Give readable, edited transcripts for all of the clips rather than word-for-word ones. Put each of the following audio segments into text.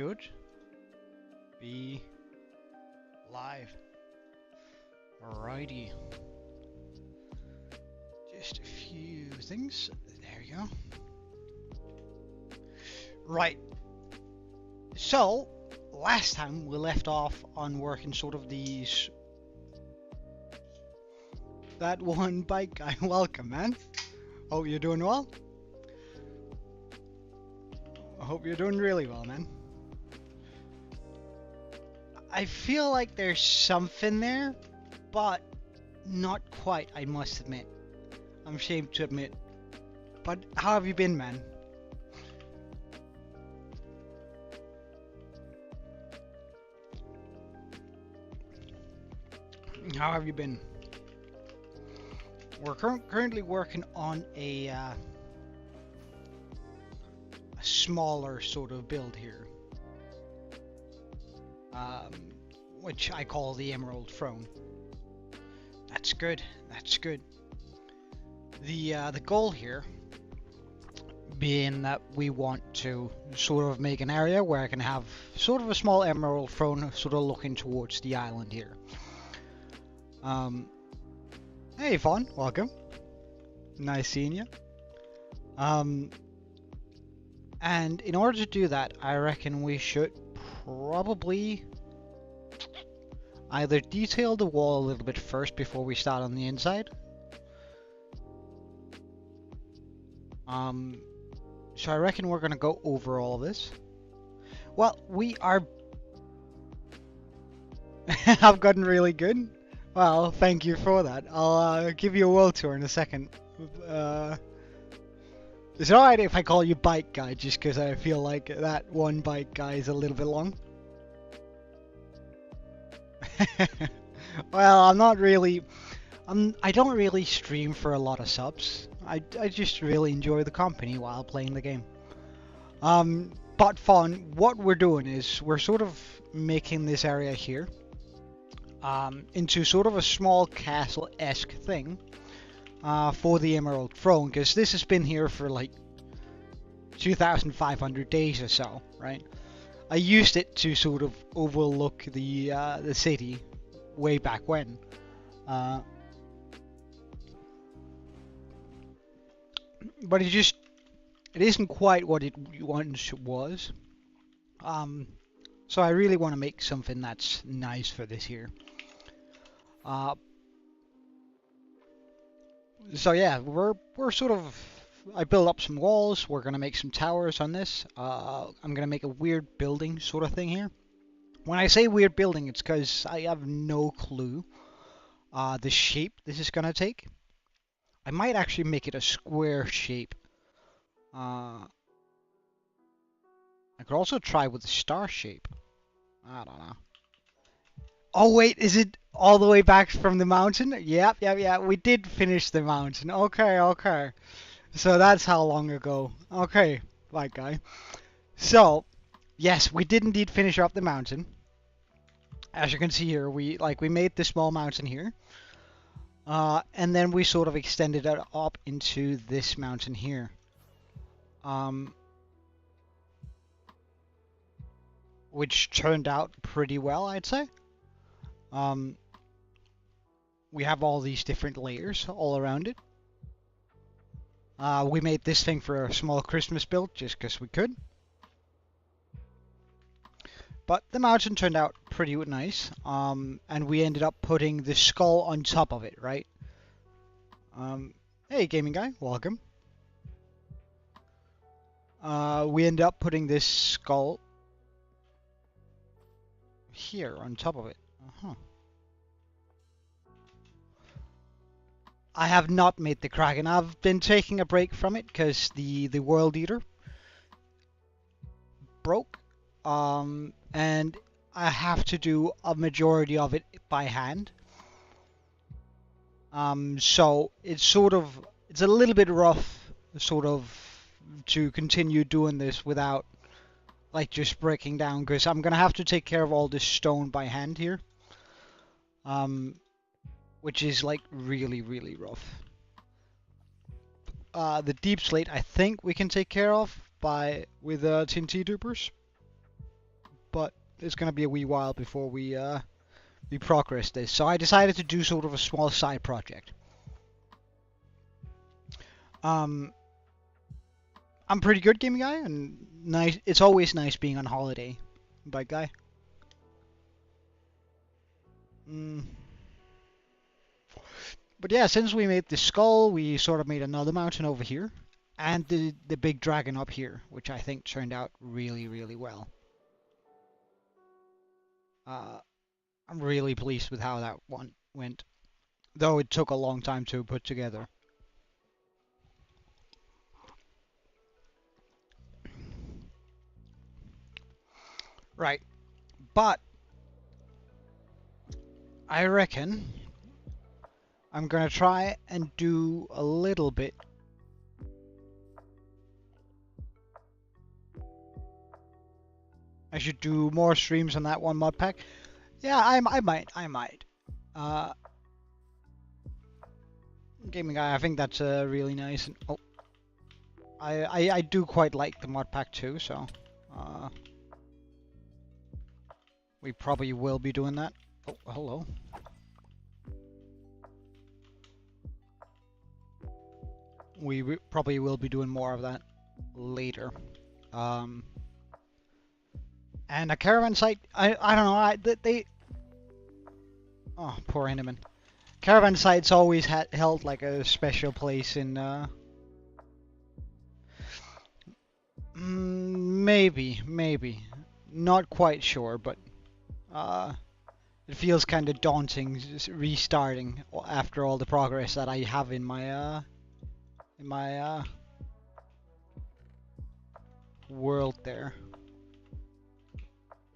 should be live. Alrighty. Just a few things. There we go. Right. So, last time we left off on working sort of these... That one bike guy. Welcome, man. Hope you're doing well. I hope you're doing really well, man. I feel like there's something there, but not quite, I must admit. I'm ashamed to admit. But how have you been, man? How have you been? We're currently working on a smaller sort of build here, which I call the Emerald Throne. That's good. That's good. The goal here being that we want to sort of make an area where I can have sort of a small Emerald Throne, sort of looking towards the island here. Hey, Fawn, welcome. Nice seeing you. And in order to do that, I reckon we should probably either detail the wall a little bit first before we start on the inside. So I reckon we're gonna go over all of this. Well, we are... I've gotten really good. Well, thank you for that. I'll give you a world tour in a second. Is it alright if I call you Bike Guy, just because I feel like that one Bike Guy is a little bit long? Well, I'm not really... I don't really stream for a lot of subs. I just really enjoy the company while playing the game. But fun, what we're doing is we're sort of making this area here into sort of a small castle-esque thing for the Emerald Throne, because this has been here for like 2,500 days or so, right? I used it to sort of overlook the city way back when. But it isn't quite what it once was. So I really want to make something that's nice for this here. So yeah, we're sort of... I built up some walls. We're gonna make some towers on this. I'm gonna make a weird building sort of thing here. When I say weird building, it's because I have no clue the shape this is gonna take. I might actually make it a square shape. I could also try with a star shape. I don't know. Oh wait, is it all the way back from the mountain? Yep, we did finish the mountain. Okay. So that's how long ago. Okay, right guy. So, yes, we did indeed finish up the mountain. As you can see here, we made the small mountain here. And then we sort of extended it up into this mountain here. Which turned out pretty well, I'd say. We have all these different layers all around it. We made this thing for a small Christmas build just because we could. But the mountain turned out pretty nice. And we ended up putting the skull on top of it, right? Hey, gaming guy, welcome. We ended up putting this skull here on top of it. I have not made the Kraken. I've been taking a break from it because the World Eater broke. And I have to do a majority of it by hand. So it's a little bit rough sort of to continue doing this without like just breaking down, because I'm gonna have to take care of all this stone by hand here. Which is like really rough. The deep slate I think we can take care of with TNT dupers. it's gonna be a wee while before we progress this. So I decided to do sort of a small side project. I'm pretty good gaming guy, and nice. It's always nice being on holiday, bike guy. But yeah, since we made the skull, we sort of made another mountain over here, and the big dragon up here, which I think turned out really, really well. I'm really pleased with how that one went, though it took a long time to put together. Right, but I reckon I'm gonna try and do a little bit. I should do more streams on that one mod pack. Yeah, I might. Uh, Gaming guy, I think that's really nice. And, oh, I do quite like the mod pack too, so we probably will be doing that. Oh, hello. We probably will be doing more of that later. And a caravan site, I don't know, they oh, poor Enderman. Caravan sites always held like a special place in maybe not quite sure, but it feels kind of daunting restarting after all the progress that I have in my world there.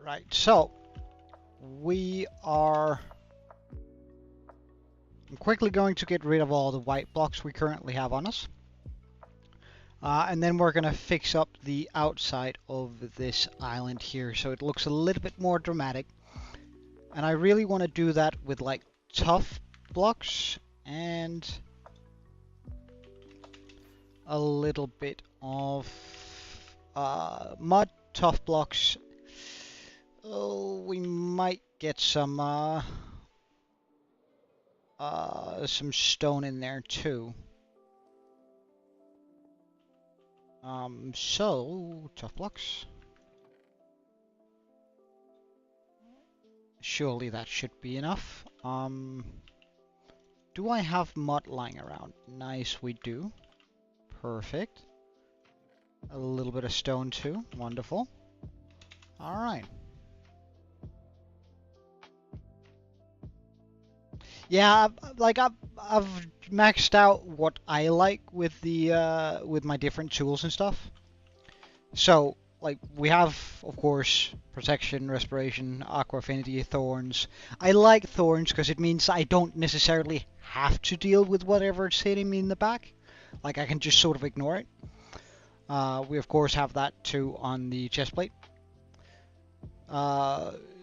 Right, so we are. I'm quickly going to get rid of all the white blocks we currently have on us. And then we're going to fix up the outside of this island here so it looks a little bit more dramatic. And I really want to do that with like tough blocks and a little bit of mud, tough blocks. Oh, we might get some stone in there too. So tough blocks. Surely that should be enough. Do I have mud lying around? Nice, we do. Perfect. A little bit of stone too. Wonderful. All right. Yeah, like I've maxed out what I like with the with my different tools and stuff. So like we have, of course, protection, respiration, aqua affinity, thorns. I like thorns because it means I don't necessarily have to deal with whatever's hitting me in the back. Like I can just sort of ignore it. We of course have that too on the chestplate.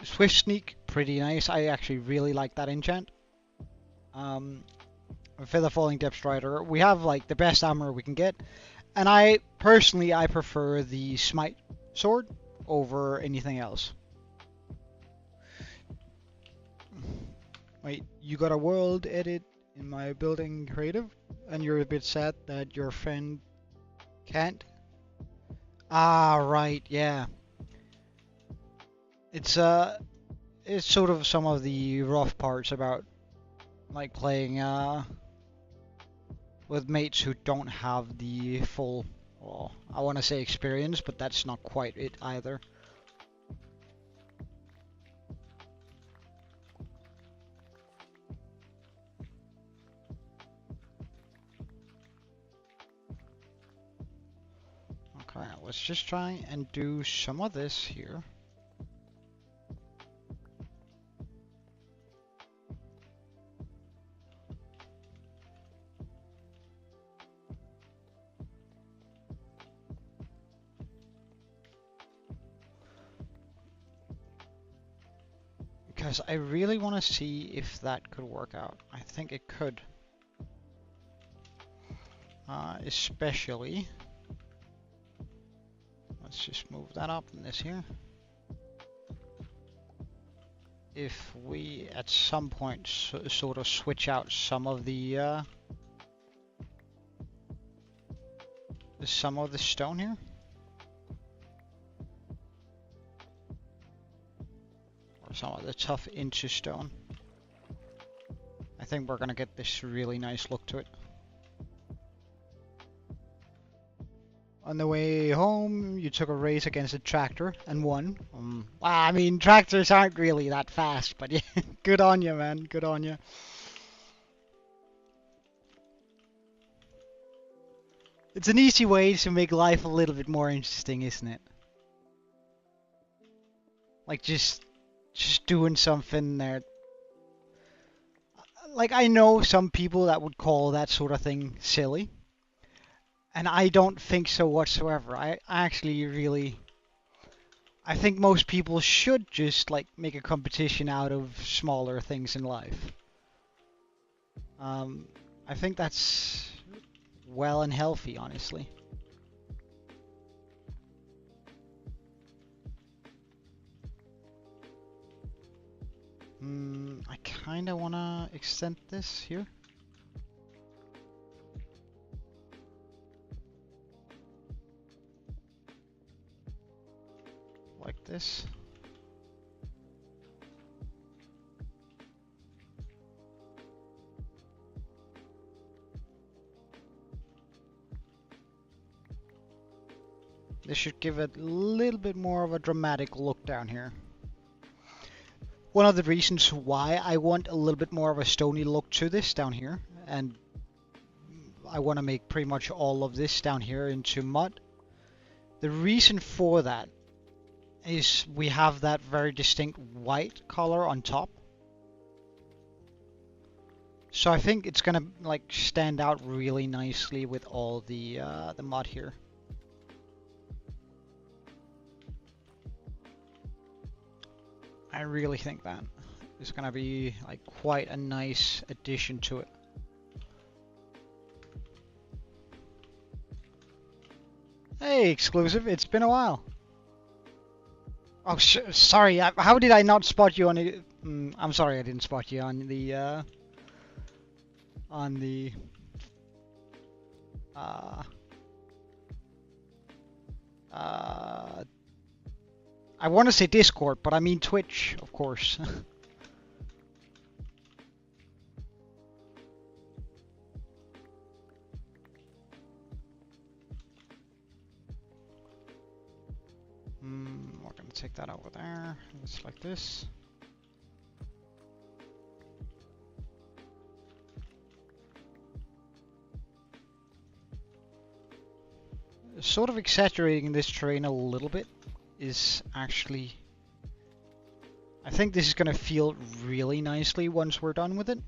Swift sneak, pretty nice. I actually really like that enchant. Feather falling depth strider. We have like the best armor we can get, and I personally prefer the smite sword over anything else. Wait, you got a world edit in my building creative, and you're a bit sad that your friend can't? Ah, right, yeah. It's sort of some of the rough parts about like playing with mates who don't have the full, well, I want to say experience, but that's not quite it either. Okay, let's just try and do some of this here. Because I really want to see if that could work out. I think it could. Especially, let's just move that up in this here. if we at some point sort of switch out some of the stone here. Or some of the tough inch stone. I think we're gonna get this really nice look to it. On the way home, you took a race against a tractor and won. Well, I mean, tractors aren't really that fast, but yeah, good on you, man. Good on you. It's an easy way to make life a little bit more interesting, isn't it? Like just doing something there. Like, I know some people that would call that sort of thing silly. And I don't think so whatsoever. I actually really... I think most people should just, like, make a competition out of smaller things in life. I think that's well and healthy, honestly. I kinda wanna extend this here. Like this. This should give it a little bit more of a dramatic look down here. One of the reasons why I want a little bit more of a stony look to this down here, and I want to make pretty much all of this down here into mud. The reason for that is we have that very distinct white color on top. So I think it's gonna like stand out really nicely with all the mud here. I really think that is gonna be like quite a nice addition to it. Hey, exclusive! It's been a while. Oh, sorry. How did I not spot you on the? I'm sorry, I didn't spot you on the. I want to say Discord, but I mean Twitch, of course. We're gonna take that over there. It's like this. Sort of exaggerating this terrain a little bit is actually... I think this is gonna feel really nicely once we're done with it.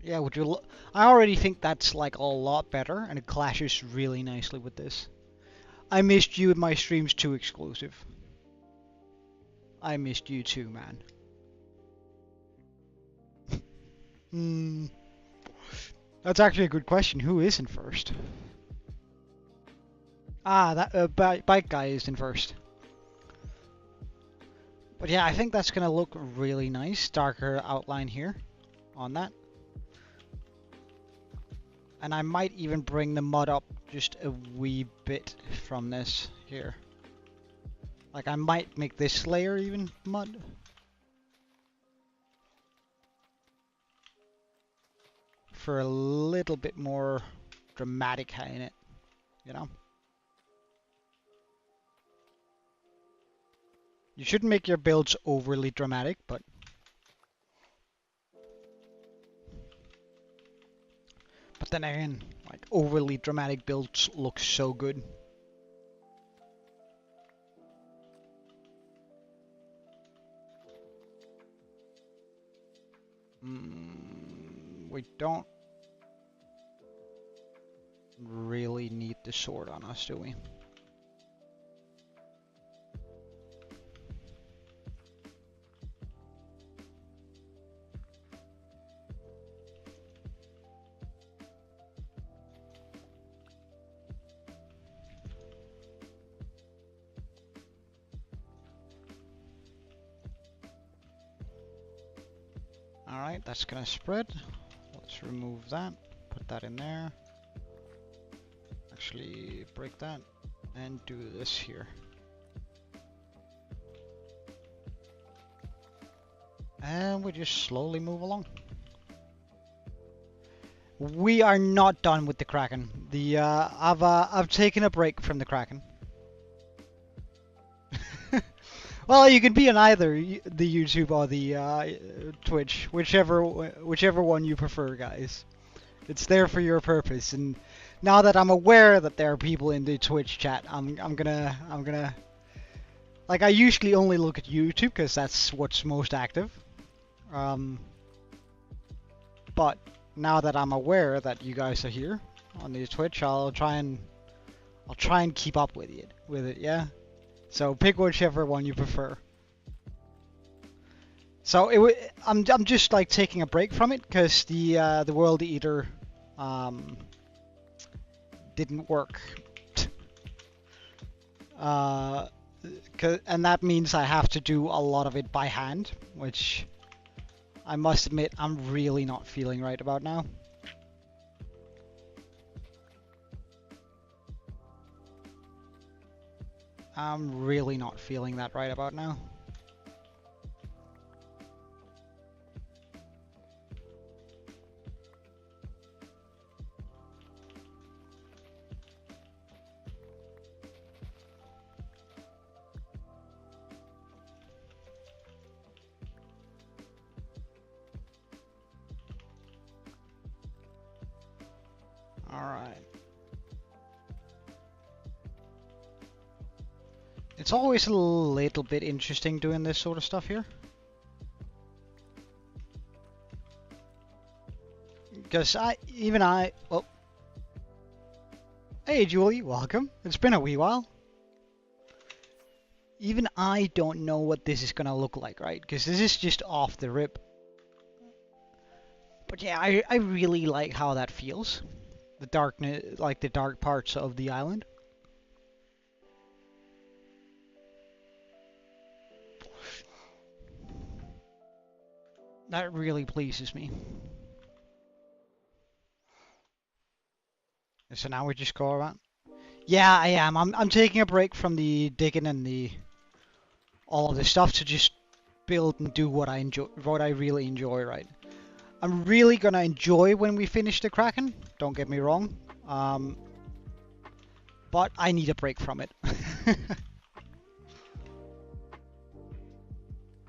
Yeah, would you? I already think that's like a lot better, and it clashes really nicely with this. I missed you in my streams too, exclusive. I missed you too, man. That's actually a good question. Who is in first? Ah, that bike guy is in first. But yeah, I think that's gonna look really nice. Darker outline here on that. And I might even bring the mud up just a wee bit from this here. Like I might make this layer even mud. For a little bit more dramatic in it, you know? You shouldn't make your builds overly dramatic, but... But then again, like overly dramatic builds look so good. We don't really need the sword on us, do we? Alright, that's gonna spread. Let's remove that, put that in there. Actually, break that and do this here. And we just slowly move along. We are not done with the Kraken. I've taken a break from the Kraken. Well, you can be on either the YouTube or the Twitch, whichever one you prefer, guys. It's there for your purpose. And now that I'm aware that there are people in the Twitch chat, I'm gonna like, I usually only look at YouTube because that's what's most active. But now that I'm aware that you guys are here on the Twitch, I'll try and keep up with it, yeah. So pick whichever one you prefer. So I'm just like taking a break from it because the World Eater didn't work. And that means I have to do a lot of it by hand, which I must admit I'm really not feeling right about now. I'm really not feeling that right about now. Alright. It's always a little bit interesting doing this sort of stuff here. Because well... Hey Julie, welcome. It's been a wee while. Even I don't know what this is gonna look like, right? Because this is just off the rip. But yeah, I really like how that feels. The darkness, like the dark parts of the island. That really pleases me. So now we just go around. Yeah, I am. I'm taking a break from the digging and all of the stuff to just build and do what I enjoy, what I really enjoy, right? I'm really gonna enjoy when we finish the Kraken. Don't get me wrong. But I need a break from it.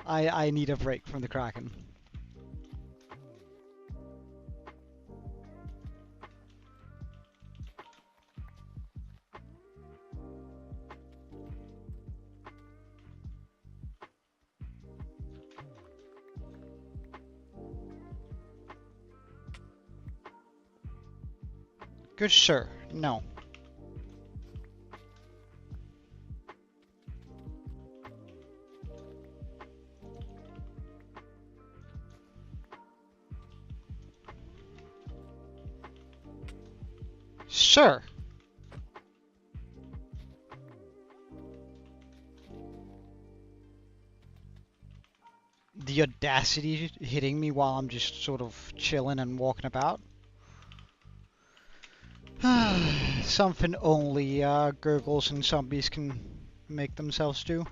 I need a break from the Kraken. Good sir, no. Sir. The audacity hitting me while I'm just sort of chilling and walking about. Something only gurgles and zombies can make themselves do.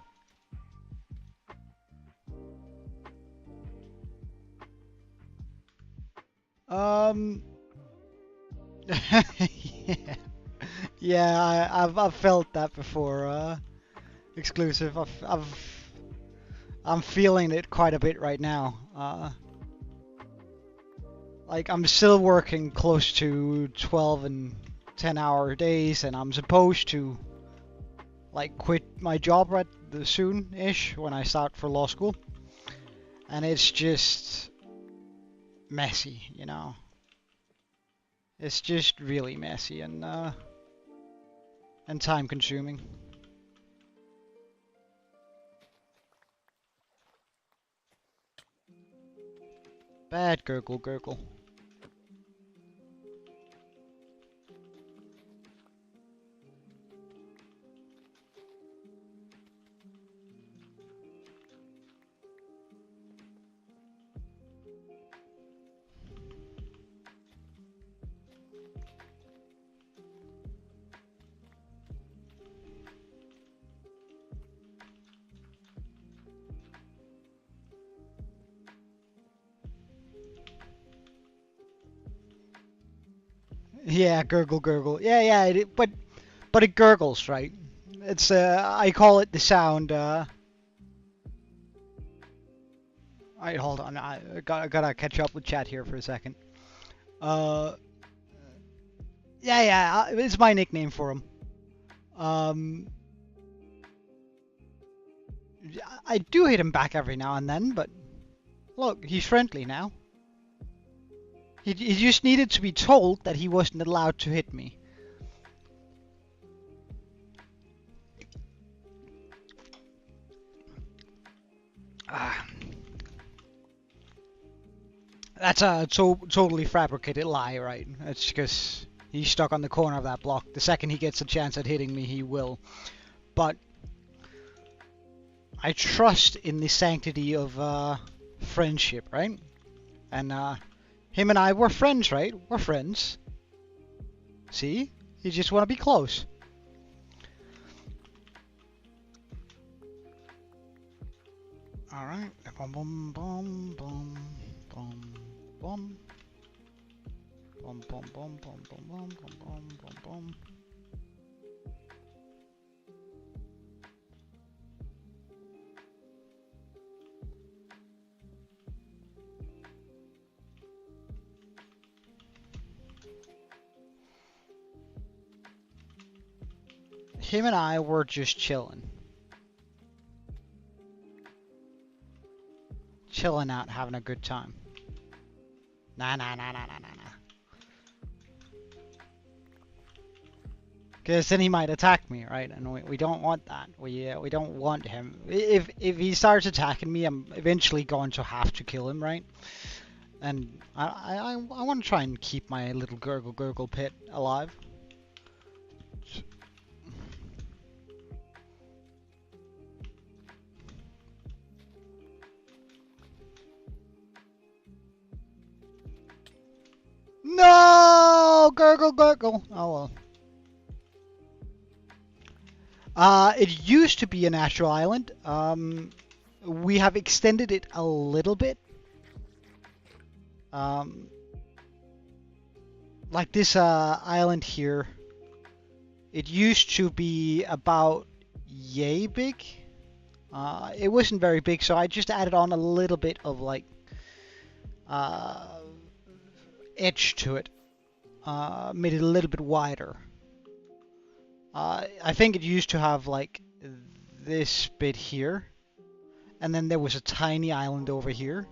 Yeah, yeah, I've felt that before. Exclusive. I'm feeling it quite a bit right now. Like, I'm still working close to 12 and 10-hour days, and I'm supposed to like quit my job right soon-ish when I start for law school, and it's just messy, you know. It's just really messy and time-consuming. Bad gurgle gurgle. Yeah, gurgle, gurgle. Yeah, yeah, but it gurgles, right? It's I call it the sound. Alright, hold on. I gotta catch up with chat here for a second. Uh, yeah, yeah, it's my nickname for him. Um, I do hit him back every now and then, but look, he's friendly now. He just needed to be told that he wasn't allowed to hit me. Ah. That's a totally fabricated lie, right? It's because he's stuck on the corner of that block. The second he gets a chance at hitting me, he will. But I trust in the sanctity of friendship, right? And him and I, we're friends, right? We're friends. See? You just want to be close. Alright. Boom, boom, boom, boom, boom, boom. Boom, boom, boom, boom, boom, boom, boom, boom, boom. Him and I were just chilling. Chilling out, having a good time. Nah. Because then he might attack me, right? And we don't want that. We don't want him. If he starts attacking me, I'm eventually going to have to kill him, right? And I want to try and keep my little gurgle pit alive. No! Gurgle! Oh well. It used to be a natural island. We have extended it a little bit. Like this island here, it used to be about yay big. It wasn't very big, so I just added on a little bit of like edge to it. Made it a little bit wider. I think it used to have like this bit here, and then there was a tiny island over here,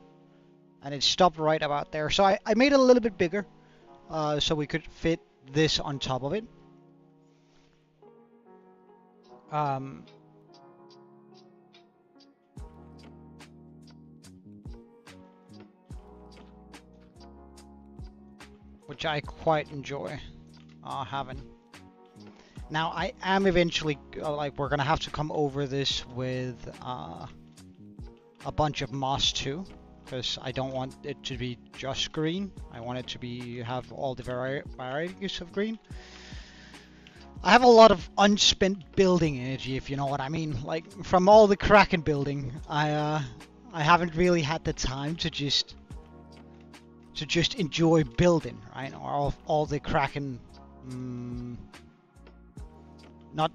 and it stopped right about there. So I made it a little bit bigger, so we could fit this on top of it. Which I quite enjoy having. Now I am eventually like we're gonna have to come over this with a bunch of moss too, because I don't want it to be just green. I want it to have all the varieties of green. I have a lot of unspent building energy, if you know what I mean. Like from all the Kraken building, I haven't really had the time to just enjoy building, right? Or all the Kraken.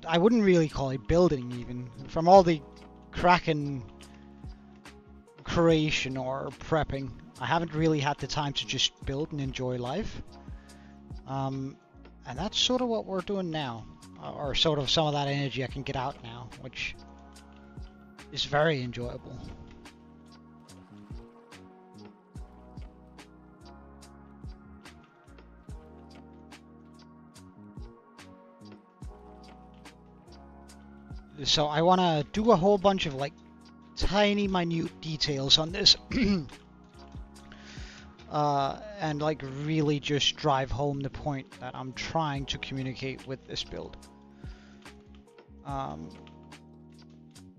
I wouldn't really call it building even. From all the Kraken creation or prepping, I haven't really had the time to just build and enjoy life. And that's sort of what we're doing now. Or sort of some of that energy I can get out now, which is very enjoyable. So I want to do a whole bunch of like tiny minute details on this and like really just drive home the point that I'm trying to communicate with this build.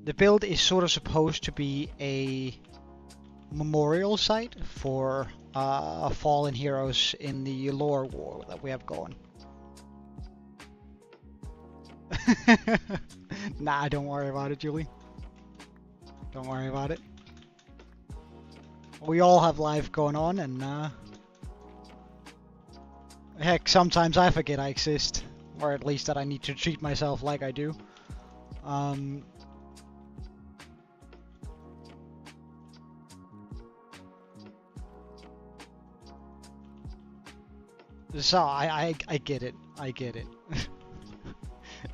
The build is sort of supposed to be a memorial site for fallen heroes in the lore war that we have going. Nah, don't worry about it, Julie. Don't worry about it. We all have life going on, and Heck, sometimes I forget I exist. Or at least that I need to treat myself like I do. Um, so I get it. I get it.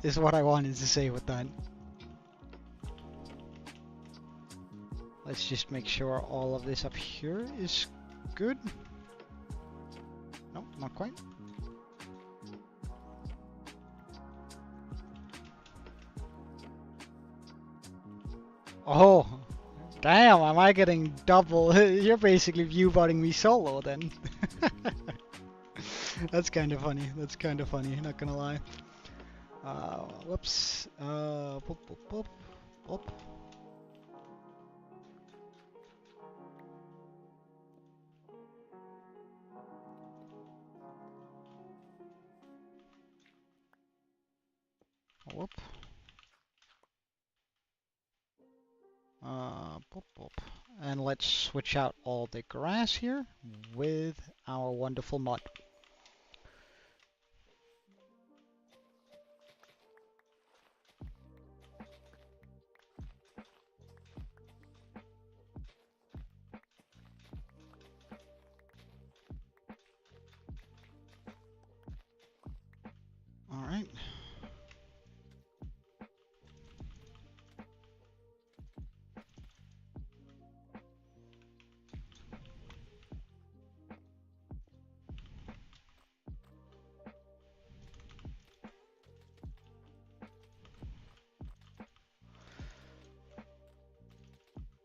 Is what I wanted to say with that. Let's just make sure all of this up here is good. No, not quite. Oh, damn, am I getting double? You're basically viewbotting me solo then. That's kind of funny. That's kind of funny, not gonna lie. Whoops. Boop, boop, boop, boop. Whoop. Boop, boop. And let's switch out all the grass here with our wonderful mud. All right.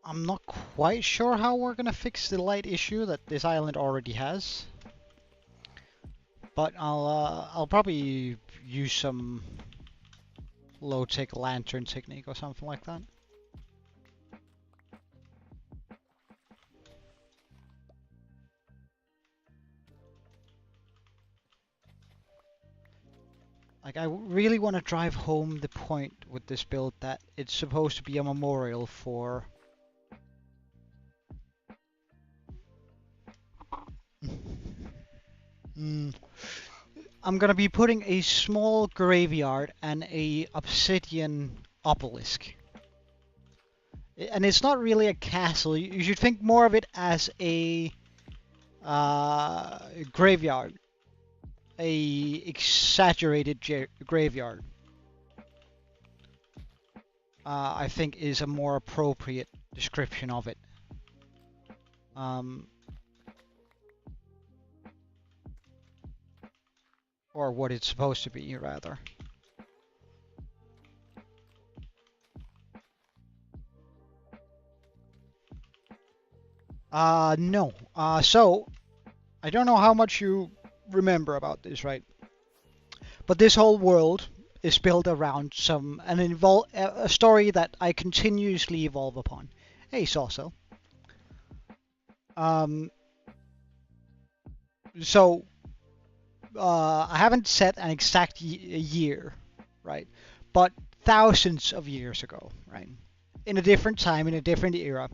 I'm not quite sure how we're gonna fix the light issue that this island already has, but I'll probably use some low-tech lantern technique or something like that. Like, I really want to drive home the point with this build that it's supposed to be a memorial for I'm gonna be putting a small graveyard and a obsidian obelisk. And it's not really a castle. You should think more of it as a graveyard, a exaggerated graveyard. I think is a more appropriate description of it. Or what it's supposed to be, rather. No. So, I don't know how much you remember about this, right? But this whole world is built around a story that I continuously evolve upon. Hey, Saucel. So, I haven't set an exact year, right? But thousands of years ago, right? In a different time, in a different era,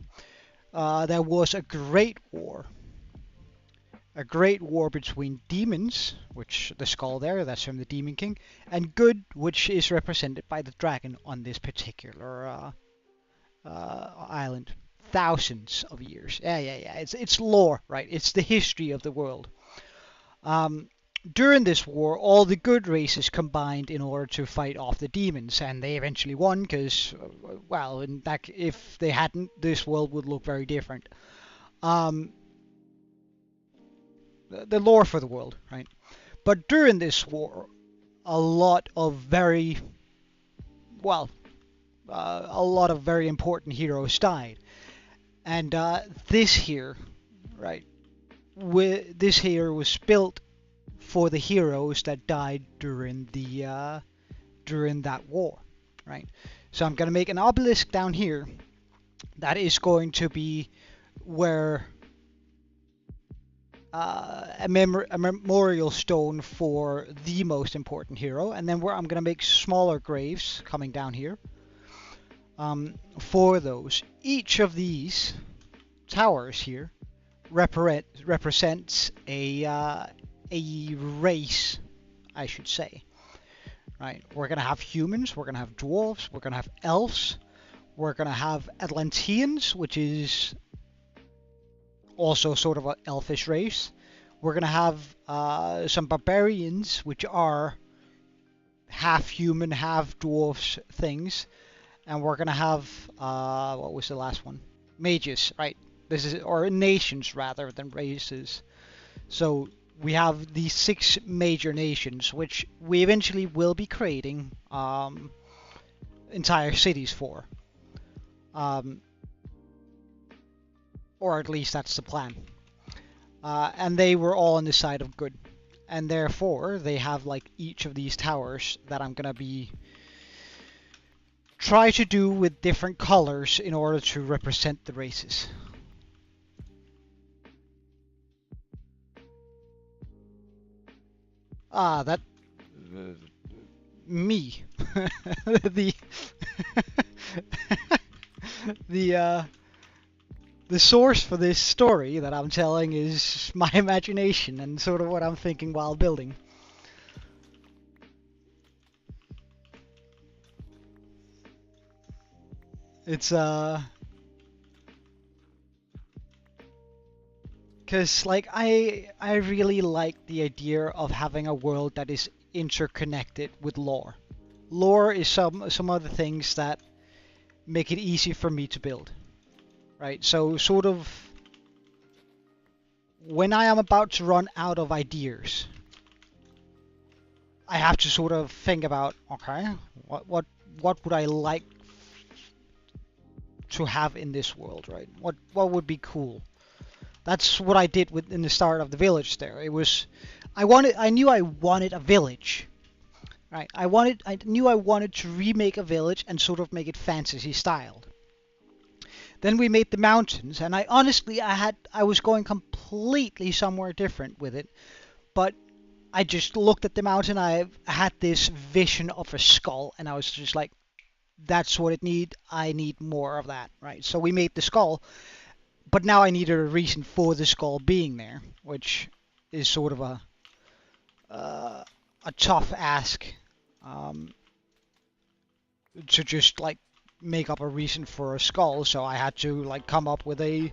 there was a great war. A great war between demons, which the skull there, that's from the Demon King, and good, which is represented by the dragon on this particular island. Thousands of years. Yeah. It's lore, right? It's the history of the world. During this war, all the good races combined in order to fight off the demons, and they eventually won because, well, if they hadn't, this world would look very different. The lore for the world, right? But during this war, a lot of very, well, a lot of very important heroes died. And this here, right, this here was built for the heroes that died during that war, right? So I'm gonna make an obelisk down here that is going to be where a memorial stone for the most important hero, and then where I'm gonna make smaller graves coming down here for those. Each of these towers here represents a a race, I should say. Right? We're gonna have humans, we're gonna have dwarves, we're gonna have elves, we're gonna have Atlanteans, which is also sort of an elfish race. We're gonna have some barbarians, which are half human, half dwarves things, and we're gonna have what was the last one? Mages, right? This is or nations rather than races. So we have these 6 major nations, which we eventually will be creating entire cities for, or at least that's the plan. And they were all on the side of good, and therefore they have like each of these towers that I'm gonna be try to do with different colors in order to represent the races. That me, the the the source for this story that I'm telling is my imagination and sort of what I'm thinking while building. It's because like I really like the idea of having a world that is interconnected with lore. Lore is some of the things that make it easy for me to build. Right? So sort of when I am about to run out of ideas, I have to sort of think about, okay, what would I like to have in this world, right? What would be cool? That's what I did with in the start of the village there. It was I knew I wanted a village. Right? I knew I wanted to remake a village and sort of make it fantasy styled. Then we made the mountains, and I was going completely somewhere different with it, but I just looked at the mountain. I had this vision of a skull, and I was just like, that's what it need. I need more of that, right? So we made the skull, but now I needed a reason for the skull being there, which is sort of a tough ask to just like make up a reason for a skull. So I had to like come up with a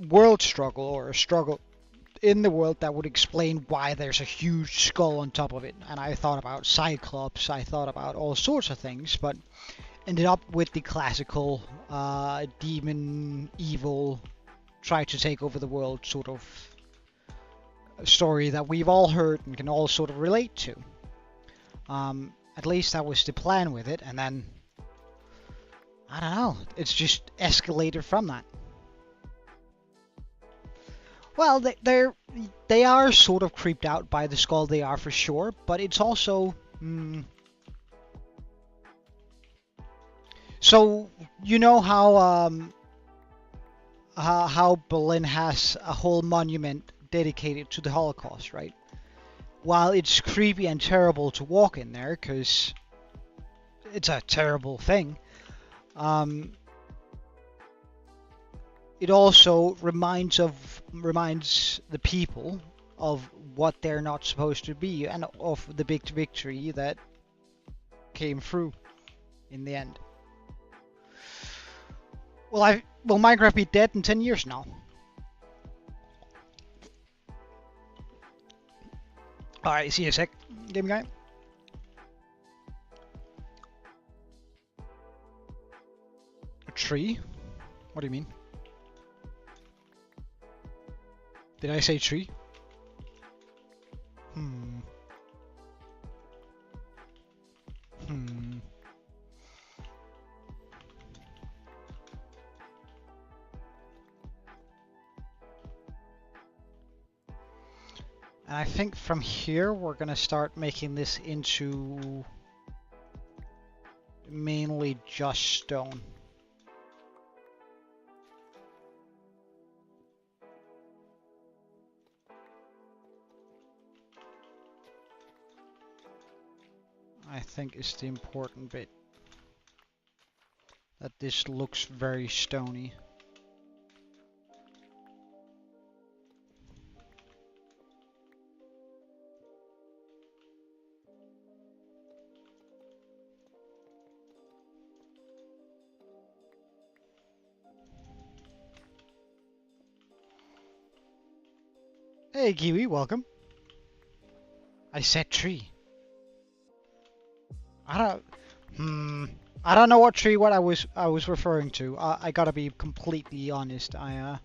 world struggle or a struggle in the world that would explain why there's a huge skull on top of it. And I thought about Cyclops, I thought about all sorts of things, but ended up with the classical demon, evil, try to take over the world sort of story that we've all heard and can all sort of relate to. At least that was the plan with it, and then I don't know, it's just escalated from that. Well, they are sort of creeped out by the skull, they are for sure, but it's also so you know how Berlin has a whole monument dedicated to the Holocaust, right? While it's creepy and terrible to walk in there because it's a terrible thing, it also reminds the people of what they're not supposed to be and of the big victory that came through in the end. Will Minecraft be dead in 10 years now? Alright, see you in a sec, game guy. A tree? What do you mean? Did I say tree? And I think from here we're gonna start making this into mainly just stone. I think is the important bit. That this looks very stony. Hey, Kiwi, welcome. I said tree. I don't. I don't know what tree what I was referring to. I gotta be completely honest. I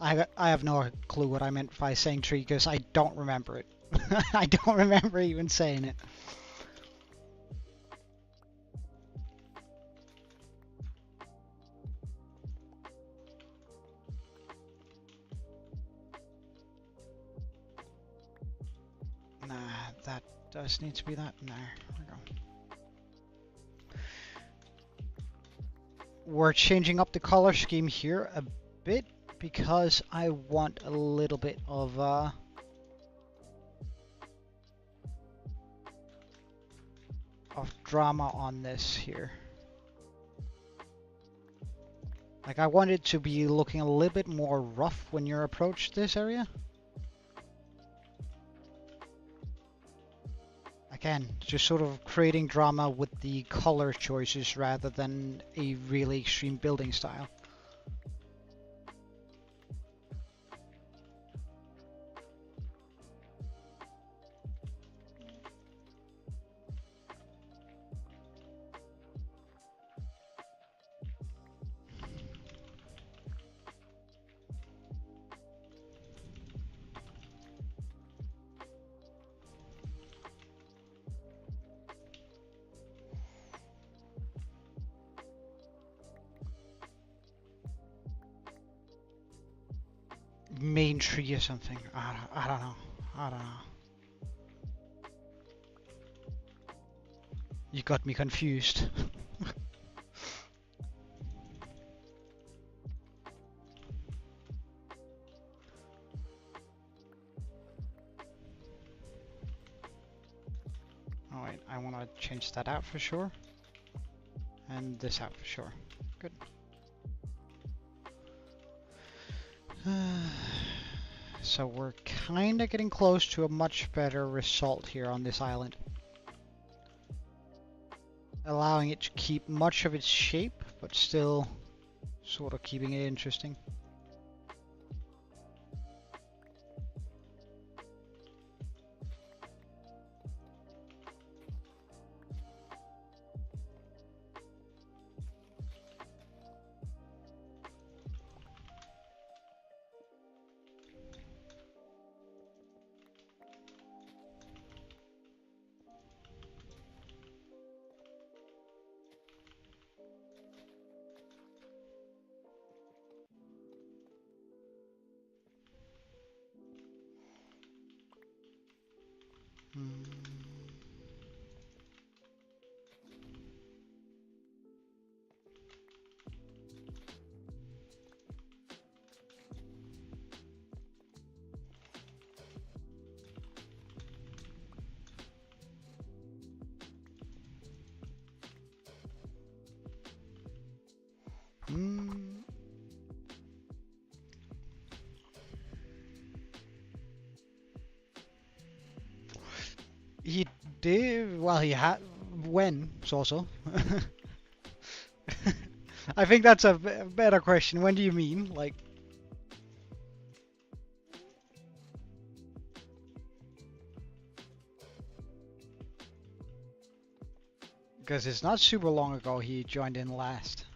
have no clue what I meant by saying tree because I don't remember it. I don't remember even saying it. Nah, that does need to be that. Nah, there we go. We're changing up the color scheme here a bit because I want a little bit of drama on this here. Like I want it to be looking a little bit more rough when you approach this area. Again, just sort of creating drama with the color choices rather than a really extreme building style. Main tree or something. I don't know. I don't know. You got me confused. Oh wait, I want to change that out for sure. And this out for sure. Good. So we're kind of getting close to a much better result here on this island. Allowing it to keep much of its shape, but still sort of keeping it interesting. He did, well, he had, when, also. I think that's a better question. When do you mean? Like, because it's not super long ago he joined in last.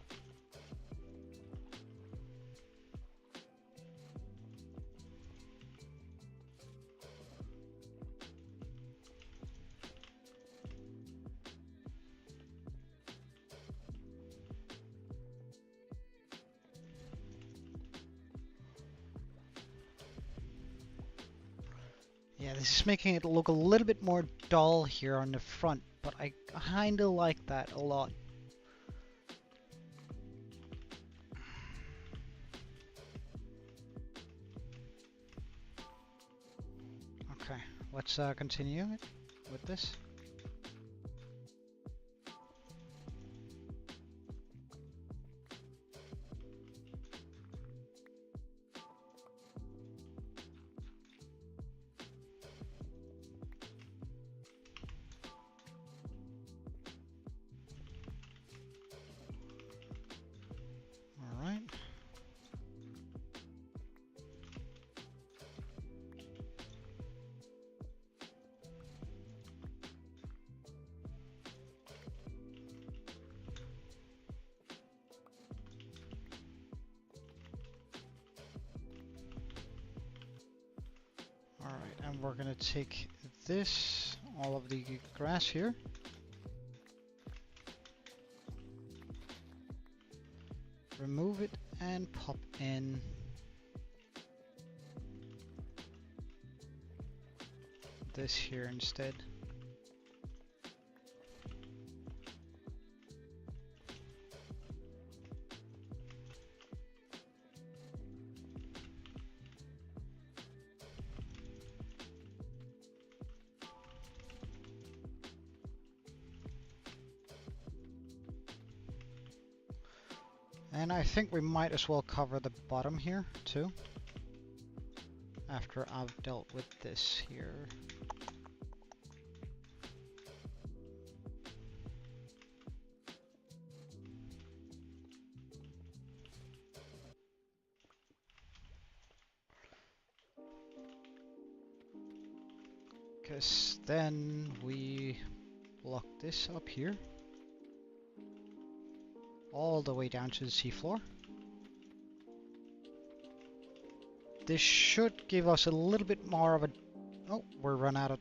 Yeah, this is making it look a little bit more dull here on the front, but I kinda like that a lot. Okay, let's continue with this. And we're gonna take this, all of the grass here. Remove it and pop in this here instead. And I think we might as well cover the bottom here too, after I've dealt with this here. Because then we block this up here, all the way down to the seafloor. This should give us a little bit more of a... Oh, we're run out of...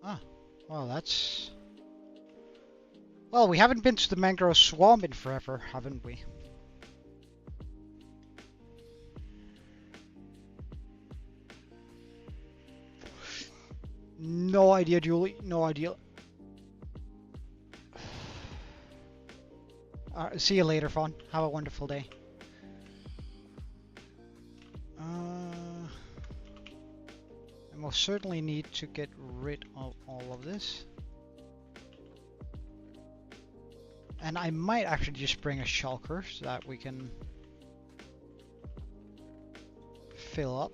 Ah, well that's... Well, we haven't been to the mangrove swamp in forever, haven't we? No idea, Julie. No idea. See you later, Fawn. Have a wonderful day. I most certainly need to get rid of all of this. And I might actually just bring a shulker so that we can fill up.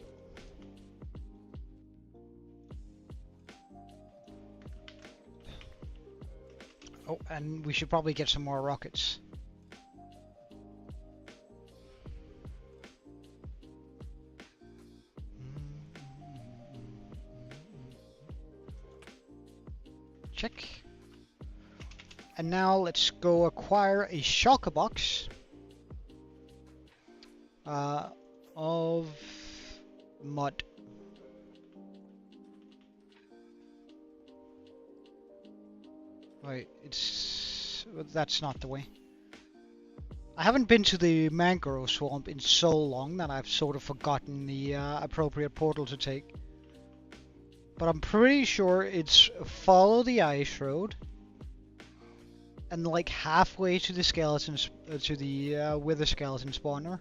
Oh, and we should probably get some more rockets. Check. And now let's go acquire a shulker box of mud. Wait, that's not the way. I haven't been to the mangrove swamp in so long that I've sort of forgotten the appropriate portal to take. But I'm pretty sure it's follow the ice road, and like halfway to the skeletons, to the wither skeleton spawner,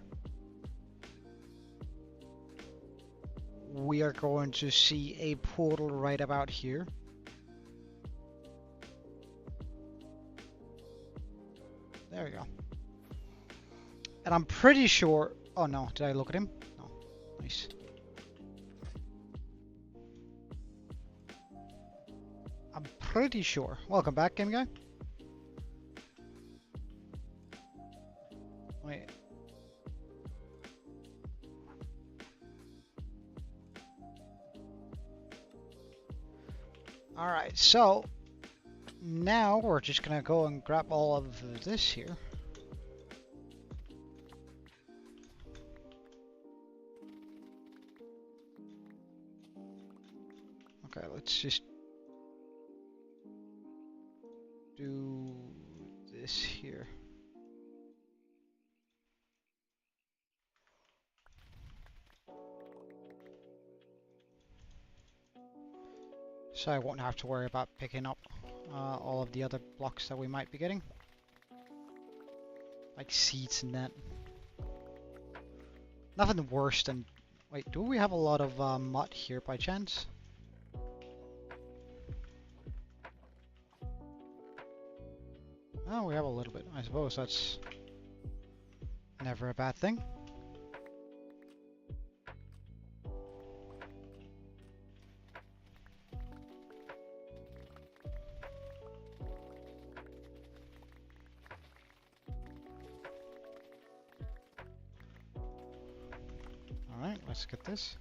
we are going to see a portal right about here. There we go. And I'm pretty sure... Oh no, did I look at him? No. Nice. I'm pretty sure. Welcome back, game guy. Wait. Alright, so now we're just gonna go and grab all of this here. Okay, let's just do this here. So I won't have to worry about picking up all of the other blocks that we might be getting. Like seeds and that. Nothing worse than... Wait, do we have a lot of mud here by chance? Oh, we have a little bit. I suppose that's never a bad thing. Alright, let's get this.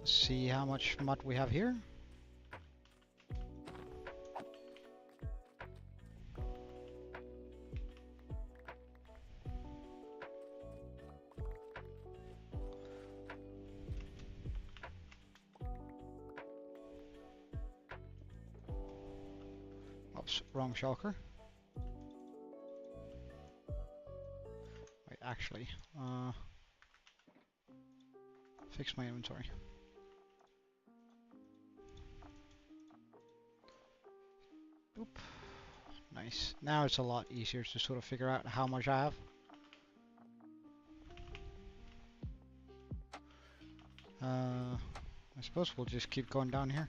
Let's see how much mud we have here. Oops, wrong shulker. Wait, actually, fix my inventory. Oop. Nice. Now it's a lot easier to sort of figure out how much I have. I suppose we'll just keep going down here.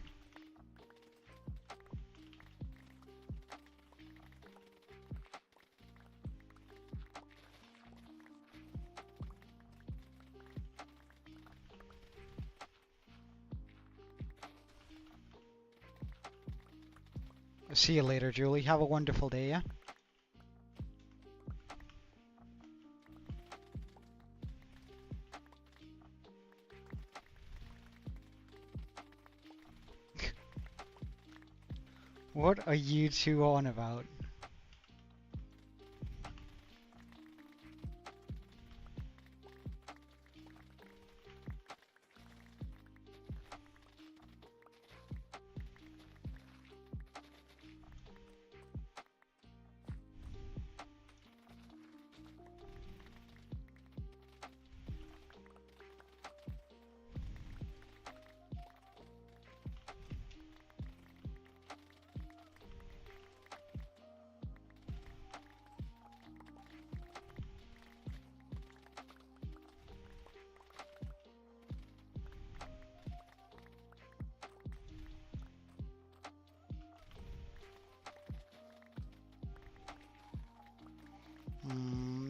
See you later, Julie. Have a wonderful day, yeah? What are you two on about?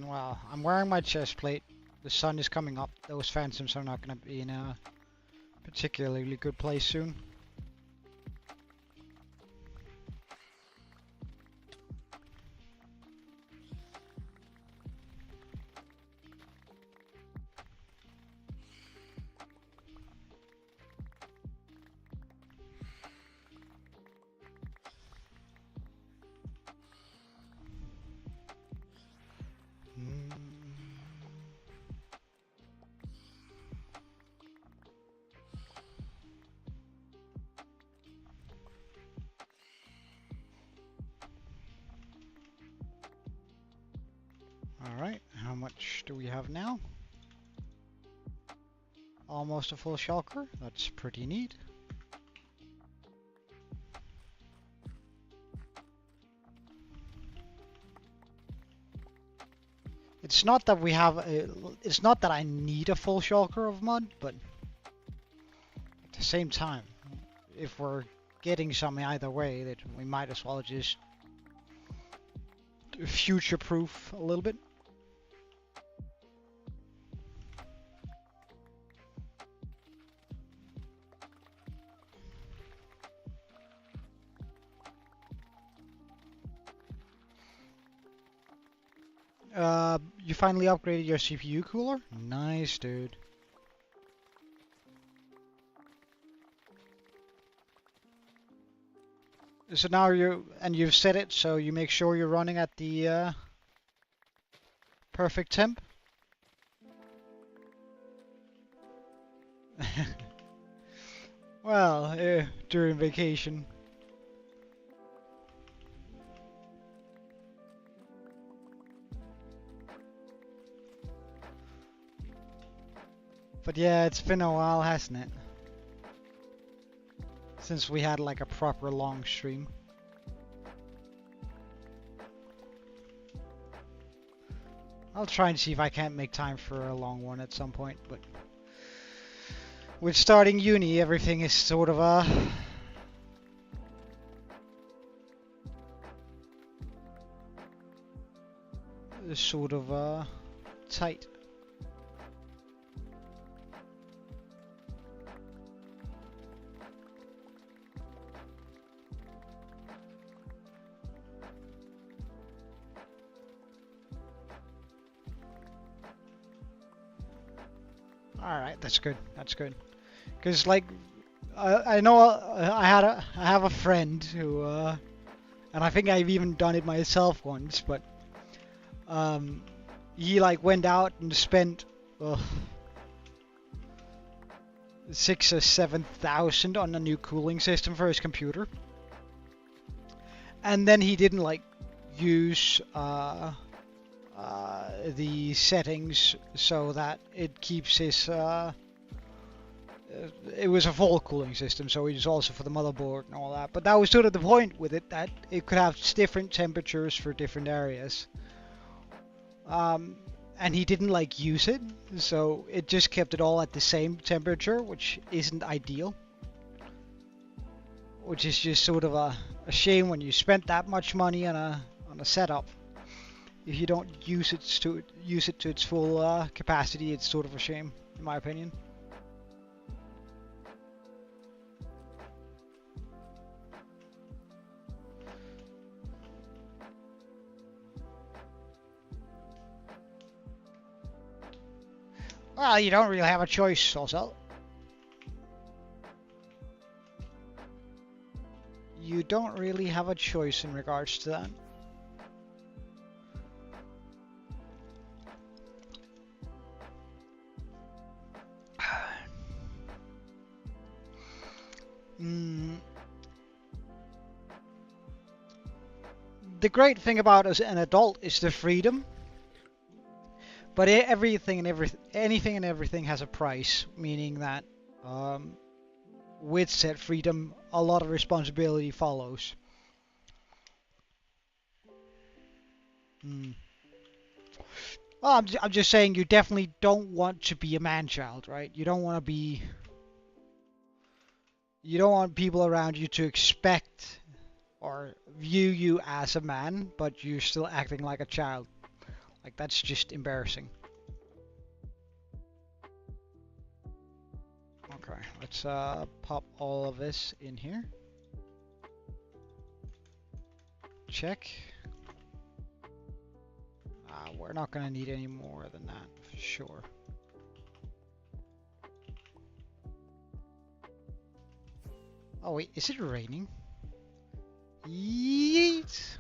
Well, I'm wearing my chest plate. The sun is coming up. Those phantoms are not going to be in a particularly good place soon. Alright, how much do we have now? Almost a full shulker. That's pretty neat. It's not that we have it's not that I need a full shulker of mud, but at the same time, if we're getting some either way, that we might as well just future-proof a little bit. You finally upgraded your CPU cooler? Nice, dude. So now you've set it so you make sure you're running at the perfect temp. Well, during vacation. But yeah, it's been a while, hasn't it? Since we had like a proper long stream. I'll try and see if I can't make time for a long one at some point, but with starting uni, everything is sort of tight. Alright, that's good. That's good. Because like I know I have a friend who and I think I've even done it myself once, but he like went out and spent 6 or 7,000 on a new cooling system for his computer, and then he didn't like use the settings so that it keeps his it was a full cooling system, so it was also for the motherboard and all that. But that was sort of the point with it, that it could have different temperatures for different areas. And he didn't like use it, so it just kept it all at the same temperature, which isn't ideal. Which is just sort of a shame when you spent that much money on a setup. If you don't use it to its full capacity, it's sort of a shame, in my opinion. Well, you don't really have a choice, also. You don't really have a choice in regards to that. The great thing about as an adult is the freedom. But anything and everything has a price, meaning that with said freedom, a lot of responsibility follows. Well, I'm just saying you definitely don't want to be a man-child, right? You don't want to be... You don't want people around you to expect or view you as a man, but you're still acting like a child. Like, that's just embarrassing. Okay, let's pop all of this in here. Check. We're not gonna need any more than that, for sure. Oh wait, is it raining? Yeet!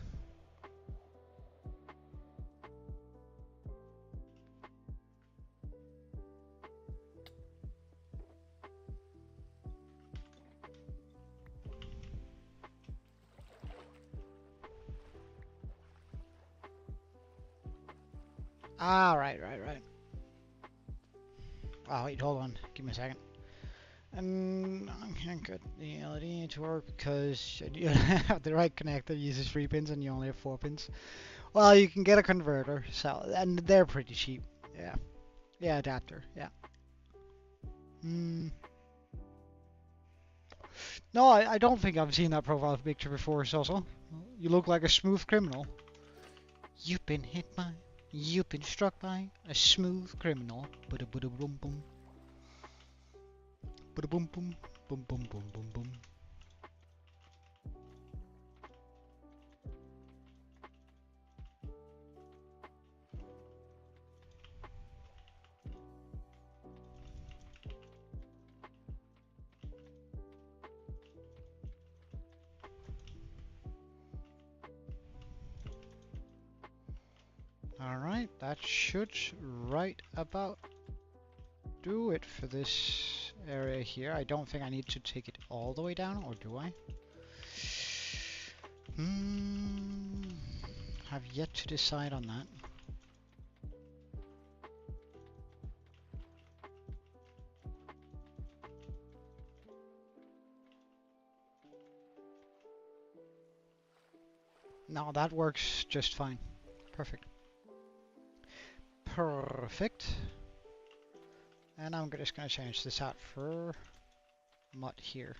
Ah, right. Oh, wait, hold on. Give me a second. And I can't get the LED to work because you don't have the right connector. It uses 3 pins and you only have 4 pins. Well, you can get a converter, so, and they're pretty cheap. Yeah. Yeah, adapter. Yeah. No, I don't think I've seen that profile picture before, Soso. You look like a smooth criminal. You've been hit by... You've been struck by a smooth criminal. Ba-da-ba-da-boom boom. Ba-da-boom boom. Boom boom boom boom boom. Alright, that should right about do it for this area here. I don't think I need to take it all the way down, or do I? Have yet to decide on that. No, that works just fine. Perfect. Perfect. And I'm just going to change this out for mud here.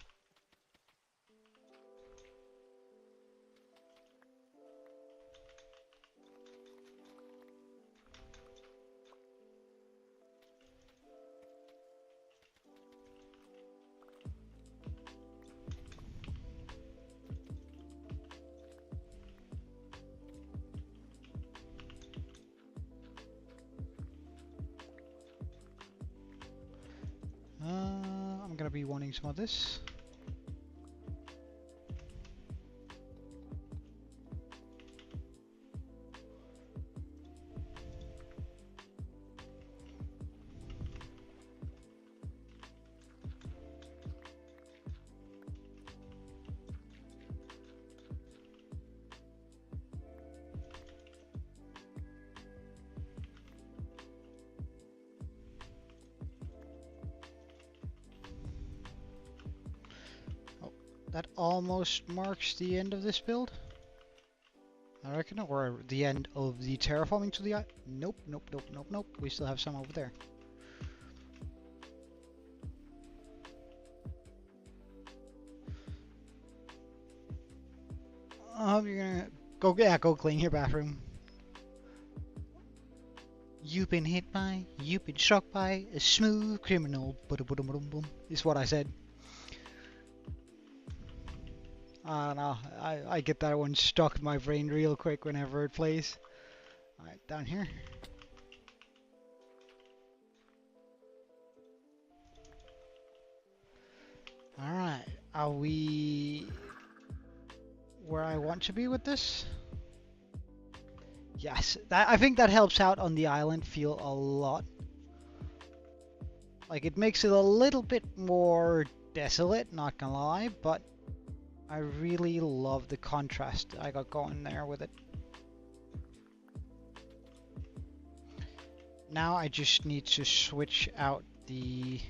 be wanting some of this. That almost marks the end of this build, I reckon, or the end of the terraforming to the eye. Nope, nope, nope, nope, nope. We still have some over there. You're gonna go, yeah, go clean your bathroom. You've been hit by, you've been struck by a smooth criminal. Boom, is what I said. I don't know. I get that one stuck in my brain real quick whenever it plays. Alright, down here. Alright, are we where I want to be with this? Yes, I think that helps out on the island feel a lot. Like, it makes it a little bit more desolate, not gonna lie, but I really love the contrast I got going there with it. Now I just need to switch out the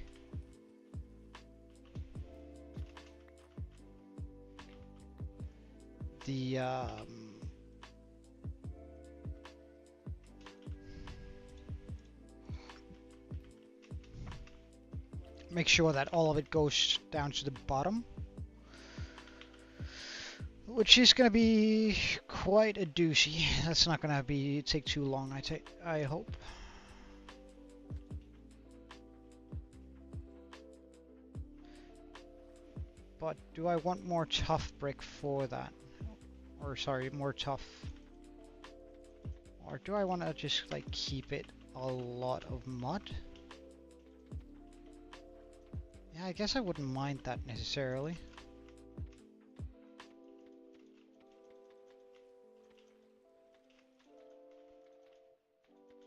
make sure that all of it goes down to the bottom, which is gonna be quite a doozy. That's not gonna take too long, I hope. But do I want more tough brick for that? Or sorry, more tough. Or do I want to just like keep it a lot of mud? Yeah, I guess I wouldn't mind that necessarily.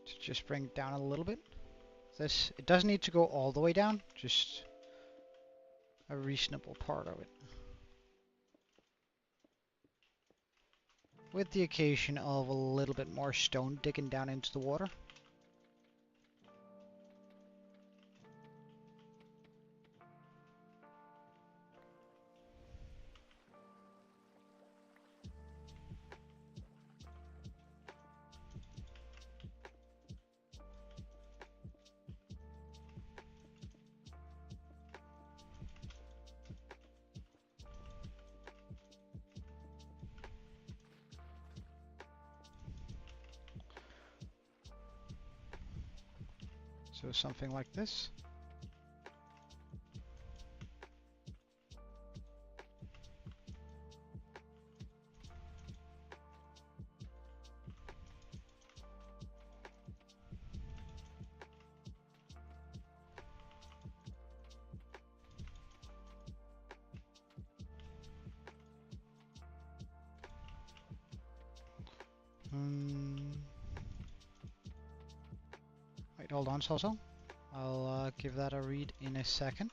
To just bring it down a little bit. It doesn't need to go all the way down, just a reasonable part of it. With the occasion of a little bit more stone digging down into the water. So something like this. Wait, hold on, Soso. I'll give that a read in a second.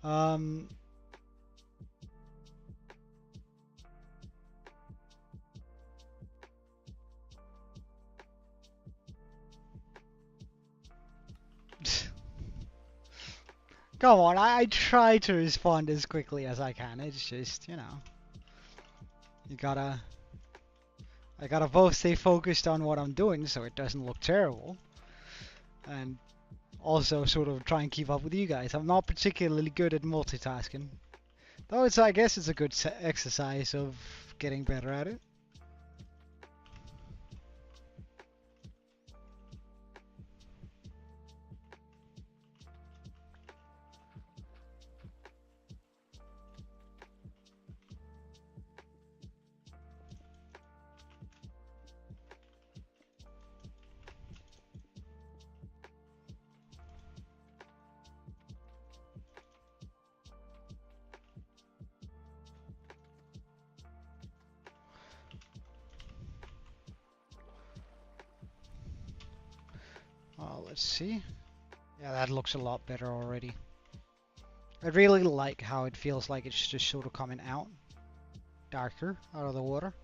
Come on, I try to respond as quickly as I can. It's just, you know, I gotta both stay focused on what I'm doing so it doesn't look terrible, and also sort of try and keep up with you guys. I'm not particularly good at multitasking, though I guess it's a good exercise of getting better at it. Let's see. Yeah, that looks a lot better already. I really like how it feels like it's just sort of coming out darker out of the water.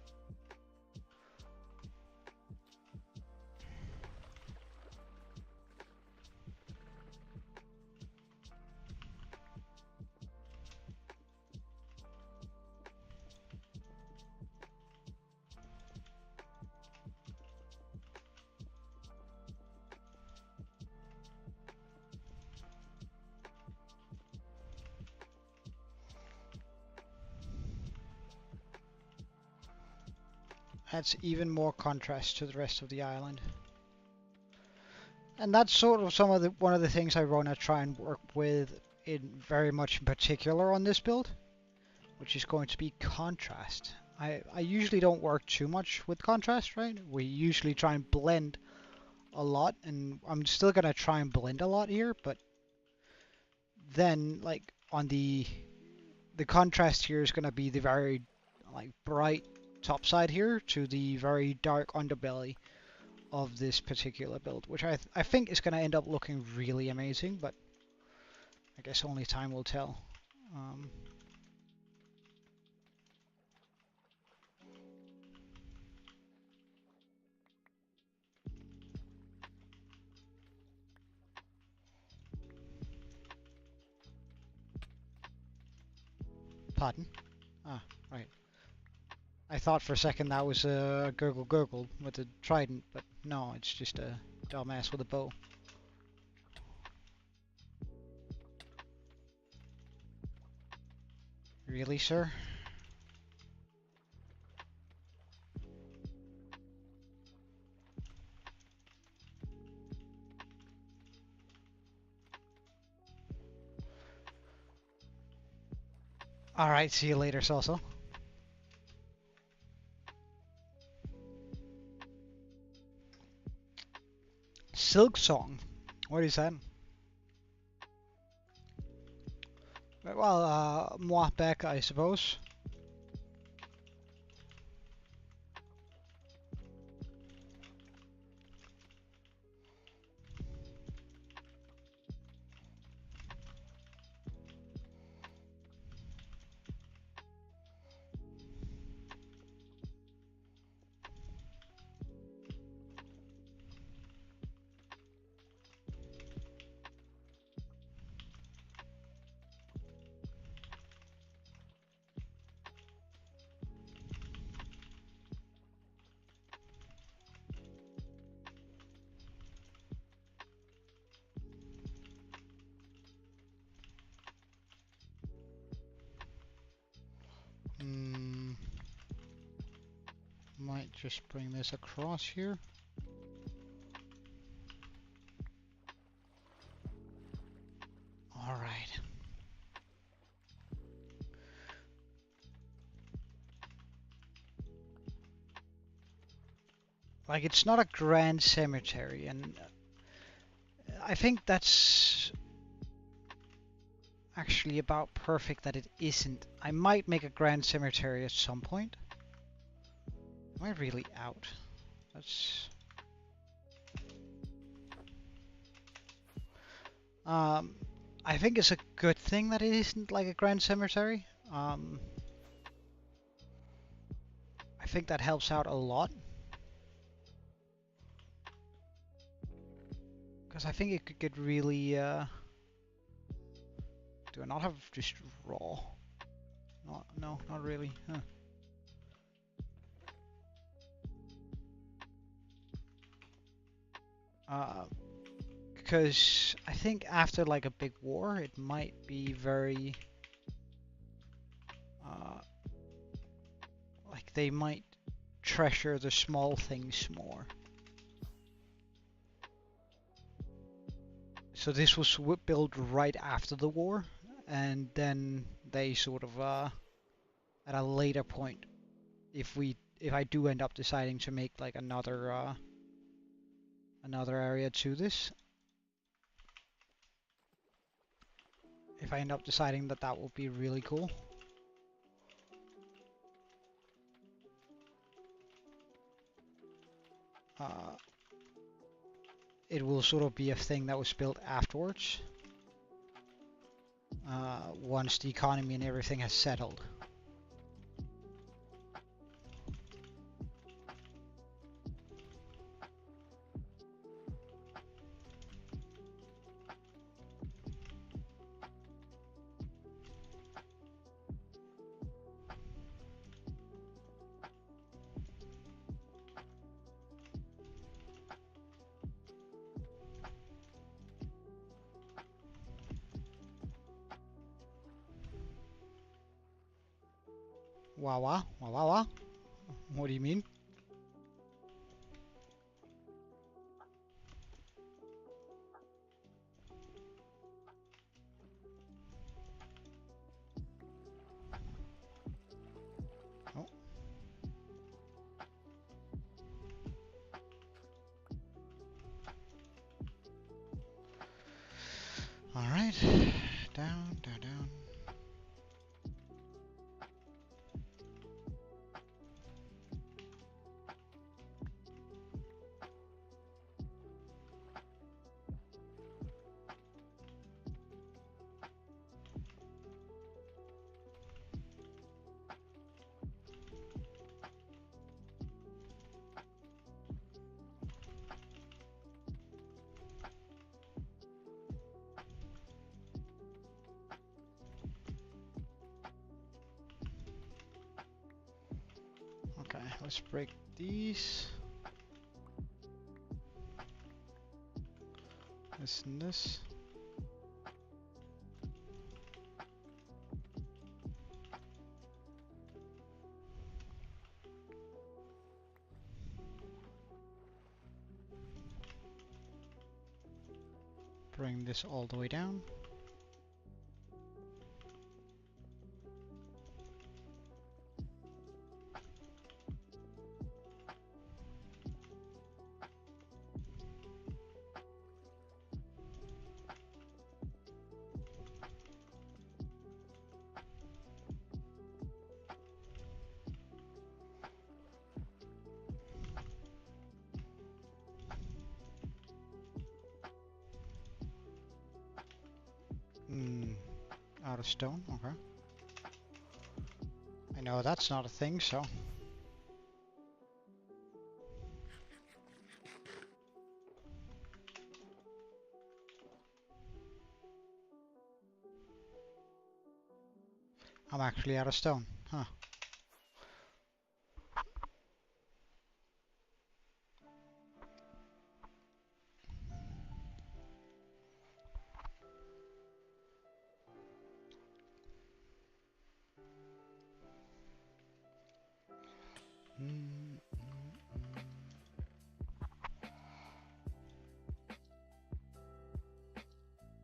Adds even more contrast to the rest of the island. And that's sort of one of the things I want to try and work with in very much in particular on this build, which is going to be contrast. I usually don't work too much with contrast, right? We usually try and blend a lot, and I'm still going to try and blend a lot here, but then like on the contrast here is going to be the very like bright top side here to the very dark underbelly of this particular build, which I think is going to end up looking really amazing, but I guess only time will tell. Pardon? Ah, right. I thought for a second that was a gurgle gurgle with a trident, but no, it's just a dumbass with a bow. Really, sir? Alright, see you later, Salsa. Silk Song. What is that? Well, moi back, I suppose. Might just bring this across here. All right. Like, it's not a grand cemetery, and I think that's actually about perfect that it isn't. I might make a grand cemetery at some point. Am I really out? That's... I think it's a good thing that it isn't like a grand cemetery. I think that helps out a lot. Because I think it could get really... Do I not have just raw? No, not really. Huh. Because I think after like a big war, it might be very... like they might treasure the small things more. So this was built right after the war, and then they sort of at a later point, if I do end up deciding to make like another area to this, if I end up deciding that that will be really cool. it will sort of be a thing that was built afterwards. Once the economy and everything has settled. Wah. What do you mean? Oh. All right. Down. Okay, let's break these. This and this. Bring this all the way down. Out of stone, okay. I know that's not a thing, so. I'm actually out of stone, huh.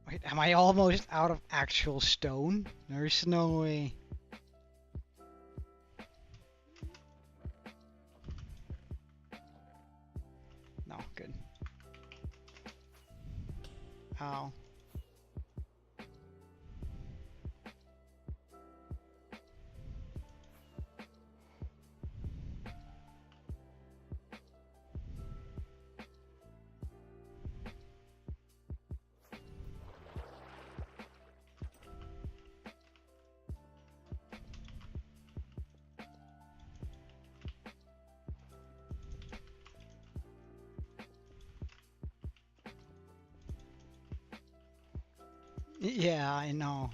Wait, am I almost out of actual stone? There's no way. No, good. Ow. Yeah, I know.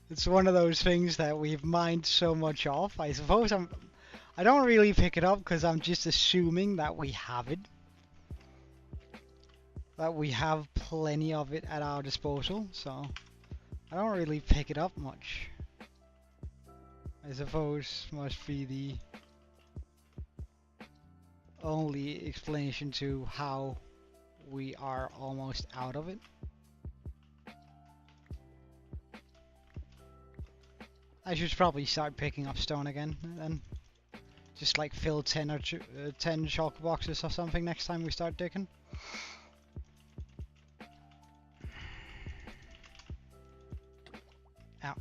It's one of those things that we've mined so much of. I suppose I don't really pick it up because I'm just assuming that we have it. That we have plenty of it at our disposal, so I don't really pick it up much. I suppose must be the only explanation to how we are almost out of it. I should probably start picking up stone again, then. Just like fill 10 or 10 chalk boxes or something next time we start digging. Ow.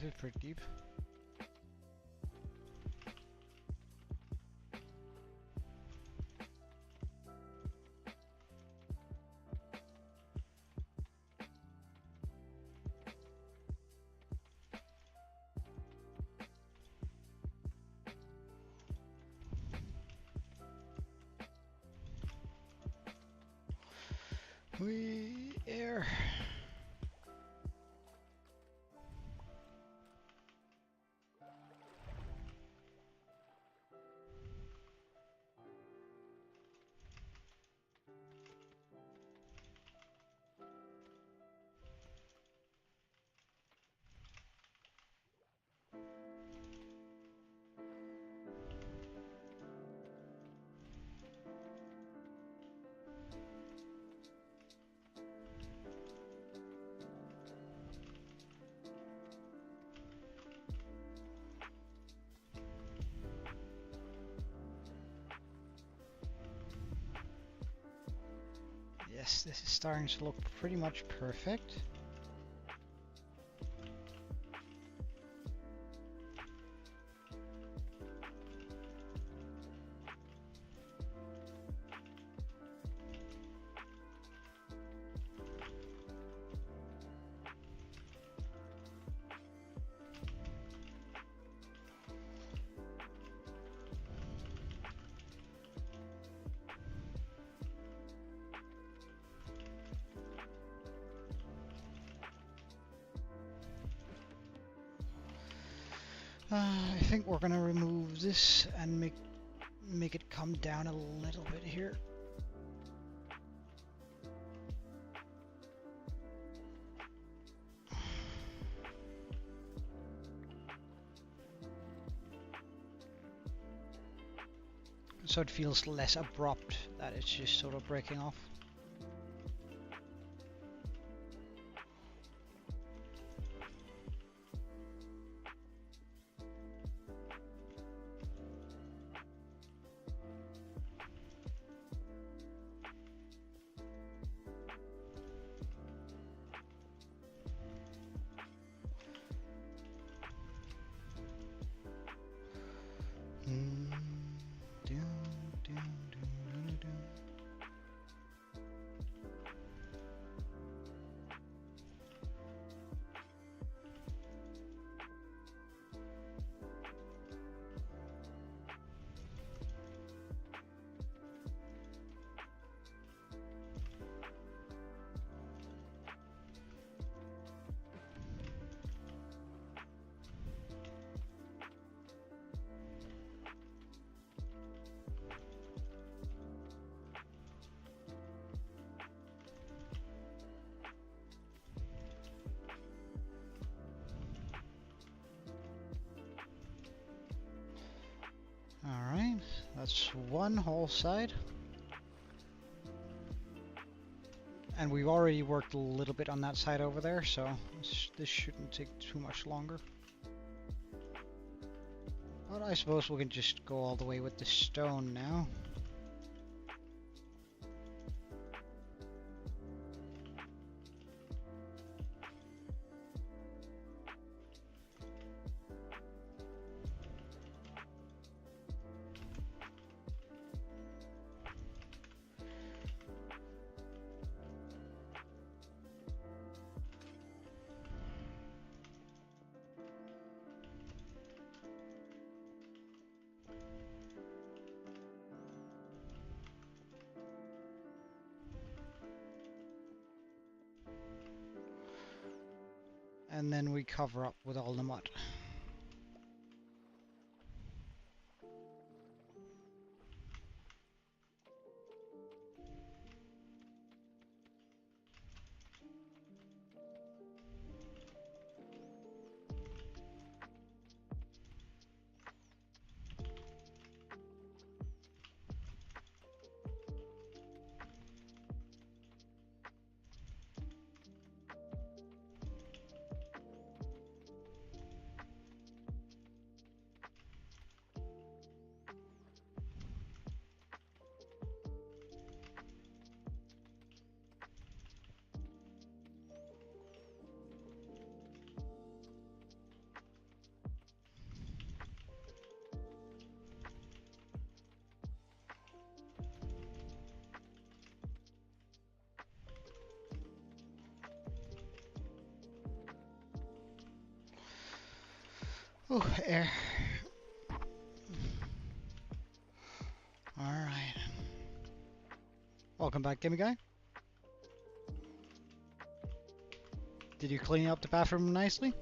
this is pretty deep. We air. Yes, this is starting to look pretty much perfect. I think we're gonna remove this and make it come down a little bit here. So it feels less abrupt, that it's just sort of breaking off. Alright, that's one whole side. And we've already worked a little bit on that side over there, so this shouldn't take too much longer. But I suppose we can just go all the way with the stone now. And then we cover up with all the mud. Oh, air. Alright. Welcome back, Gimme Guy. Did you clean up the bathroom nicely?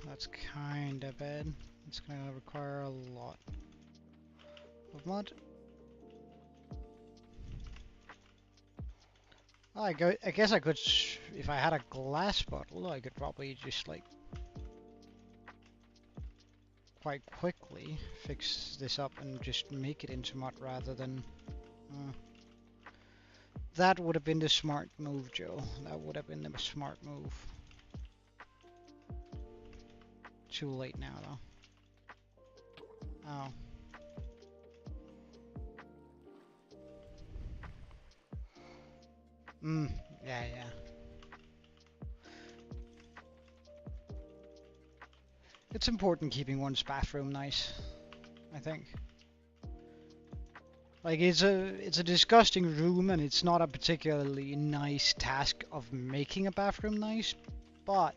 That's kinda bad. It's gonna require a lot of mud. I guess I could, if I had a glass bottle, I could probably just like quite quickly fix this up and just make it into mud rather than. That would have been the smart move, Joe. That would have been the smart move. Too late now, though. Oh. Yeah, yeah. It's important keeping one's bathroom nice, I think. Like, it's a disgusting room, and it's not a particularly nice task of making a bathroom nice, but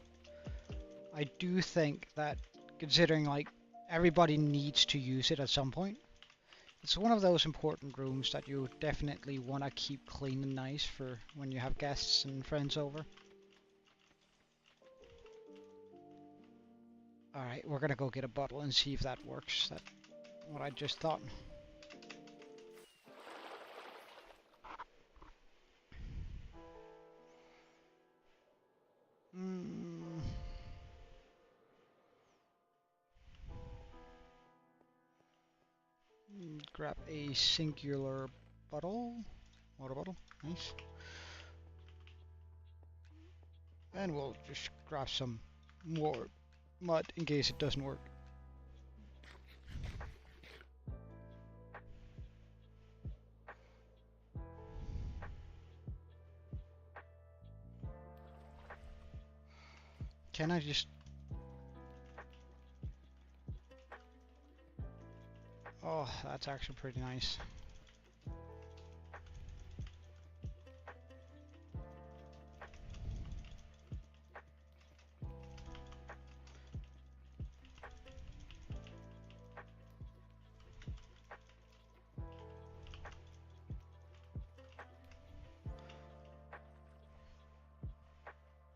I do think that, considering, like, everybody needs to use it at some point, it's one of those important rooms that you definitely want to keep clean and nice for when you have guests and friends over. Alright, we're gonna go get a bottle and see if that works. That's what I just thought. Grab a singular bottle. Water bottle. Nice. And we'll just grab some more mud in case it doesn't work. Can I just... Oh, that's actually pretty nice.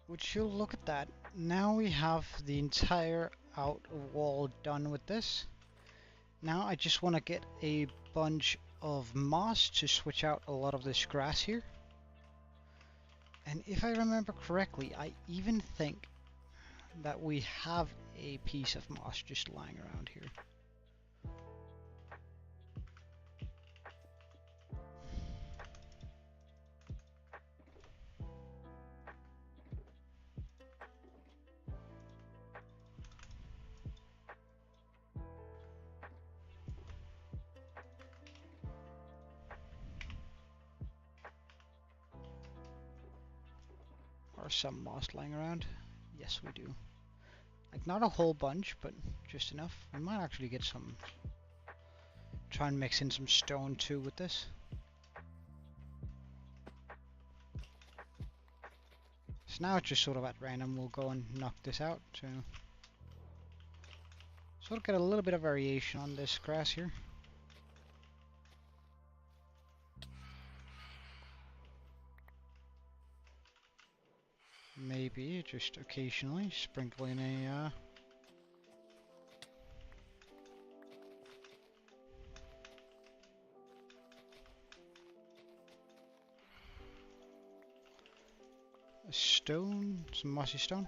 Would you look at that? Now we have the entire outer wall done with this. Now I just want to get a bunch of moss to switch out a lot of this grass here. And if I remember correctly, I even think that we have a piece of moss just lying around here. Or some moss lying around. Yes, we do. Like, not a whole bunch, but just enough. We might actually get some... Try and mix in some stone too with this. So now it's just sort of at random. We'll go and knock this out to sort of get a little bit of variation on this grass here. Maybe just occasionally sprinkle in a A stone, some mossy stone.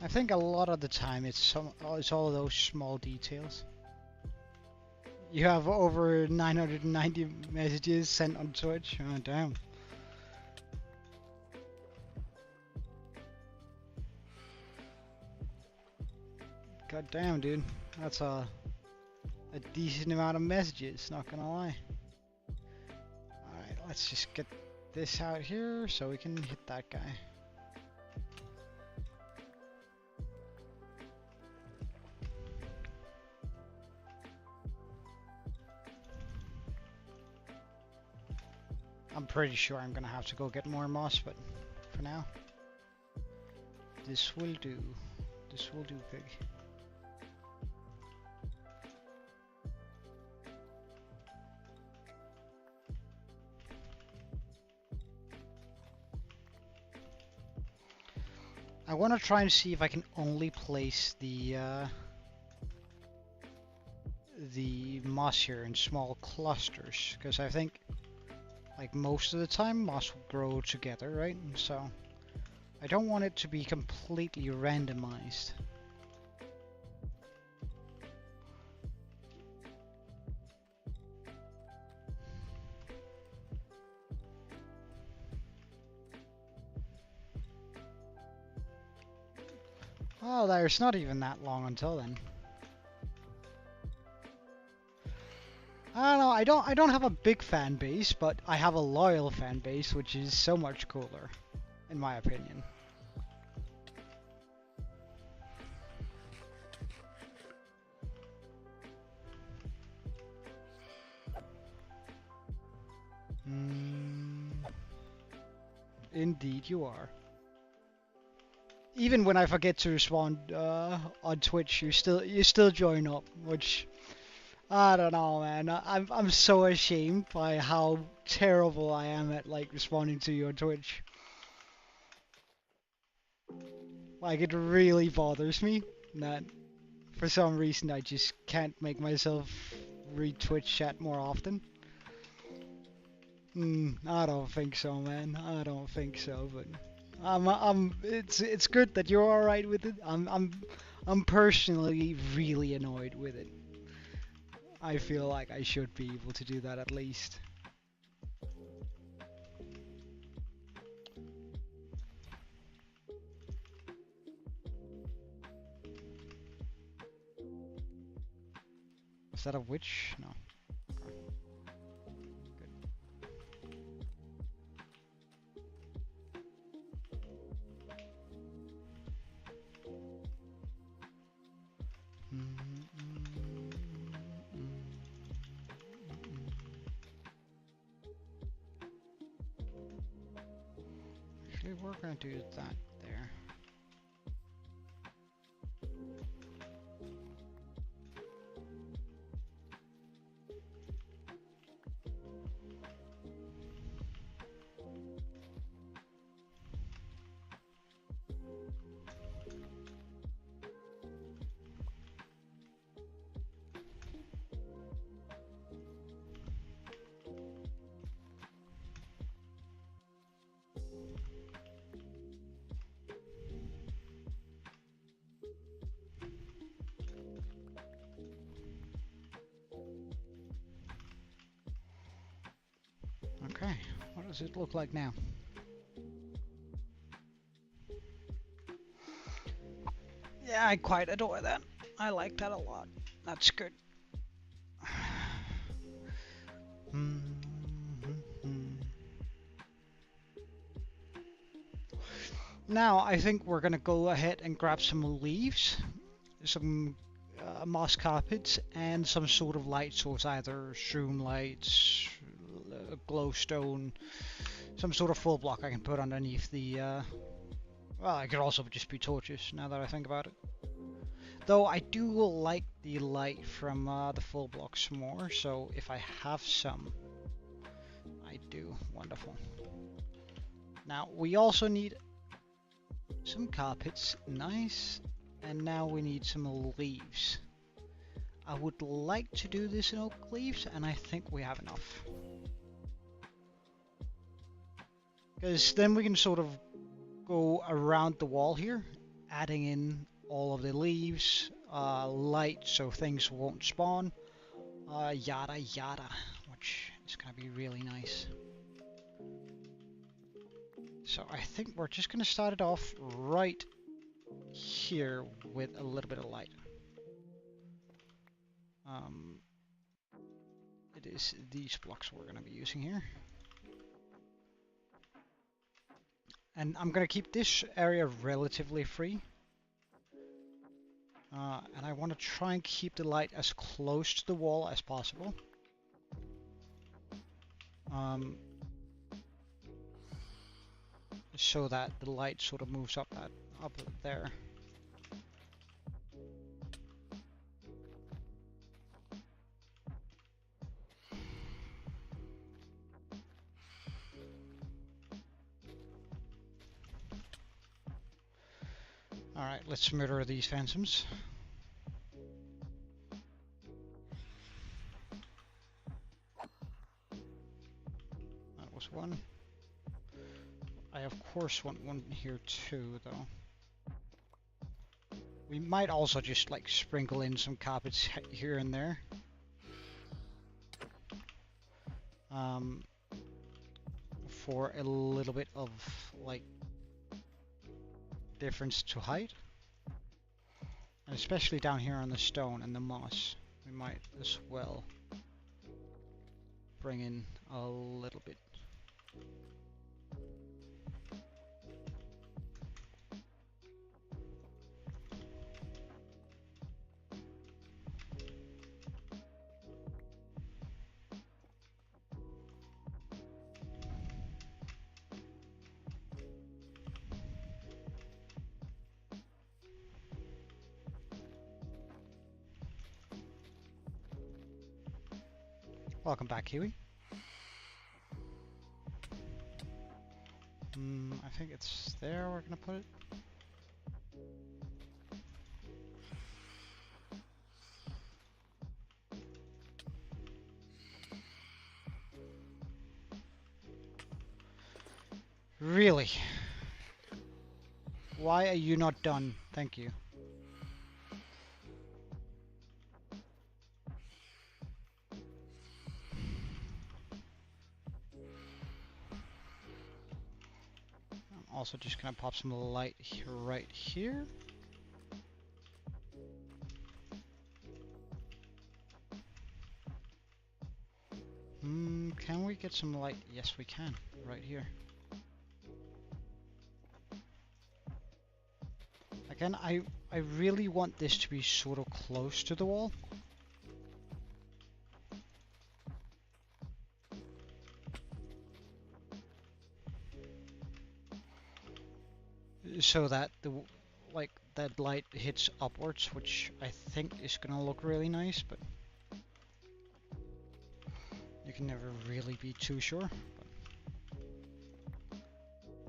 I think a lot of the time it's all those small details. You have over 990 messages sent on Twitch. Oh damn. God damn, dude. That's a decent amount of messages, not gonna lie. Alright, let's just get this out here so we can hit that guy. I'm pretty sure I'm gonna have to go get more moss, but for now, this will do. This will do, pig. I want to try and see if I can only place the moss here in small clusters, because I think like most of the time moss will grow together, right? So I don't want it to be completely randomized. Oh, there's not even that long until then. I don't know, I don't have a big fan base, but I have a loyal fan base, which is so much cooler, in my opinion. Indeed you are. Even when I forget to respond on Twitch, you still join up, which I don't know, man. I'm so ashamed by how terrible I am at like responding to you on Twitch. Like it really bothers me that for some reason I just can't make myself read Twitch chat more often. I don't think so, man. I don't think so, but it's good that you're all right with it. I'm personally really annoyed with it. I feel like I should be able to do that at least. Is that a witch? No. Actually, we're gonna do that there. Okay, what does it look like now? Yeah, I quite adore that. I like that a lot. That's good. Now, I think we're gonna go ahead and grab some leaves, some moss carpets, and some sort of light source, either shroom lights, glowstone, some sort of full block I can put underneath the well, it could also just be torches, now that I think about it. Though I do like the light from the full blocks more, so if I have some, I do. Wonderful. Now we also need some carpets, nice, and now we need some leaves. I would like to do this in oak leaves, and I think we have enough. Because then we can sort of go around the wall here, adding in all of the leaves, light so things won't spawn, yada yada, which is going to be really nice. So I think we're just going to start it off right here with a little bit of light. It is these blocks we're going to be using here. And I'm going to keep this area relatively free. And I want to try and keep the light as close to the wall as possible. So that the light sort of moves up there. Alright, let's murder these phantoms. That was one. I of course want one here too, though. We might also just like sprinkle in some carpets here and there. For a little bit of like difference to height. And especially down here on the stone and the moss, we might as well bring in a little bit. Welcome back, Kiwi. I think it's there we're gonna put it. Really? Why are you not done? Thank you. I'm also just gonna pop some light here, right here. Can we get some light? Yes, we can. Right here. Again, I really want this to be sort of close to the wall. So that that light hits upwards, which I think is gonna look really nice, but you can never really be too sure. But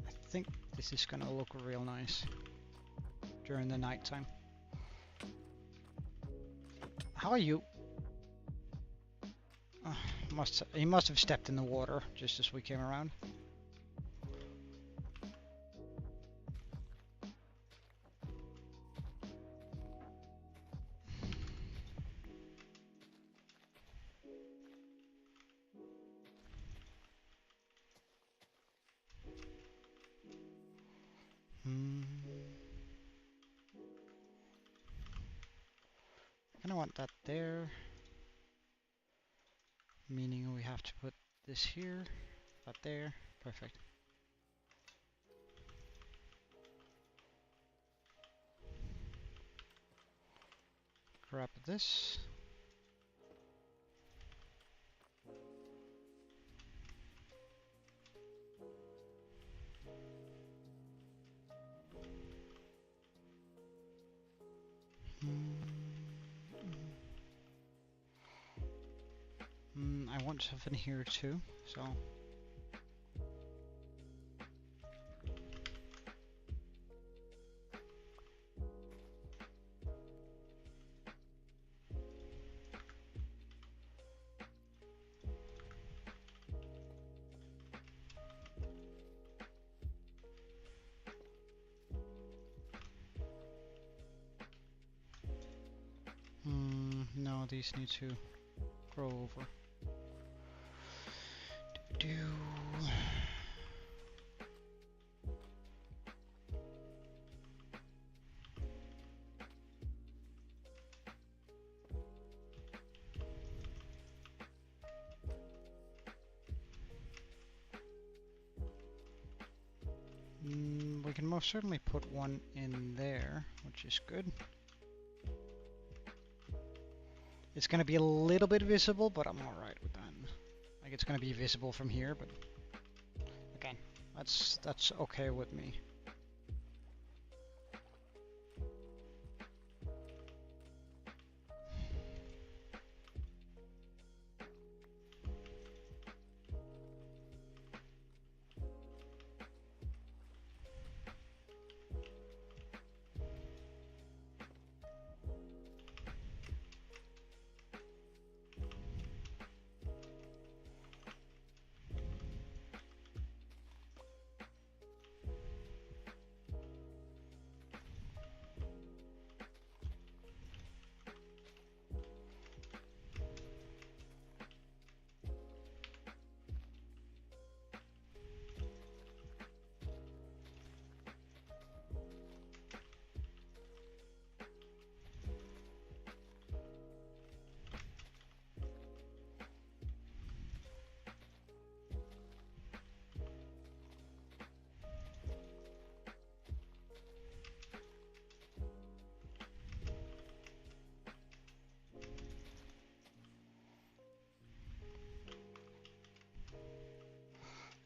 I think this is gonna look real nice during the nighttime. How are you? He must have stepped in the water just as we came around. I want that there, meaning we have to put this here, that there, perfect. Grab this. want something here too, so. No, these need to grow over. Do. We can most certainly put one in there, which is good. It's going to be a little bit visible, but I'm alright with that. Like, it's going to be visible from here, but again, that's okay with me.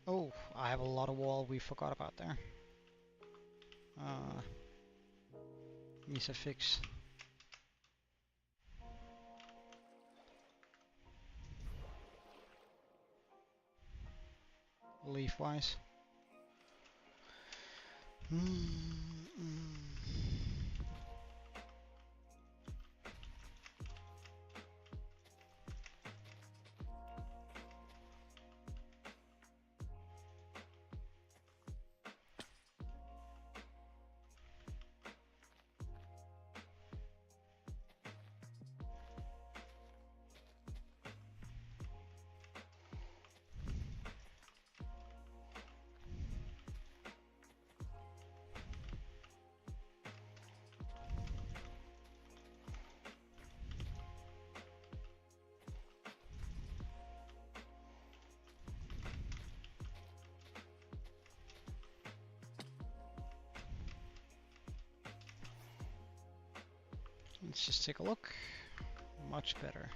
Oh, I have a lot of wall we forgot about there. Needs a fix. Leaf-wise. Let's just take a look. Much better.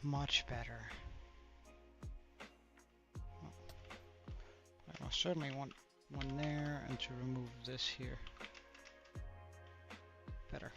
Much better. Oh. I certainly want one there, and to remove this here. Better.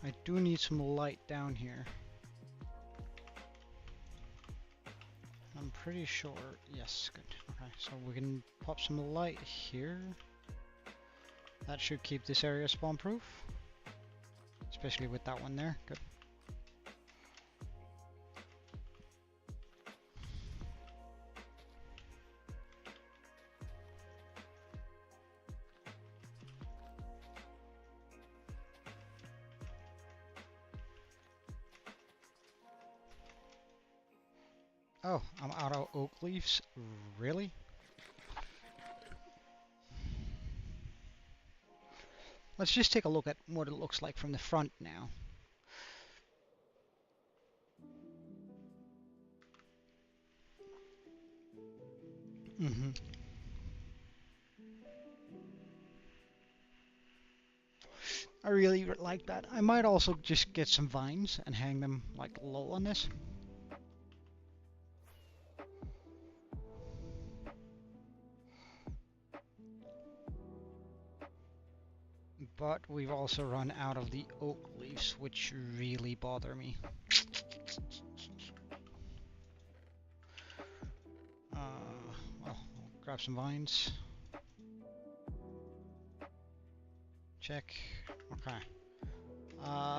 I do need some light down here. I'm pretty sure, yes, good. Okay, so we can pop some light here. That should keep this area spawn proof. Especially with that one there, good. Oh, I'm out of oak leaves? Really? Let's just take a look at what it looks like from the front now. Mm-hmm. I really like that. I might also just get some vines and hang them like low on this. But we've also run out of the oak leaves, which really bother me. Well, I'll grab some vines. Check. Okay.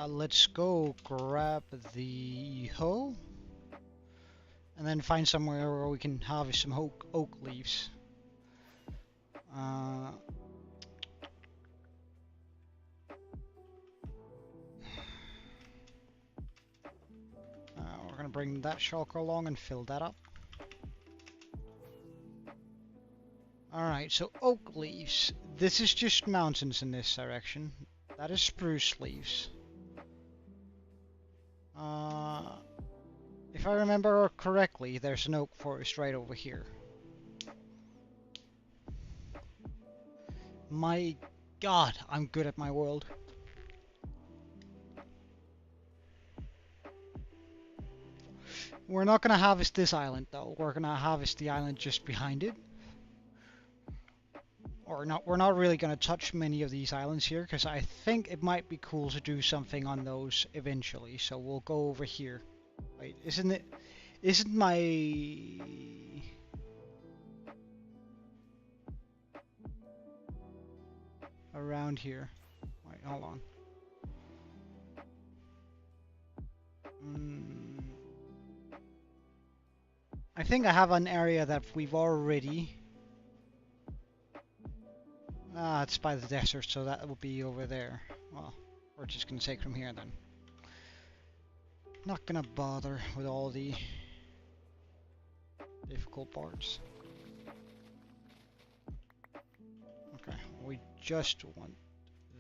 Let's go grab the hoe. And then find somewhere where we can harvest some oak leaves. We're gonna bring that shulker along and fill that up. Alright, so oak leaves. This is just mountains in this direction. That is spruce leaves. If I remember correctly, there's an oak forest right over here. My god, I'm good at my world. We're not gonna harvest this island though. We're gonna harvest the island just behind it. Or not, we're not really gonna touch many of these islands here because I think it might be cool to do something on those eventually. So we'll go over here. Wait, isn't my around here? Wait, hold on. I think I have an area that we've already... it's by the desert, so that will be over there. Well, we're just gonna take from here then. Not gonna bother with all the difficult parts. Okay, we just want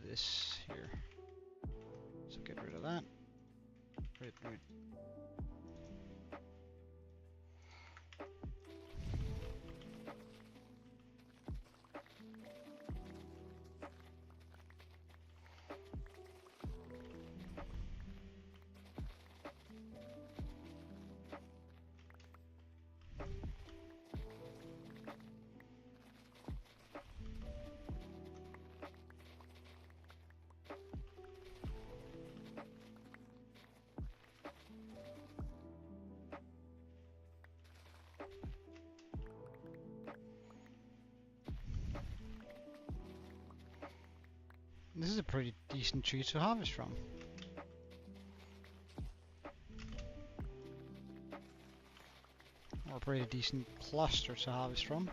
this here. So get rid of that. Good. This is a pretty decent tree to harvest from. Or a pretty decent cluster to harvest from.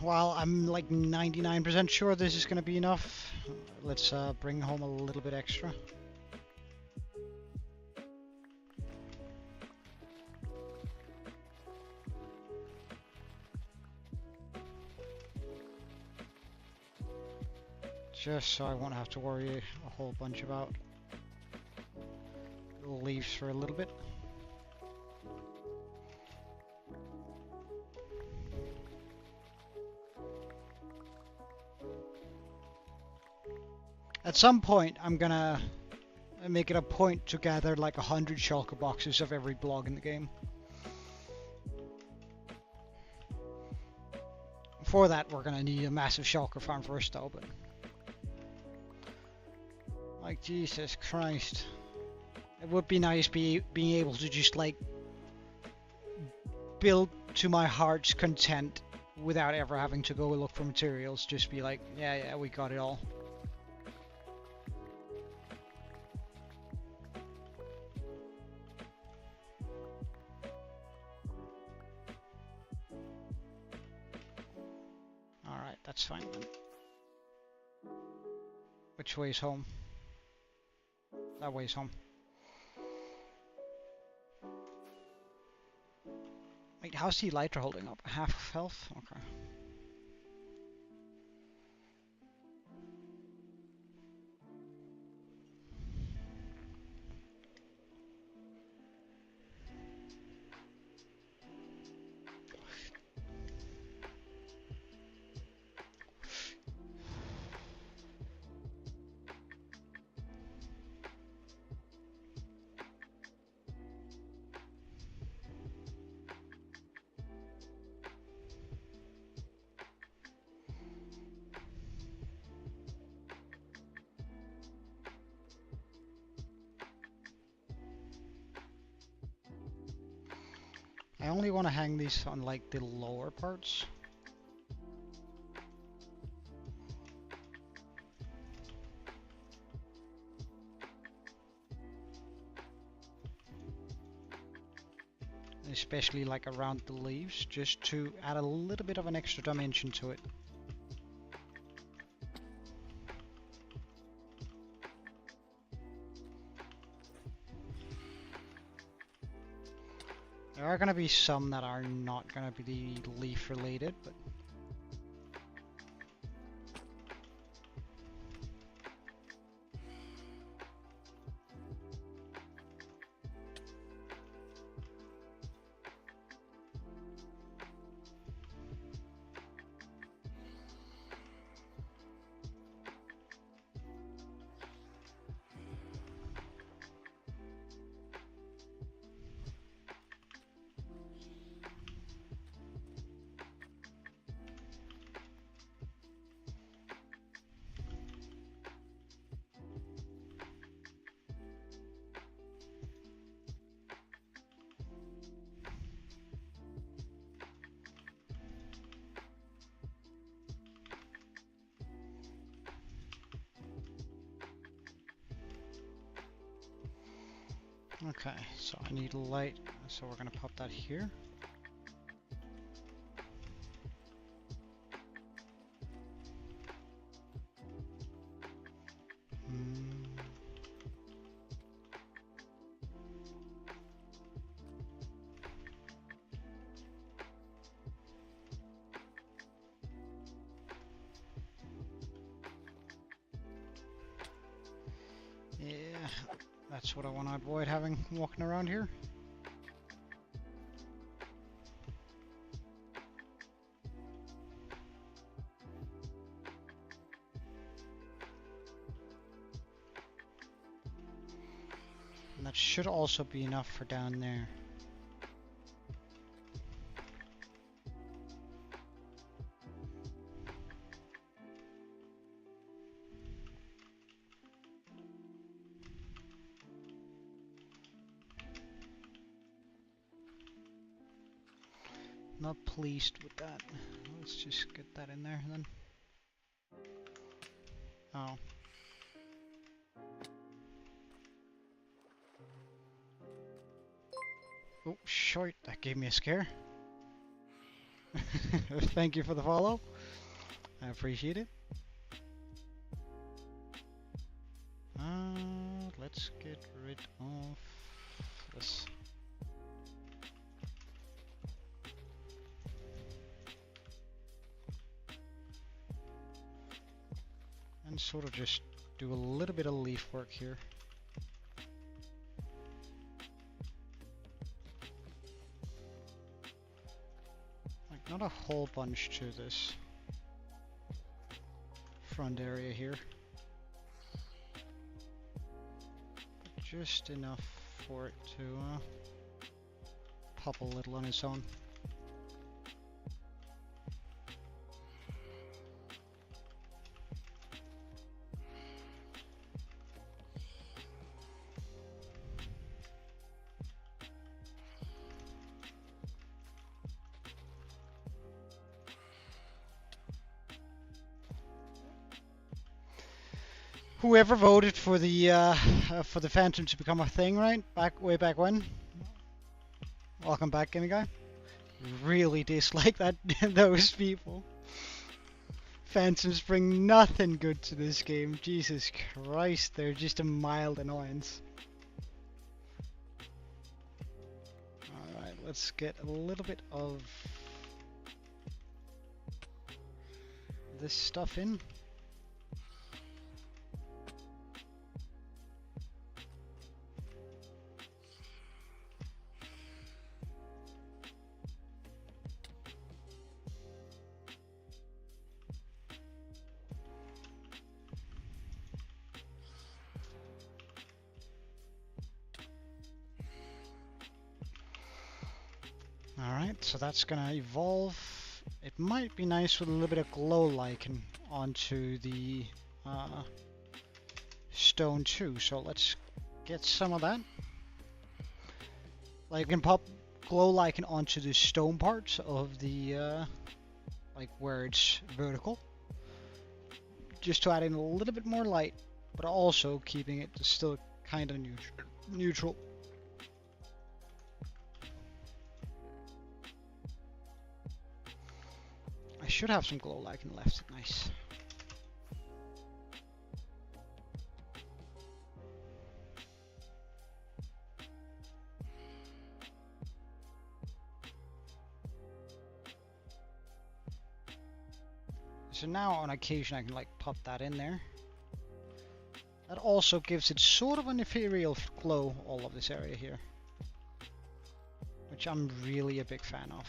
Well, I'm like 99% sure this is going to be enough. Let's bring home a little bit extra. Just so I won't have to worry a whole bunch about leaves for a little bit. At some point, I'm gonna make it a point to gather like 100 shulker boxes of every block in the game. For that, we're gonna need a massive shulker farm first, though. But like Jesus Christ, it would be nice being able to just like build to my heart's content without ever having to go look for materials. Just be like, yeah, we got it all. Alright, that's fine then. Which way's home? That way's home. Wait, how's the Elytra holding up? Half of health? Okay. I only want to hang these on like the lower parts. Especially like around the leaves, just to add a little bit of an extra dimension to it. There are going to be some that are not going to be leaf related, but okay, so I need light, so we're going to pop that here. Yeah, that's what I want to avoid having walking around here. And that should also be enough for down there. Not pleased with that. Let's just get that in there then. Oh. Oh, short. That gave me a scare. Thank you for the follow. I appreciate it. Let's get rid of this. And sort of just do a little bit of leaf work here. Like, not a whole bunch to this front area here. But just enough for it to pop a little on its own. Whoever voted for the Phantom to become a thing, right? Way back when. Welcome back, Gaming Guy. Really dislike that those people. Phantoms bring nothing good to this game. Jesus Christ, they're just a mild annoyance. Alright, let's get a little bit of this stuff in. Alright, so that's gonna evolve. It might be nice with a little bit of glow lichen onto the stone too, so let's get some of that. Like, you can pop glow lichen onto the stone parts of the like where it's vertical, just to add in a little bit more light, but also keeping it still kind of neutral. I should have some glow lichen left. Nice. So now on occasion I can like pop that in there. That also gives it sort of an ethereal glow, all of this area here, which I'm really a big fan of.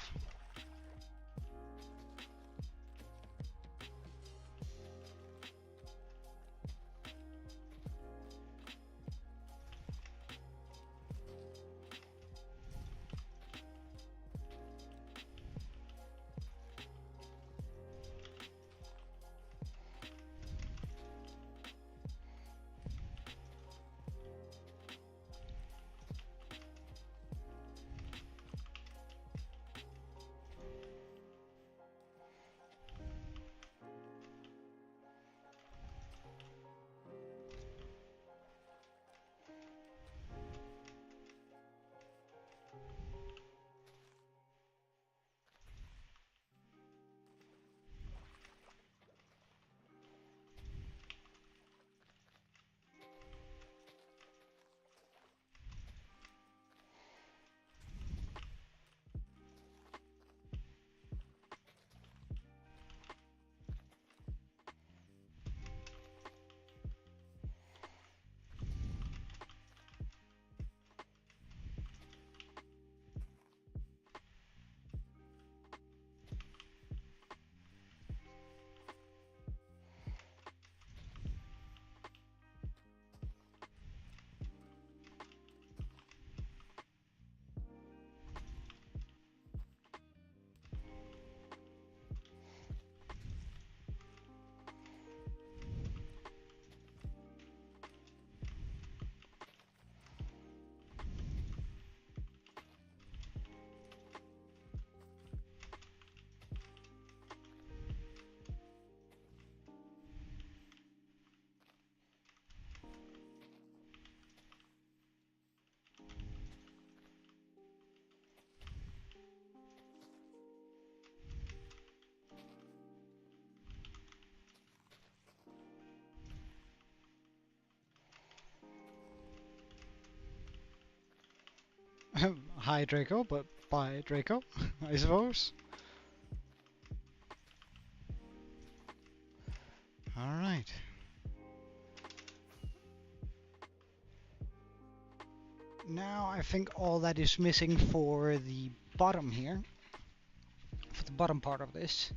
Hi Draco, but bye Draco, I suppose. Alright. now I think all that is missing for the bottom here, for the bottom part of this,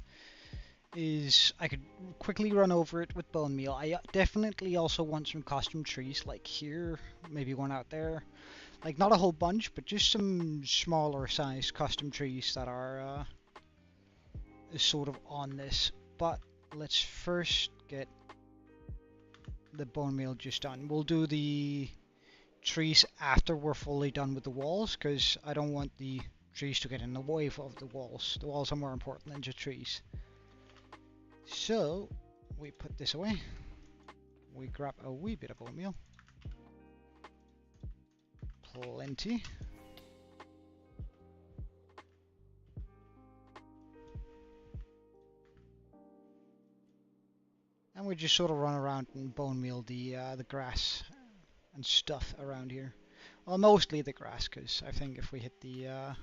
is I could quickly run over it with bone meal. I definitely also want some custom trees, like here, maybe one out there. Like not a whole bunch, but just some smaller size custom trees that are sort of on this. But let's first get the bone meal just done. We'll do the trees after we're fully done with the walls, because I don't want the trees to get in the way of the walls. The walls are more important than just trees. So we put this away. We grab a wee bit of bone meal. Plenty. And we just sort of run around and bone meal the grass and stuff around here. Well, mostly the grass, because I think if we hit the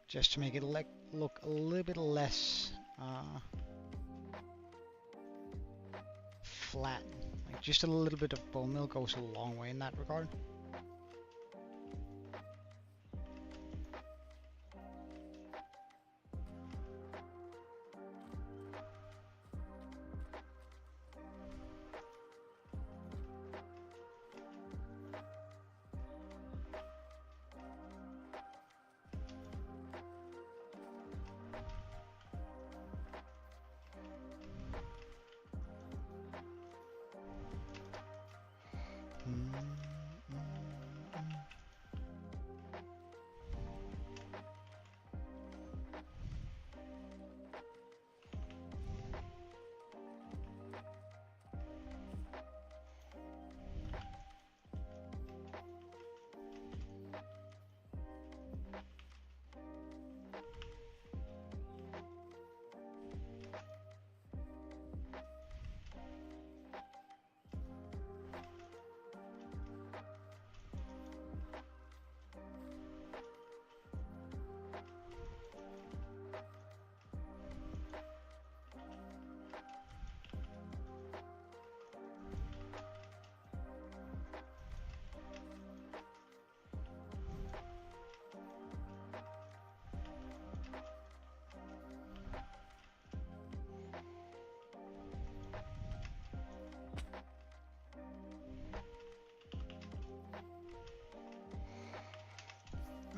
just to make it look a little bit less flat. Like just a little bit of bone meal goes a long way in that regard.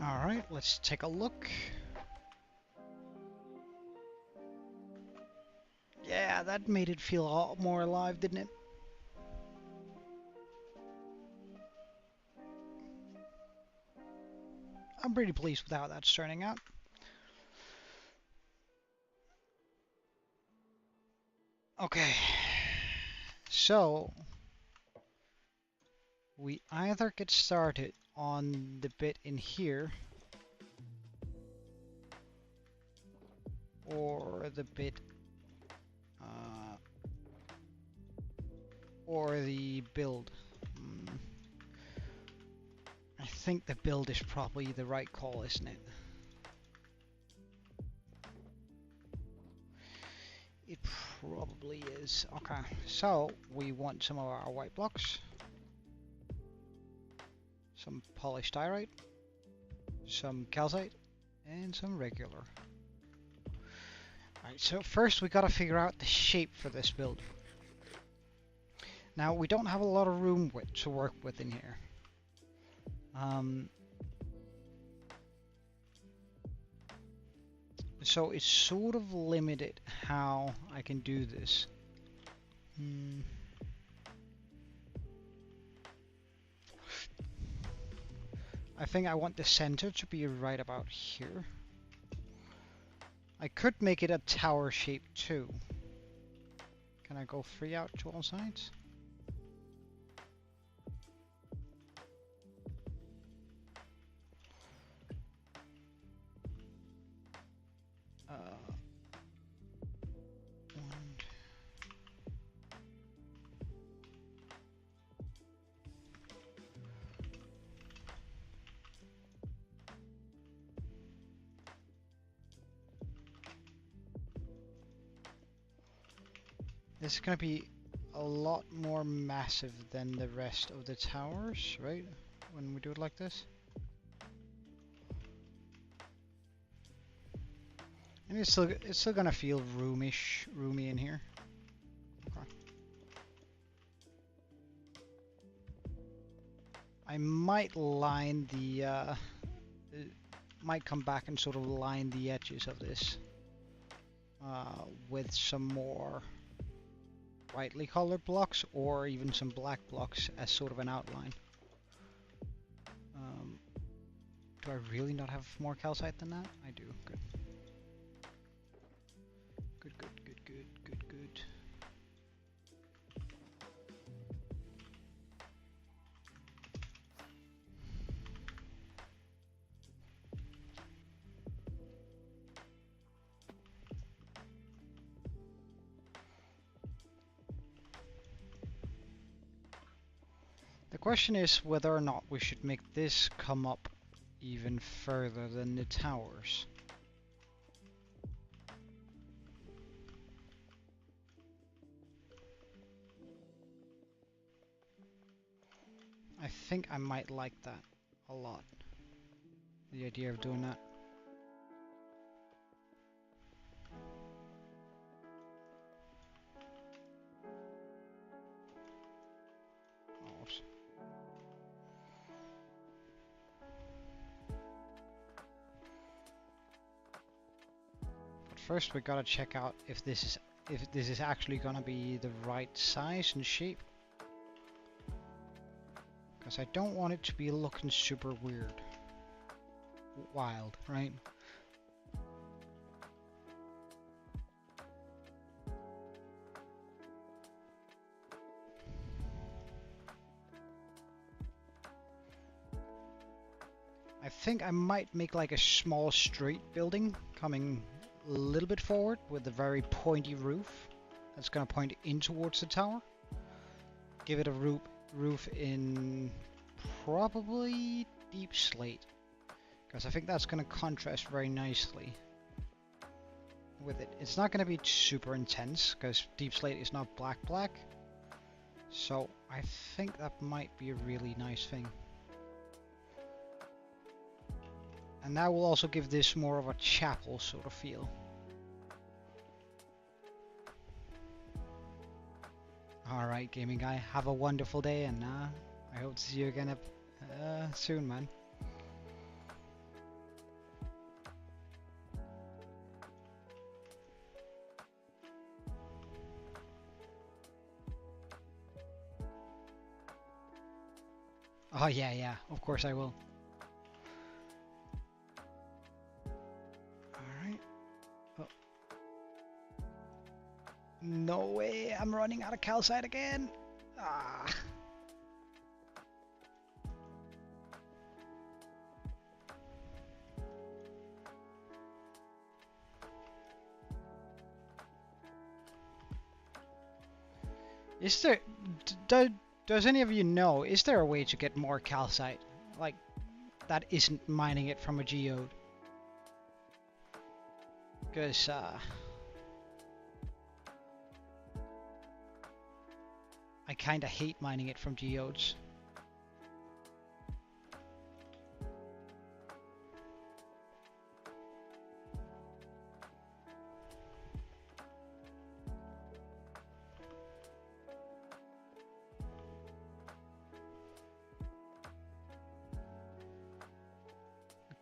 Alright, let's take a look. Yeah, that made it feel a lot more alive, didn't it? I'm pretty pleased with how that's turning out. Okay, so we either get started on the bit in here or the bit or the build. I think the build is probably the right call, isn't it? It probably is. Okay, so we want some of our white blocks, some polished diorite, some calcite, and some regular. Alright, so first we gotta figure out the shape for this build. Now we don't have a lot of room to work with in here. So it's sort of limited how I can do this. I think I want the center to be right about here. I could make it a tower shape too. Can I go free out to all sides? this is gonna be a lot more massive than the rest of the towers, right? When we do it like this. And it's still gonna feel roomy in here. Okay. I might line the might come back and sort of line the edges of this with some more brightly colored blocks or even some black blocks as sort of an outline. Do I really not have more calcite than that? I do. Good. Good. The question is whether or not we should make this come up even further than the towers. I think I might like that a lot. The idea of doing that. Oops. But first we gotta check out if this is actually gonna be the right size and shape. Because I don't want it to be looking super weird. Wild, right? I think I might make like a small straight building coming a little bit forward with a very pointy roof that's going to point in towards the tower. Give it a roof in probably deep slate, because I think that's going to contrast very nicely with it. It's not going to be super intense because deep slate is not black, so I think that might be a really nice thing. And that will also give this more of a chapel sort of feel. Alright, gaming guy, have a wonderful day, and I hope to see you again soon, man. Oh yeah, of course I will. Alright. Oh. No way, I'm running out of calcite again. Ah. Is there... Does any of you know, is there a way to get more calcite? Like, that isn't mining it from a geode? Because, I kinda hate mining it from geodes.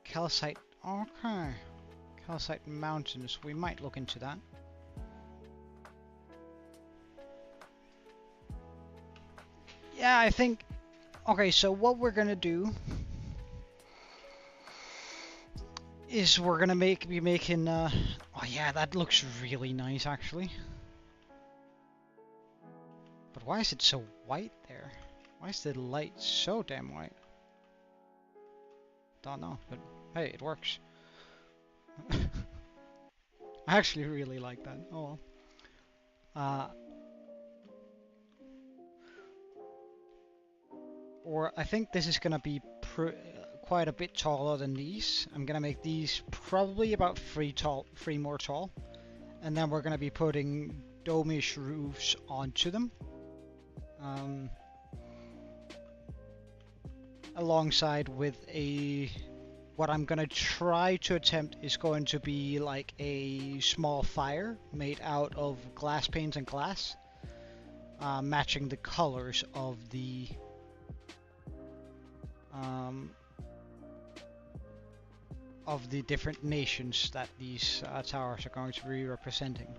Calcite, okay. Calcite mountains, we might look into that. Yeah, I think... Okay, so what we're gonna do is we're gonna be making... Oh yeah, that looks really nice actually. But why is it so white there? Why is the light so damn white? Don't know, but hey, it works. I actually really like that. Oh well. Or I think this is gonna be quite a bit taller than these. I'm gonna make these probably about 3 more tall, and then we're gonna be putting dome-ish roofs onto them. Alongside with what I'm gonna try to attempt is going to be like a small fire made out of glass panes and glass, matching the colors of the different nations that these towers are going to be representing.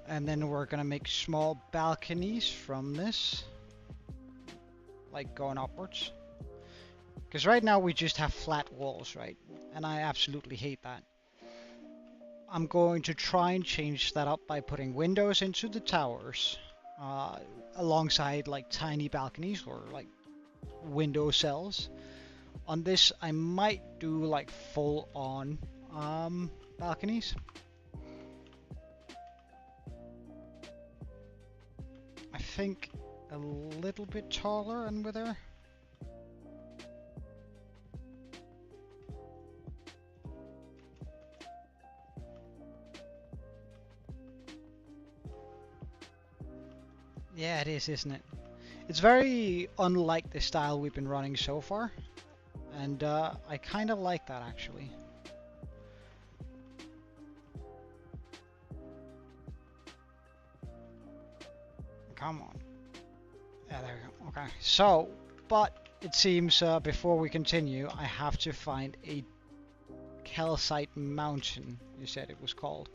And then we're gonna make small balconies from this, like going upwards. Because right now we just have flat walls, right? And I absolutely hate that. I'm going to try and change that up by putting windows into the towers, alongside like tiny balconies or like window cells. On this, I might do like full-on balconies. I think a little bit taller and with there. Yeah, it is, isn't it? It's very unlike the style we've been running so far, and I kind of like that actually. Come on. Yeah, there we go. Okay, so, but it seems before we continue, I have to find a calcite mountain, you said it was called.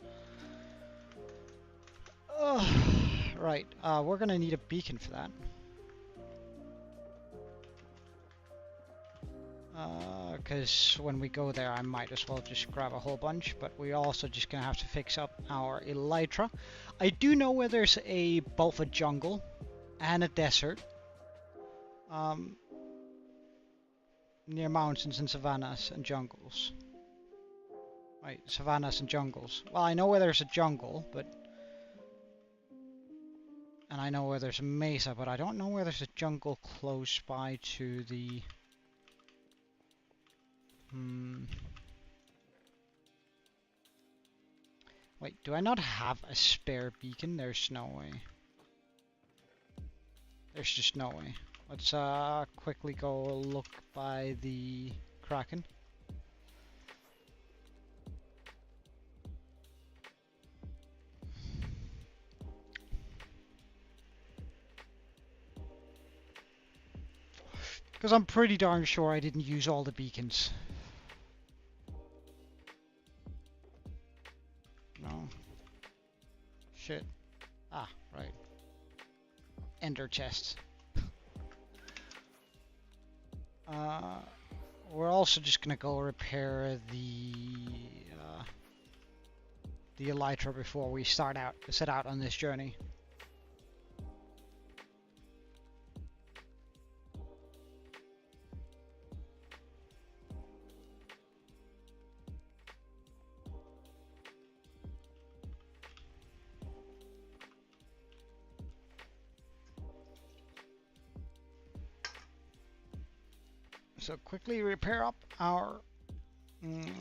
Right, we're gonna need a beacon for that. Because when we go there, I might as well just grab a whole bunch, but we're also just gonna have to fix up our elytra. I do know where there's both a jungle and a desert, near mountains and savannas and jungles. Right, savannas and jungles. Well, I know where there's a jungle, and I know where there's a mesa, but I don't know where there's a jungle close by to the... Wait, do I not have a spare beacon? There's no way. There's just no way. Let's quickly go look by the Kraken. Because I'm pretty darn sure I didn't use all the beacons. No. Shit. Ah, right. Ender chests. We're also just gonna go repair the elytra before we set out on this journey. So quickly repair up our...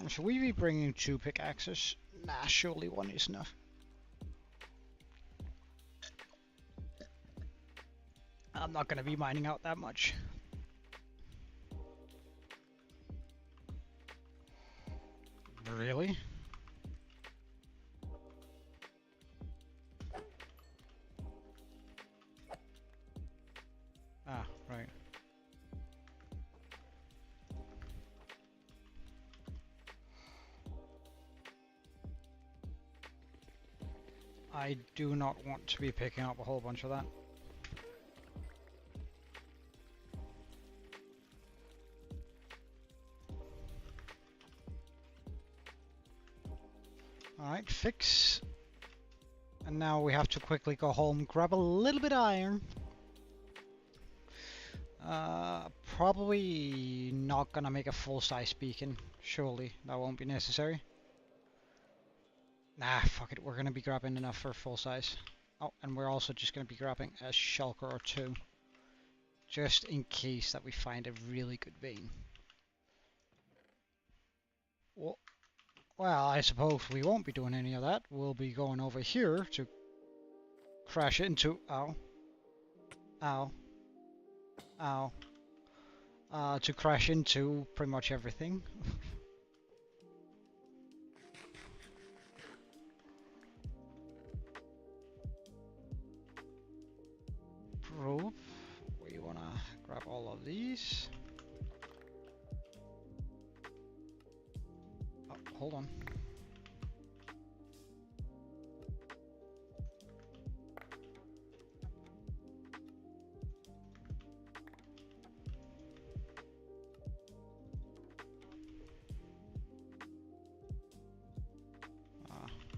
should we be bringing 2 pickaxes? Nah, surely 1 is enough. I'm not going to be mining out that much. Really? Ah, right. I do not want to be picking up a whole bunch of that. Alright, fix And now we have to quickly go home, grab a little bit of iron. Probably not gonna make a full-size beacon. Surely that won't be necessary. Nah, fuck it. We're gonna be grabbing enough for full-size. Oh, and we're also just gonna be grabbing a shulker or two, just in case that we find a really good vein. Well, I suppose we won't be doing any of that. We'll be going over here to crash into... Ow. Ow. Ow. To crash into pretty much everything. Probe. We wanna grab all of these. Oh, hold on.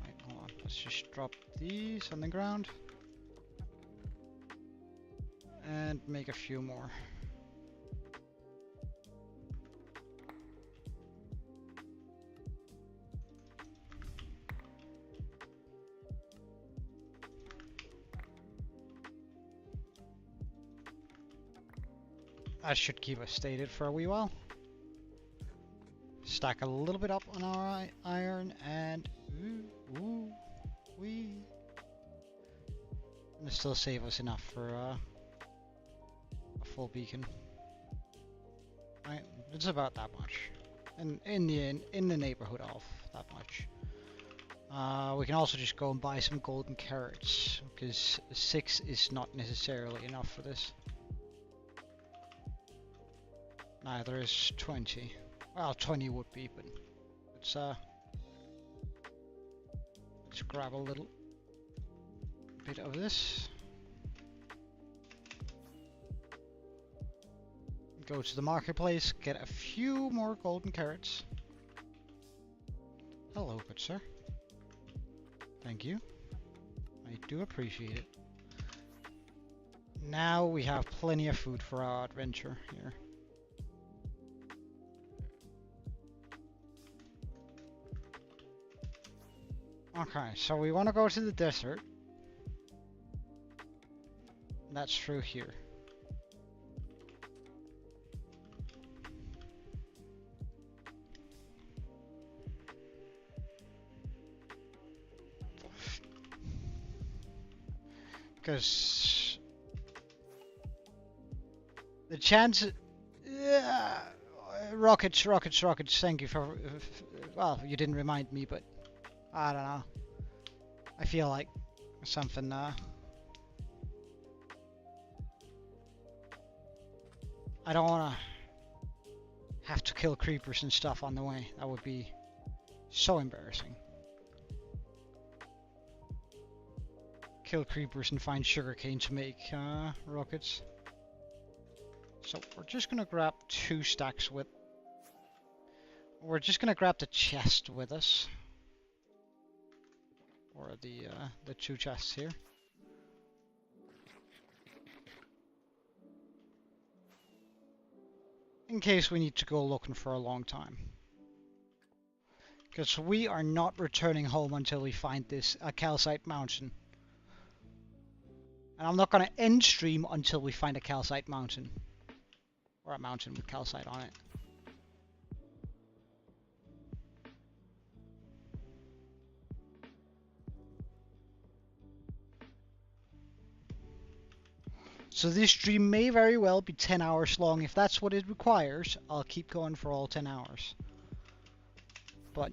Wait, hold on. Let's just drop these on the ground. And make a few more. That should keep us stated for a wee while. Stack a little bit up on our iron and and still save us enough for a full beacon. Right, it's about that much, and in the neighborhood of that much. We can also just go and buy some golden carrots because 6 is not necessarily enough for this. Neither is 20. Well, 20 would be, but let's grab a little bit of this. Go to the marketplace, get a few more golden carrots. Hello, good sir. Thank you. I do appreciate it. Now we have plenty of food for our adventure here. Okay, so we want to go to the desert. That's through here. Because the chance... rockets, thank you for... well, you didn't remind me, but I don't know. I feel like something... I don't want to have to kill creepers and stuff on the way. That would be so embarrassing. Kill creepers and find sugarcane to make rockets. So we're just gonna grab 2 stacks with... We're just gonna grab the chest with us. Or the 2 chests here. In case we need to go looking for a long time. Because we are not returning home until we find this calcite mountain. And I'm not going to end stream until we find a calcite mountain. Or a mountain with calcite on it. So this stream may very well be 10 hours long. If that's what it requires, I'll keep going for all 10 hours. But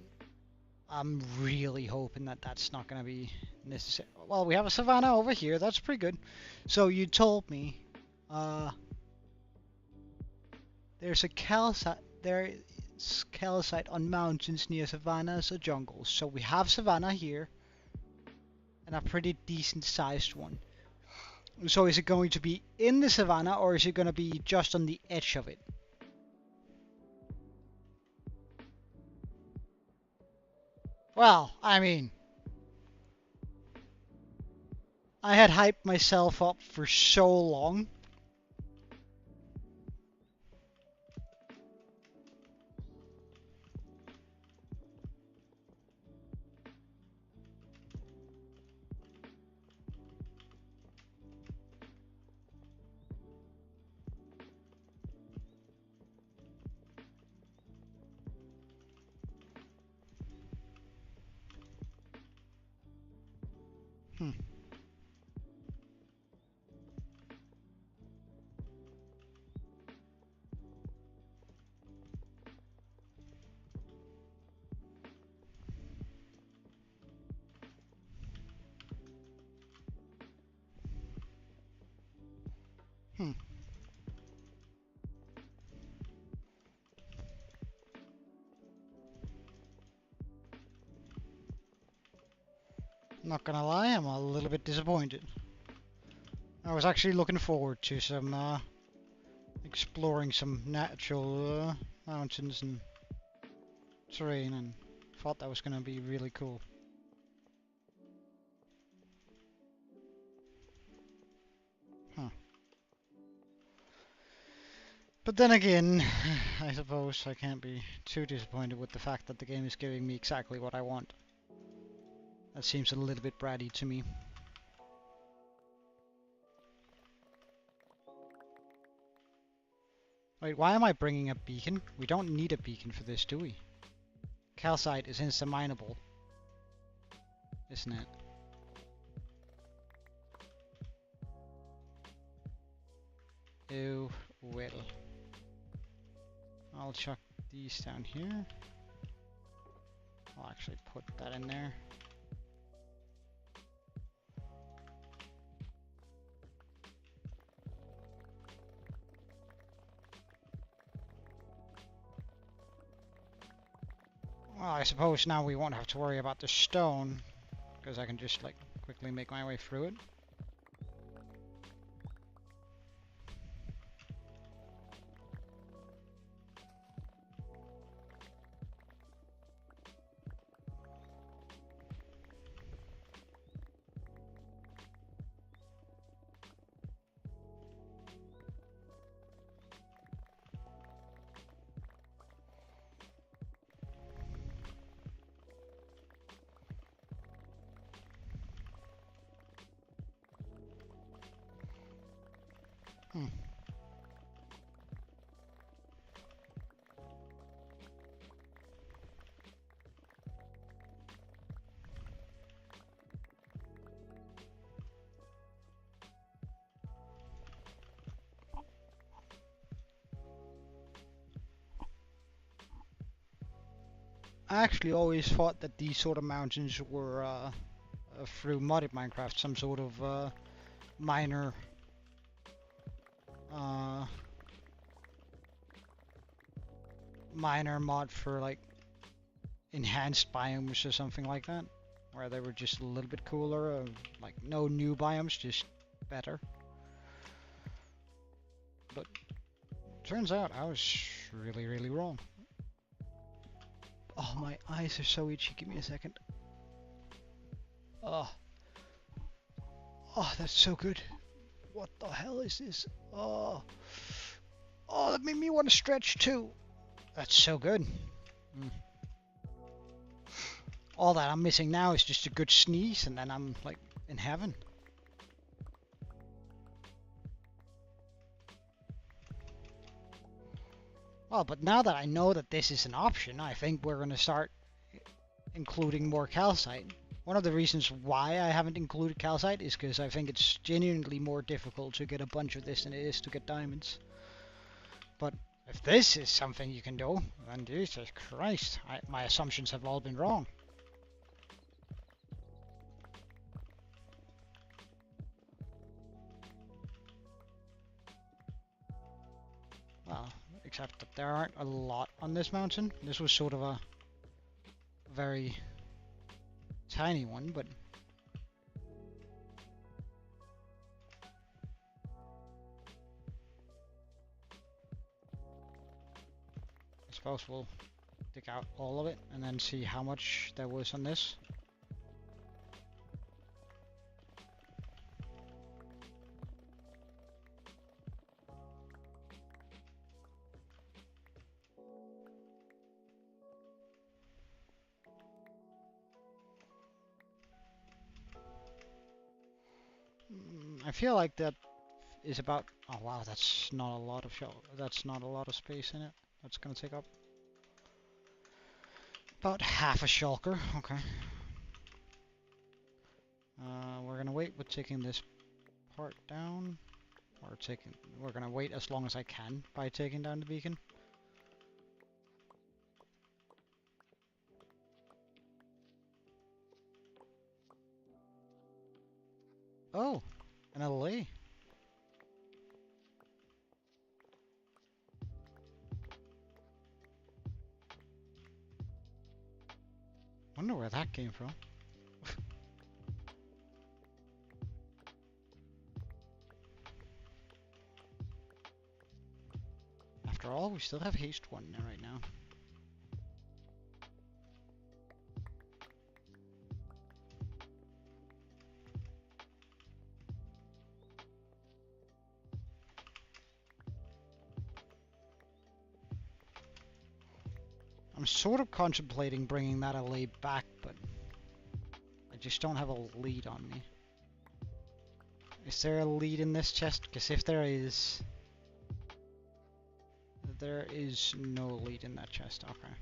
I'm really hoping that that's not going to be necessary. Well, we have a savanna over here. That's pretty good. So you told me there's a calcite. There's calcite on mountains near savannas or jungles. So we have savanna here, and a pretty decent sized one. So is it going to be in the savanna, or is it going to be just on the edge of it? Well, I mean, I had hyped myself up for so long. Hmm. Hmm. Not gonna lie, I'm a little bit disappointed. I was actually looking forward to some exploring some natural mountains and terrain, and thought that was gonna be really cool. Huh. But then again, I suppose I can't be too disappointed with the fact that the game is giving me exactly what I want. That seems a little bit bratty to me. Wait, why am I bringing a beacon? We don't need a beacon for this, do we? Calcite is insta-mineable, isn't it? Oh, well. I'll chuck these down here. I'll actually put that in there. Well, I suppose now we won't have to worry about the stone, because I can just like quickly make my way through it. Hmm. I actually always thought that these sort of mountains were through modded Minecraft, some sort of minor uh, minor mod for like enhanced biomes or something like that, where they were just a little bit cooler, like no new biomes, just better. But turns out I was really wrong. Oh, my eyes are so itchy. Give me a second. Oh, oh, that's so good. What the hell is this? Oh, oh, that made me want to stretch too. That's so good. Mm. All that I'm missing now is just a good sneeze, and then I'm like in heaven. Well, but now that I know that this is an option, I think we're going to start including more calcite. One of the reasons why I haven't included calcite is because I think it's genuinely more difficult to get a bunch of this than it is to get diamonds. But if this is something you can do, then Jesus Christ, my assumptions have all been wrong. Well, except that there aren't a lot on this mountain. This was sort of a very tiny one, but I suppose we'll dig out all of it and then see how much there was on this. I feel like that is about. Oh wow, that's not a lot of That's not a lot of space in it. That's gonna take up about half a shulker. Okay. We're gonna wait with taking this part down. We're gonna wait as long as I can by taking down the beacon. Oh, an LA. Wonder where that came from. After all, we still have haste 1 right now. I'm sort of contemplating bringing that LA back, but I just don't have a lead on me. Is there a lead in this chest? Because if there is no lead in that chest. Okay.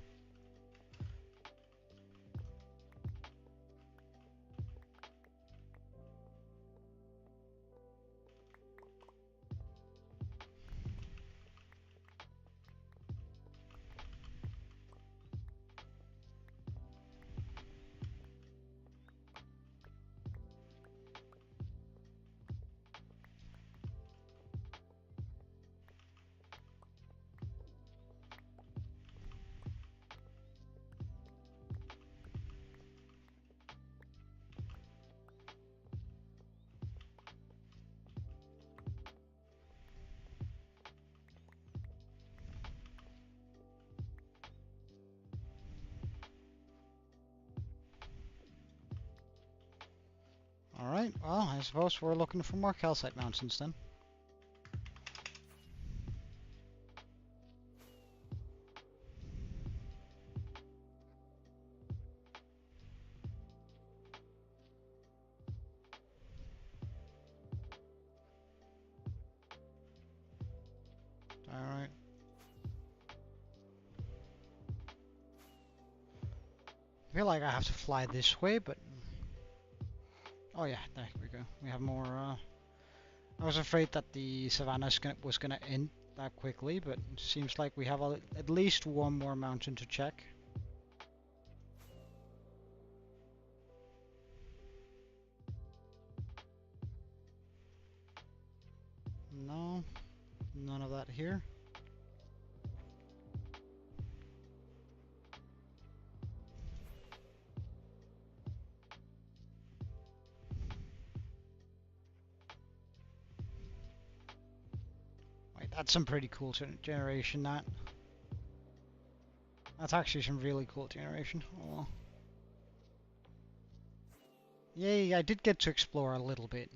Alright, well, I suppose we're looking for more calcite mountains then. Alright. I feel like I have to fly this way, but... Oh yeah, there we go. We have more, I was afraid that the savannah was gonna end that quickly, but it seems like we have at least one more mountain to check. No, none of that here. Wait, that's some pretty cool generation, that. That's actually some really cool generation. Oh well. Yay, I did get to explore a little bit.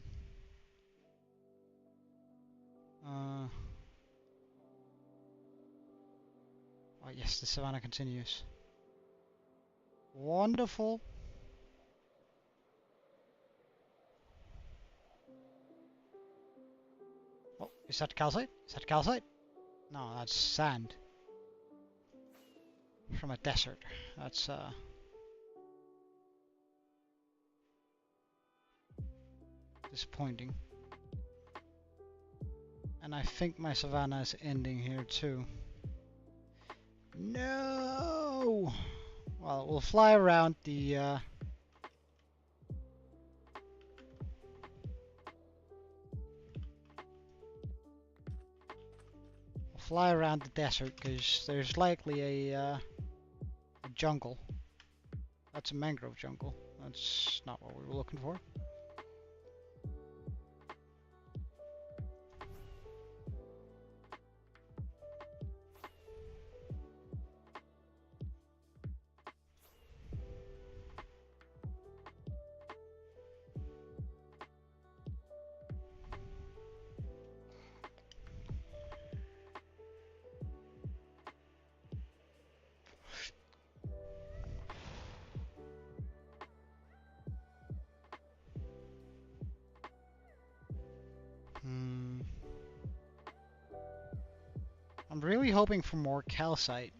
Oh yes, the savannah continues. Wonderful. Oh, is that calcite? Is that calcite? No, that's sand. From a desert. That's, disappointing. And I think my savannah is ending here too. No! Well, we'll fly around the, we'll fly around the desert because there's likely a jungle. That's a mangrove jungle. That's not what we were looking for. I'm really hoping for more calcite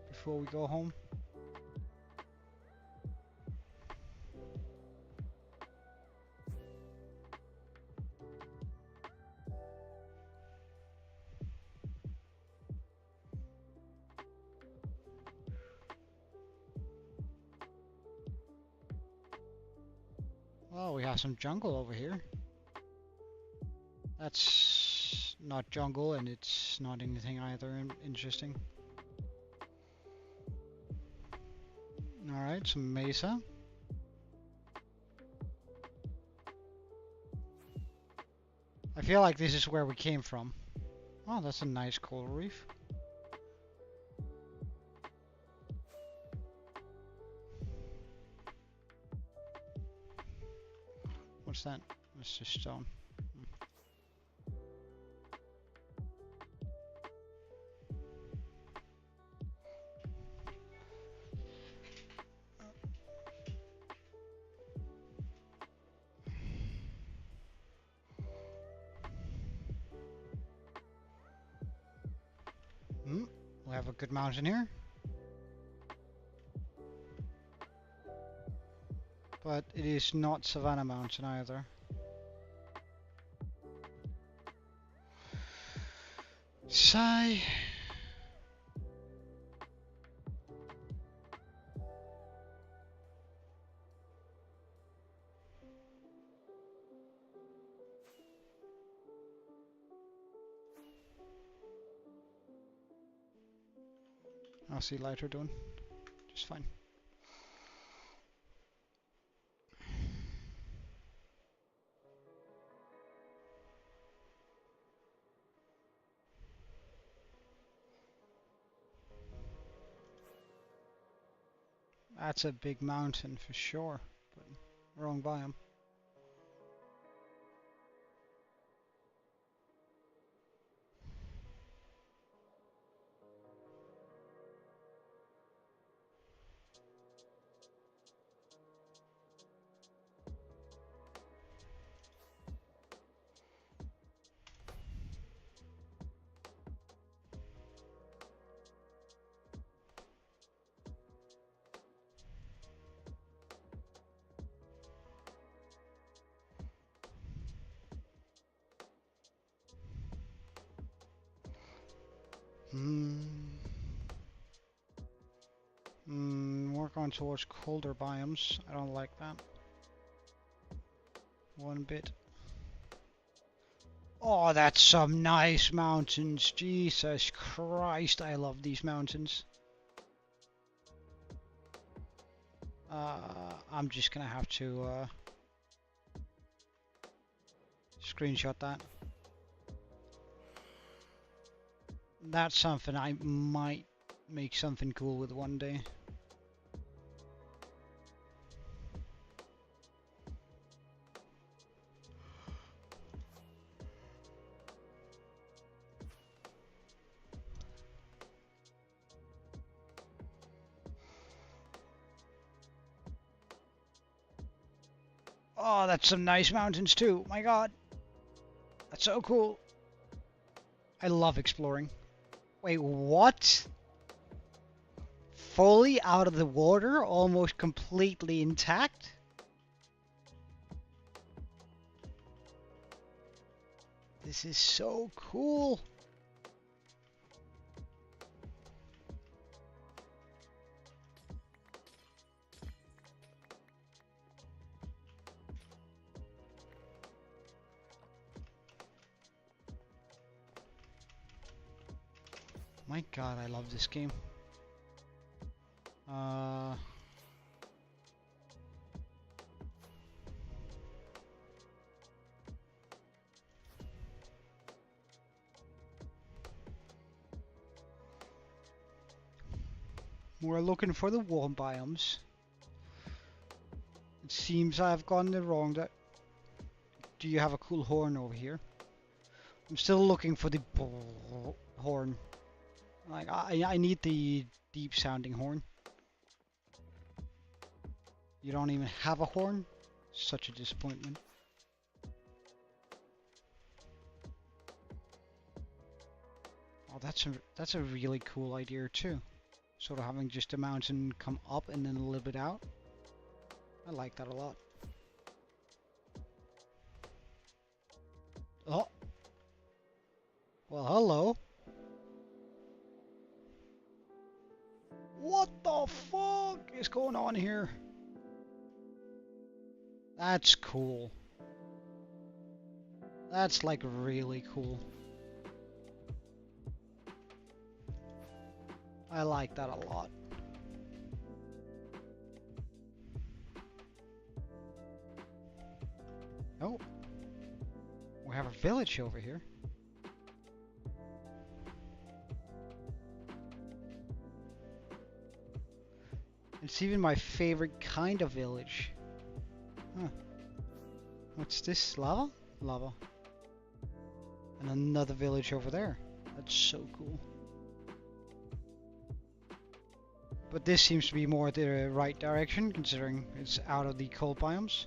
before we go home. Well, we have some jungle over here. That's not jungle, and it's not anything either interesting. Alright, some mesa. I feel like this is where we came from. Oh, that's a nice coral reef. What's that? That's just stone. We have a good mountain here. But it is not Savannah Mountain either. Sigh. I'll see lighter doing just fine. That's a big mountain for sure, but wrong biome. We're going towards colder biomes. I don't like that one bit. Oh, that's some nice mountains. Jesus Christ, I love these mountains. I'm just gonna have to screenshot that. That's something I might make something cool with one day. Oh, that's some nice mountains too. My God. That's so cool. I love exploring. Wait, what? Fully out of the water? Almost completely intact? This is so cool. My God, I love this game. We're looking for the warm biomes. It seems I've gotten it wrong. That do you have a cool horn over here? I'm still looking for the horn. Like I need the deep sounding horn. You don't even have a horn? Such a disappointment. Oh, that's a really cool idea too. Sort of having just a mountain come up and then a little bit out. I like that a lot. Oh. Well, hello. What the fuck is going on here? That's cool. That's like really cool. I like that a lot. Oh. We have a village over here. It's even my favorite kind of village. Huh. What's this? Lava? Lava. And another village over there. That's so cool. But this seems to be more the right direction, considering it's out of the cold biomes.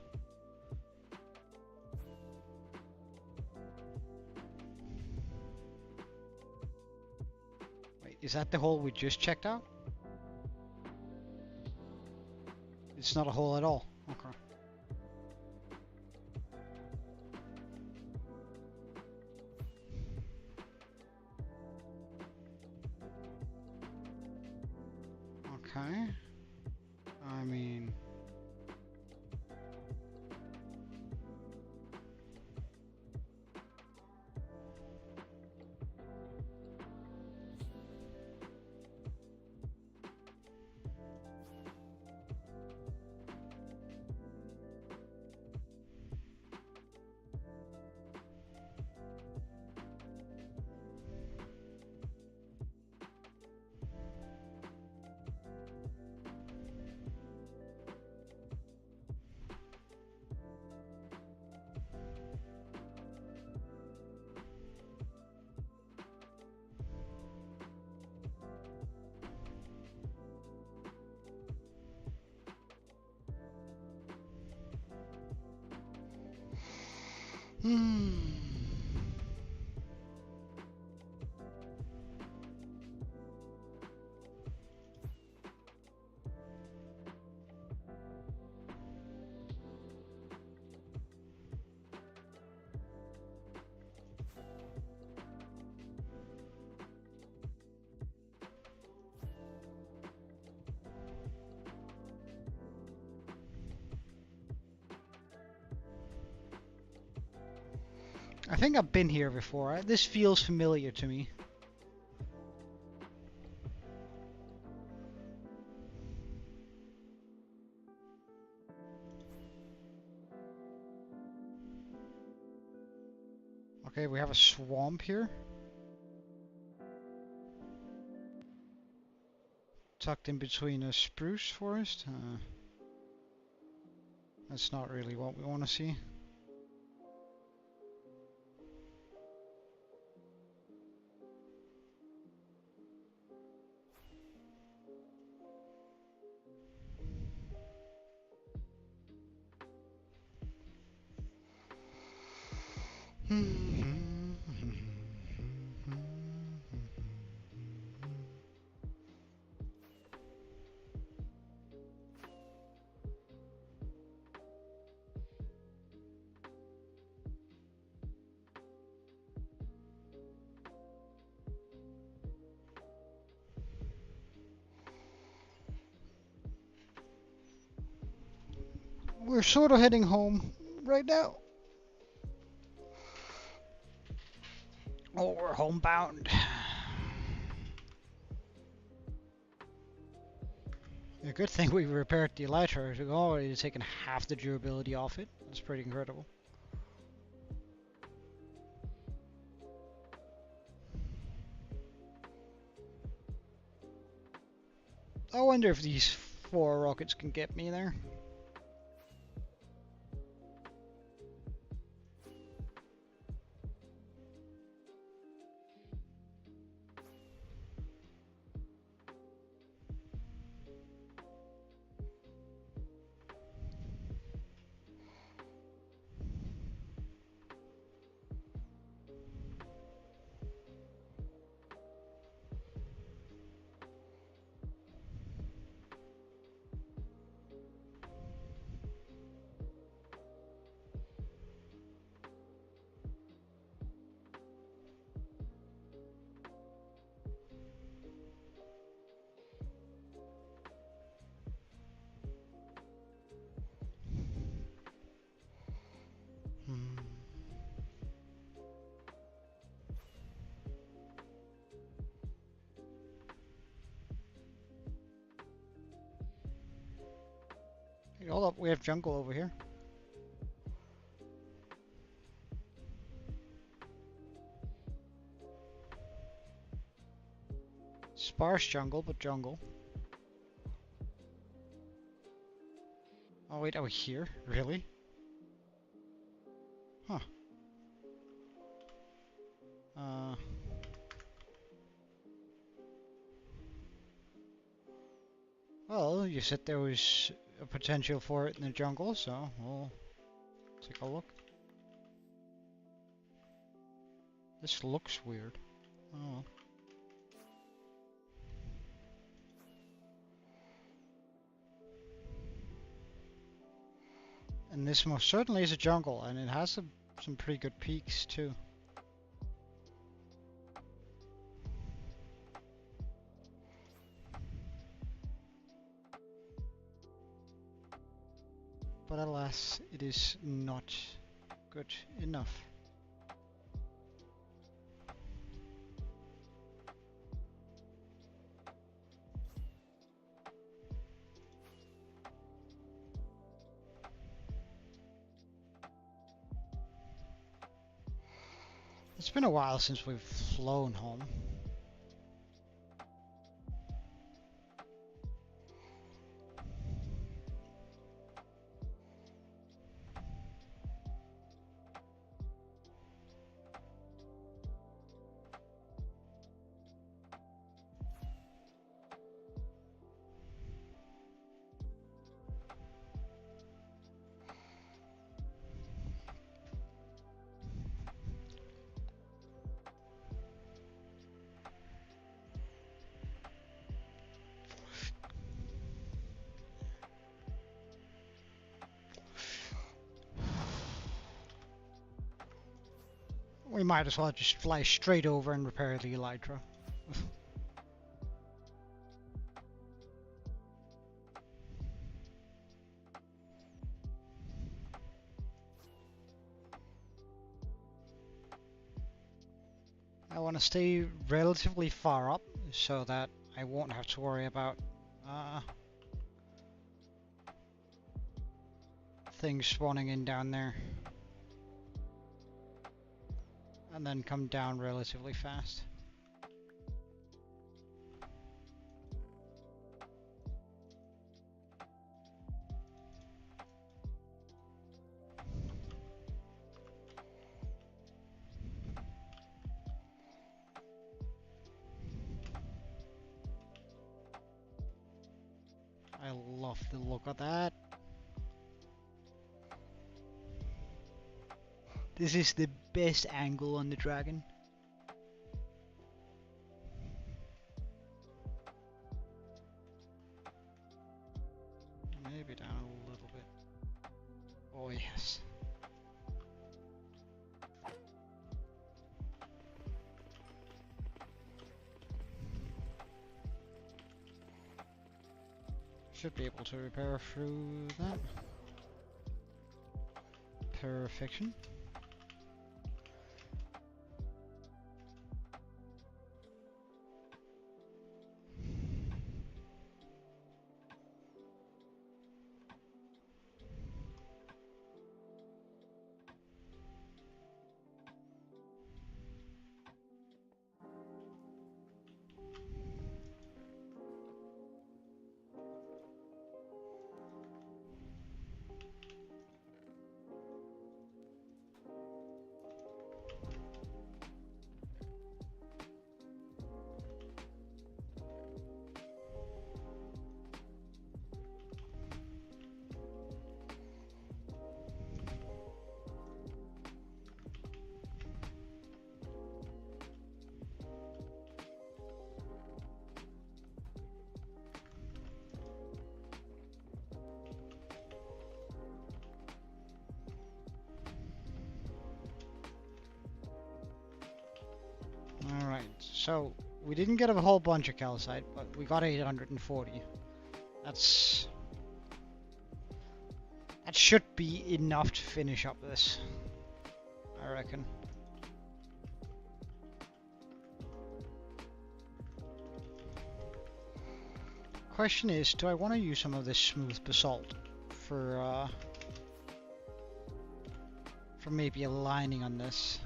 Wait, is that the hole we just checked out? It's not a hole at all. Okay. Okay. I mean... I think I've been here before. This feels familiar to me. Okay, we have a swamp here. Tucked in between a spruce forest. That's not really what we want to see. We're sort of heading home right now. Oh, we're homebound. A good thing we repaired the elytra. We've already taken half the durability off it. That's pretty incredible. I wonder if these 4 rockets can get me there. Wait, hold up, we have jungle over here. Sparse jungle, but jungle. Oh wait, are we here? Really? Huh. Well, you said there was a potential for it in the jungle, so we'll take a look. This looks weird. Oh. And this most certainly is a jungle, and it has some pretty good peaks too. But alas, it is not good enough. It's been a while since we've flown home. We might as well just fly straight over and repair the Elytra. I want to stay relatively far up so that I won't have to worry about things spawning in down there. And then come down relatively fast. I love the look of that. This is the best angle on the dragon. Maybe down a little bit. Oh yes. Should be able to repair through that. Perfection. Alright, so we didn't get a whole bunch of calcite, but we got 840. That should be enough to finish up this, I reckon. Question is, do I want to use some of this smooth basalt for maybe aligning on this.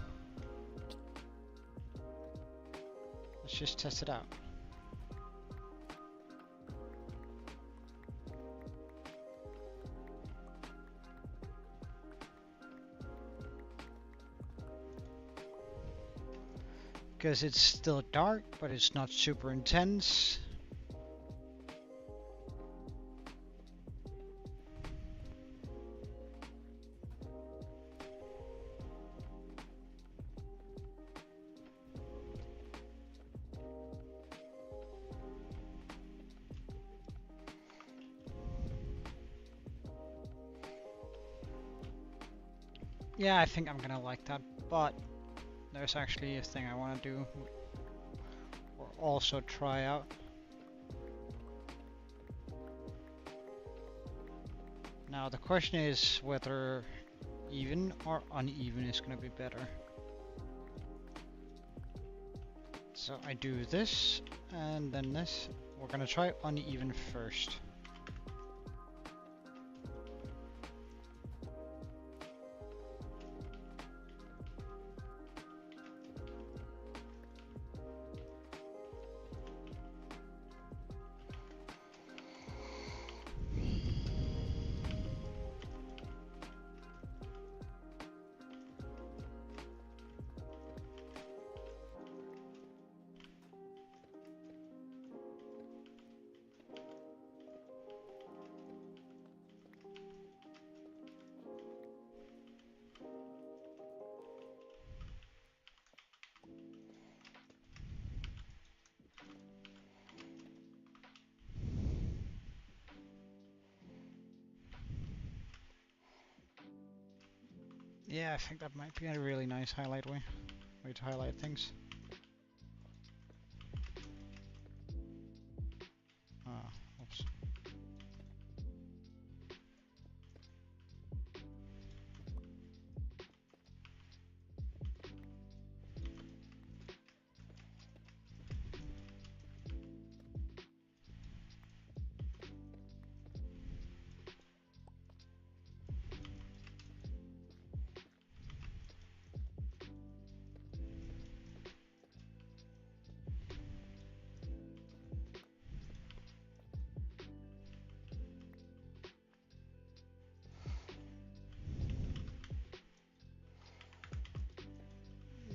Let's just test it out. Because it's still dark, but it's not super intense. Yeah, I think I'm gonna like that, but there's actually a thing I want to do or also try out. Now the question is whether even or uneven is going to be better. So I do this and then this. We're going to try uneven first. Yeah, I think that might be a really nice way to highlight things. Oops.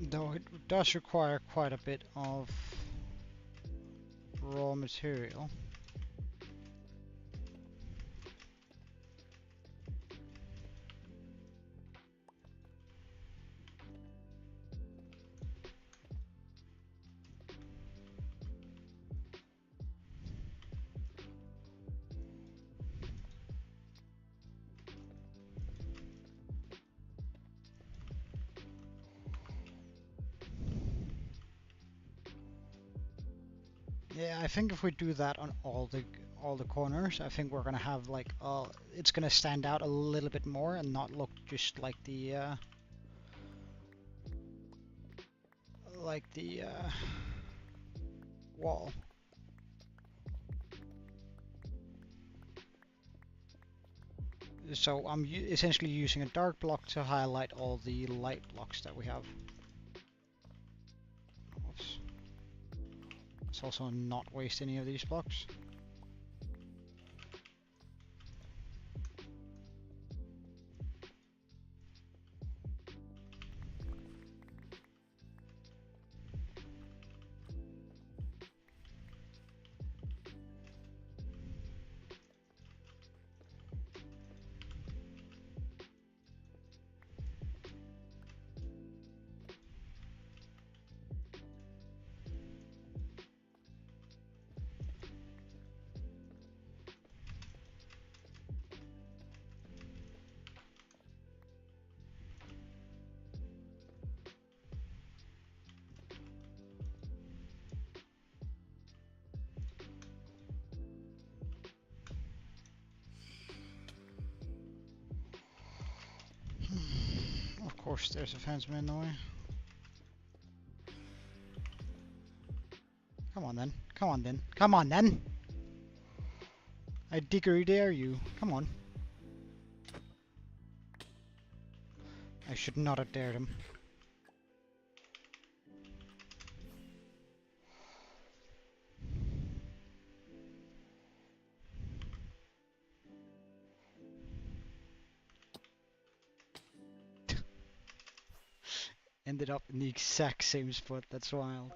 Though it does require quite a bit of raw material. Yeah, I think if we do that on all the corners, I think we're gonna have like it's gonna stand out a little bit more and not look just like the wall. So I'm essentially using a dark block to highlight all the light blocks that we have. Oops. Let's also not waste any of these blocks. Of course, there's a fenceman in the way. Come on then. Come on then. Come on then! I diggery dare you. Come on. I should not have dared him. Ended up in the exact same spot, that's wild.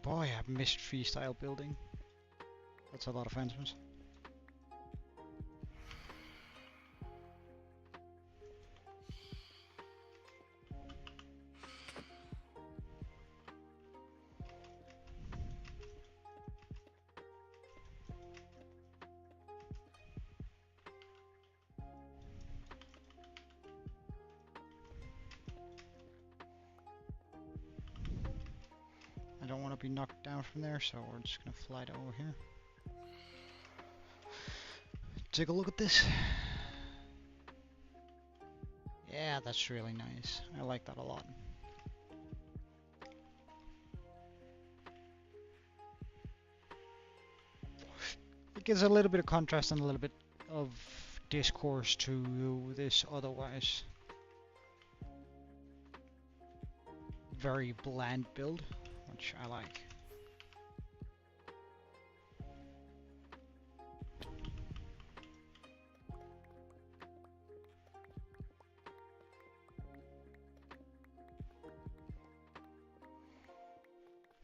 Boy, I missed freestyle building. That's a lot of fences. I don't want to be knocked down from there, so we're just gonna fly it over here. Take a look at this. Yeah, that's really nice. I like that a lot. It gives a little bit of contrast and a little bit of discourse to this otherwise very bland build, which I like.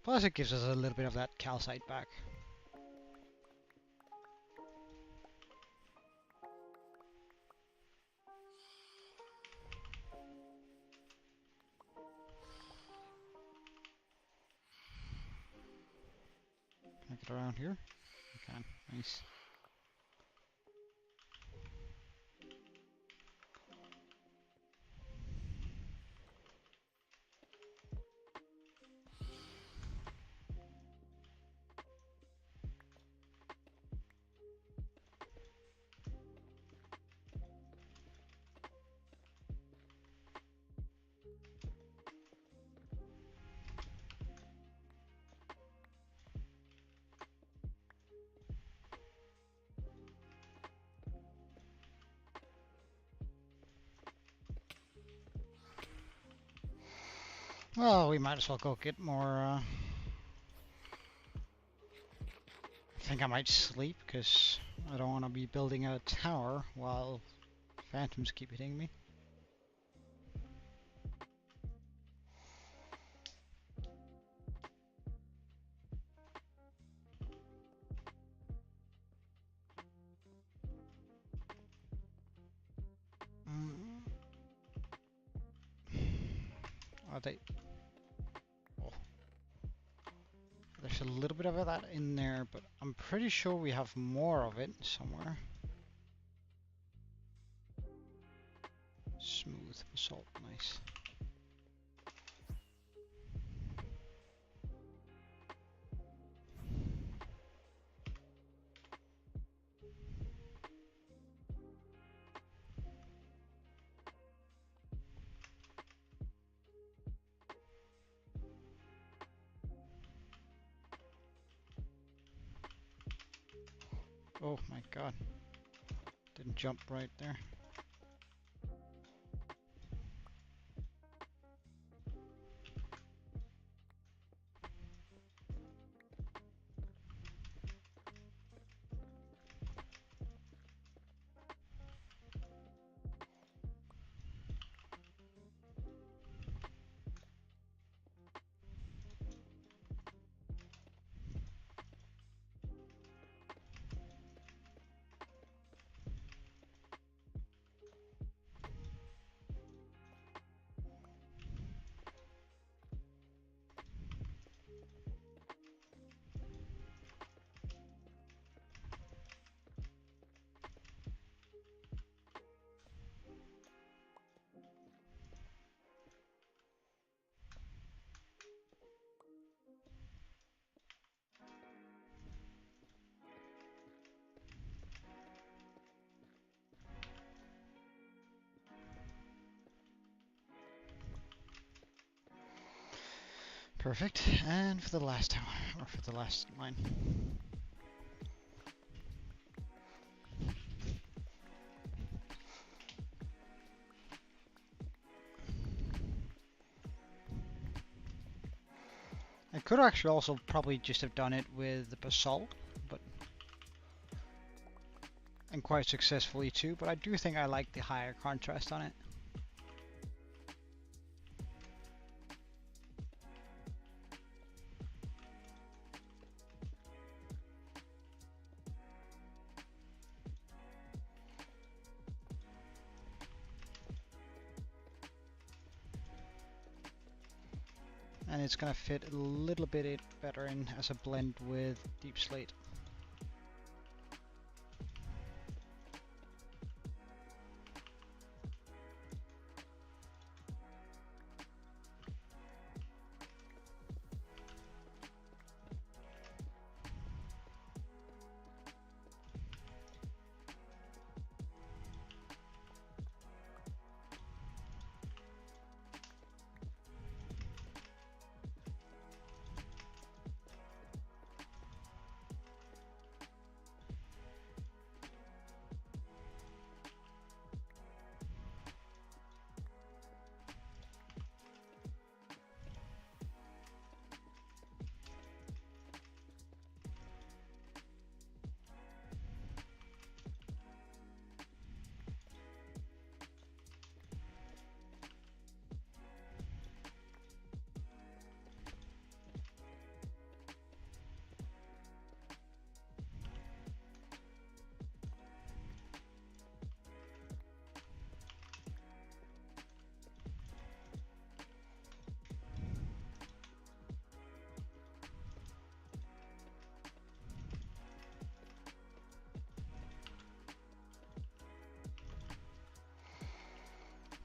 Plus it gives us a little bit of that calcite back. Can I get around here? I can. Nice. Well, we might as well go get more, I think I might sleep, because I don't want to be building a tower while phantoms keep hitting me. Are they... Oh. There's a little bit of that in there, but I'm pretty sure we have more of it somewhere. Smooth basalt, nice. Oh my god. Didn't jump right there. Perfect. And for the last tower, or for the last line. I could actually also probably just have done it with the basalt, but and quite successfully too, but I do think I like the higher contrast on it. And it's gonna fit a little bit better in as a blend with deep slate.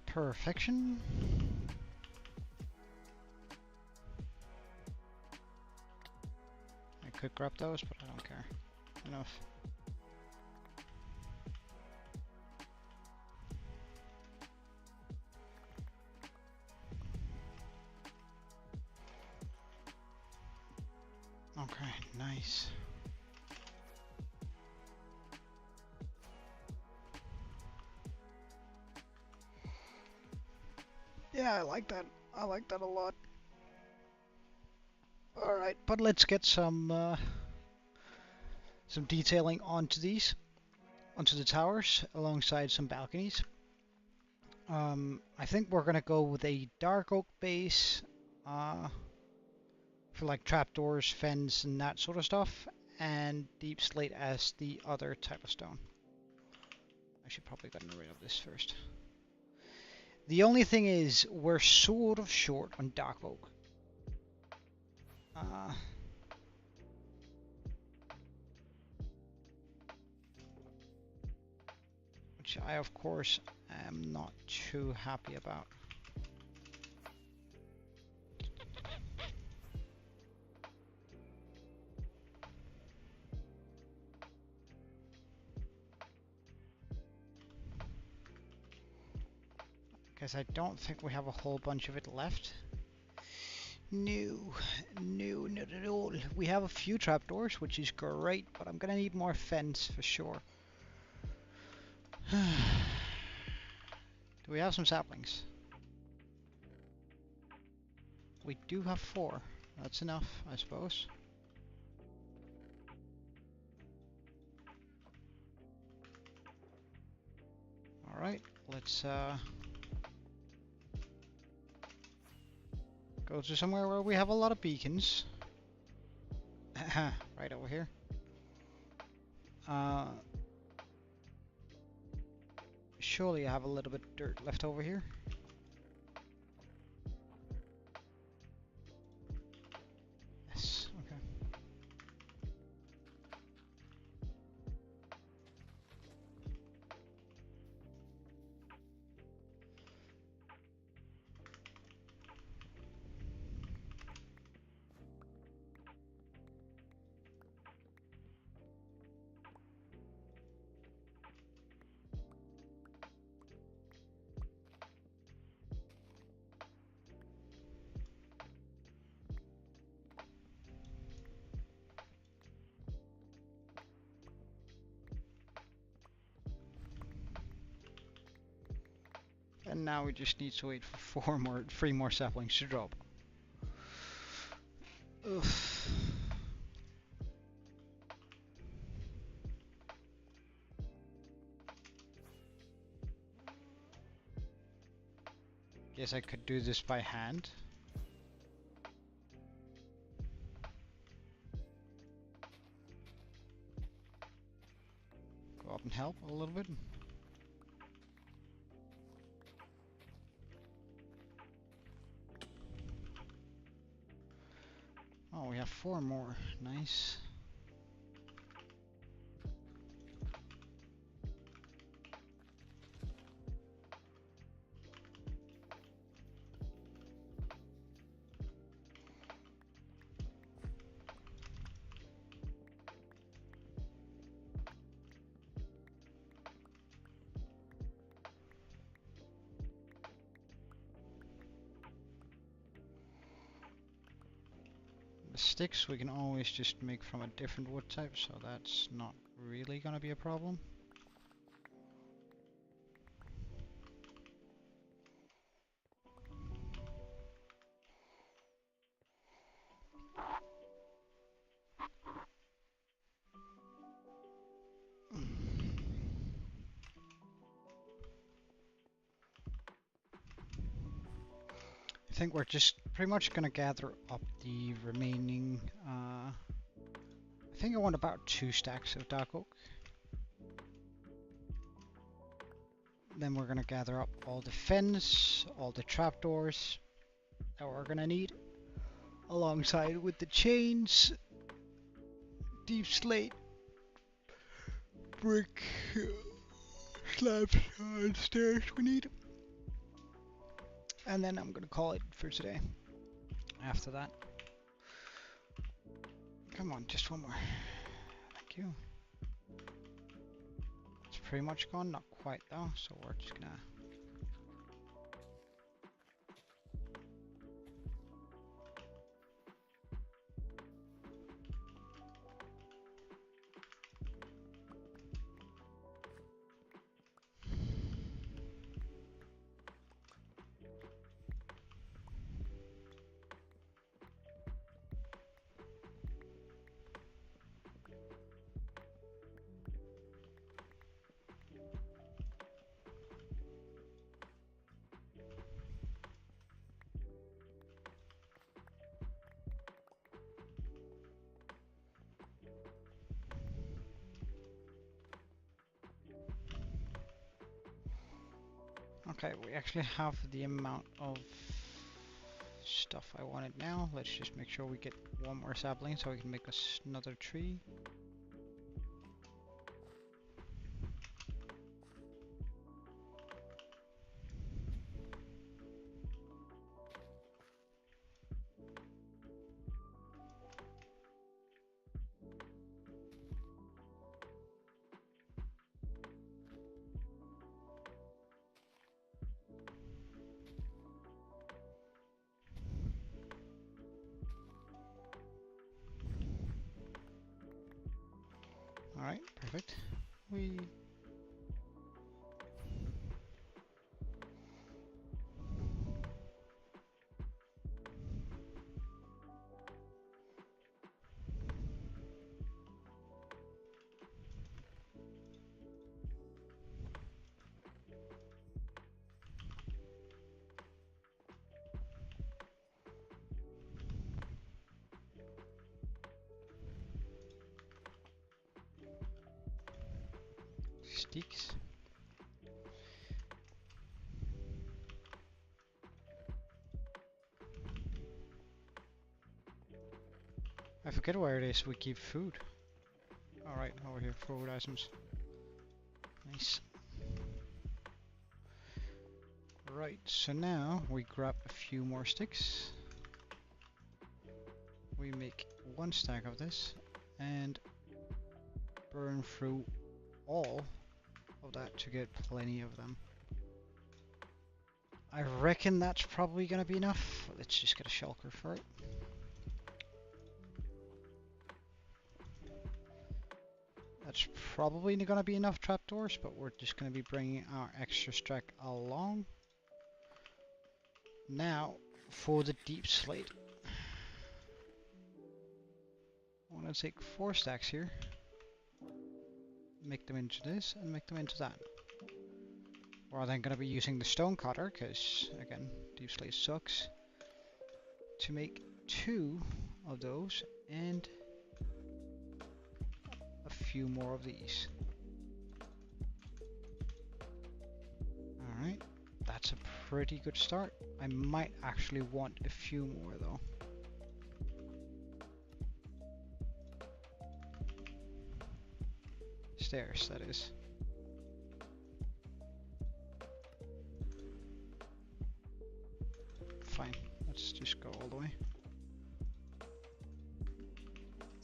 Perfection. I could grab those, but I don't care. Enough. Okay, nice. Yeah, I like that. I like that a lot. Alright, but let's get some detailing onto these, onto the towers, alongside some balconies. I think we're gonna go with a dark oak base for like trapdoors, fence, and that sort of stuff, and deep slate as the other type of stone. I should probably get rid of this first. The only thing is, we're sort of short on dark oak. Which I, of course, am not too happy about. Because I don't think we have a whole bunch of it left. No, not at all. We have a few trapdoors, which is great, but I'm gonna need more fence for sure. Do we have some saplings? We do have 4. That's enough, I suppose. Alright, let's go to somewhere where we have a lot of beacons. Right over here. Surely I have a little bit of dirt left over here. Yes, okay. And now we just need to wait for 3 more saplings to drop. Oof. Guess I could do this by hand. Go up and help a little bit. Oh, we have 4 more. Nice. The sticks we can always just make from a different wood type, so that's not really gonna be a problem. I think we're just pretty much gonna gather up the remaining, I think I want about 2 stacks of dark oak. Then we're gonna gather up all the fence, all the trapdoors that we're gonna need, alongside with the chains, deep slate, brick, slabs, and stairs we need. And then I'm gonna call it for today. After that. Come on, just 1 more. Thank you. It's pretty much gone, not quite though, so we're just gonna... Okay, we actually have the amount of stuff I wanted now. Let's just make sure we get 1 more sapling so we can make us another tree. Alright, perfect. Sticks. I forget where it is we keep food. Alright, over here, food items. Nice. Right, so now we grab a few more sticks. We make 1 stack of this and burn through all of that to get plenty of them. I reckon that's probably gonna be enough. Let's just get a shulker for it. That's probably gonna be enough trapdoors, but we're just gonna be bringing our extra stack along. Now for the deep slate. I want to take 4 stacks here, make them into this, and make them into that. We're then going to be using the stone cutter, because, again, deep slate sucks, to make 2 of those, and a few more of these. Alright, that's a pretty good start. I might actually want a few more, though. Stairs, that is. Fine, let's just go all the way.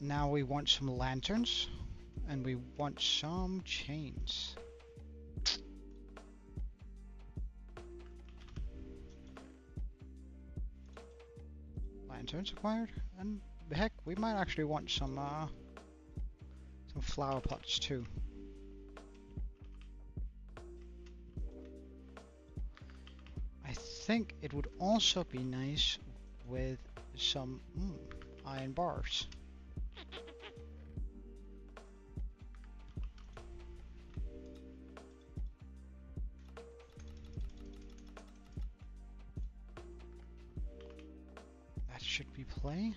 Now we want some lanterns, and we want some chains. Lanterns acquired, and heck, we might actually want some flower pots too. I think it would also be nice with some iron bars. That should be play.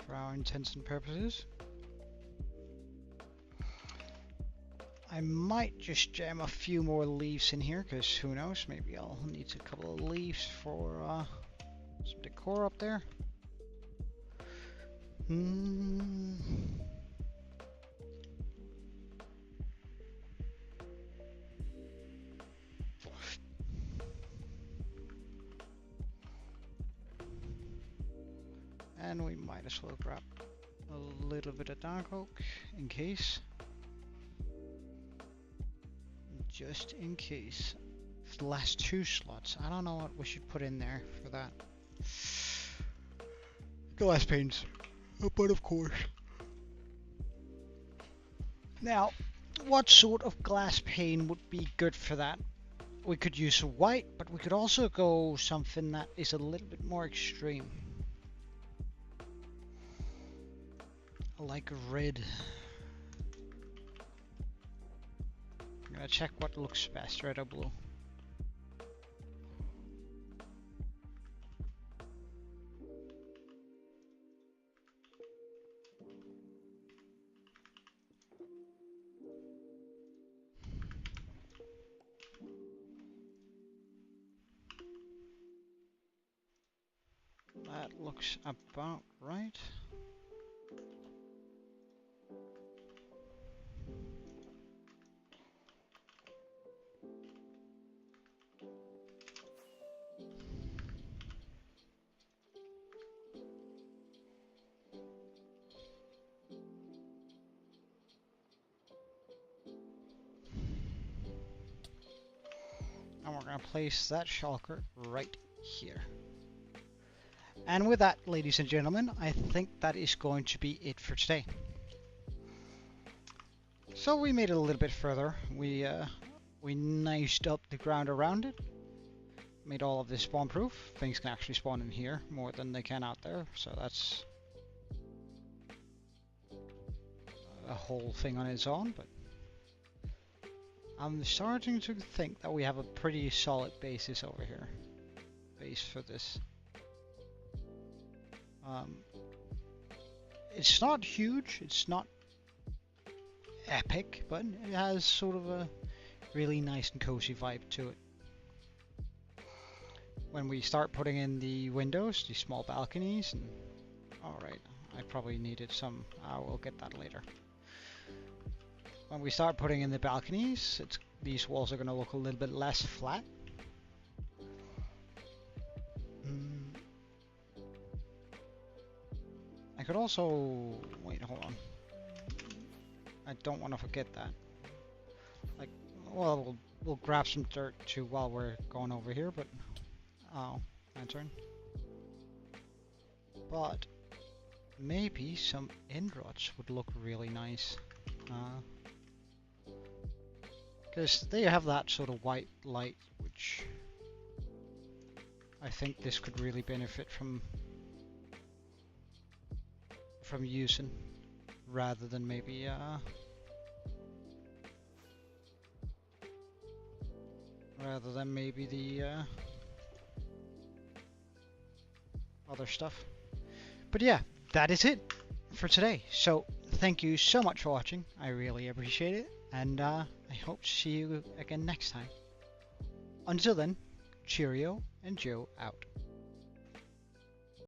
For our intents and purposes. I might just jam a few more leaves in here, because who knows, maybe I'll need a couple of leaves for some decor up there. And we might as well grab a little bit of dark oak in case. Just in case. The last 2 slots. I don't know what we should put in there for that. Glass panes. But of course. Now, what sort of glass pane would be good for that? We could use white, but we could also go something that is a little bit more extreme. Like red. I'm gonna check what looks best, red or blue. That looks about right. And we're going to place that shulker right here. And with that, ladies and gentlemen, I think that is going to be it for today. So we made it a little bit further. We niced up the ground around it. Made all of this spawn proof. Things can actually spawn in here more than they can out there. So that's a whole thing on its own. But I'm starting to think that we have a pretty solid basis over here. Base for this. It's not huge, it's not epic, but it has sort of a really nice and cozy vibe to it. When we start putting in the windows, the small balconies, and alright, I probably needed some, I will get that later. When we start putting in the balconies, these walls are going to look a little bit less flat. I could also, wait, hold on. I don't want to forget that. Like, well, we'll grab some dirt too while we're going over here, but, oh, lantern. But maybe some inrods would look really nice. Because they have that sort of white light, which I think this could really benefit from using, rather than maybe the other stuff. But yeah, that is it for today. So thank you so much for watching. I really appreciate it, and I hope to see you again next time. Until then, cheerio, and Joe out.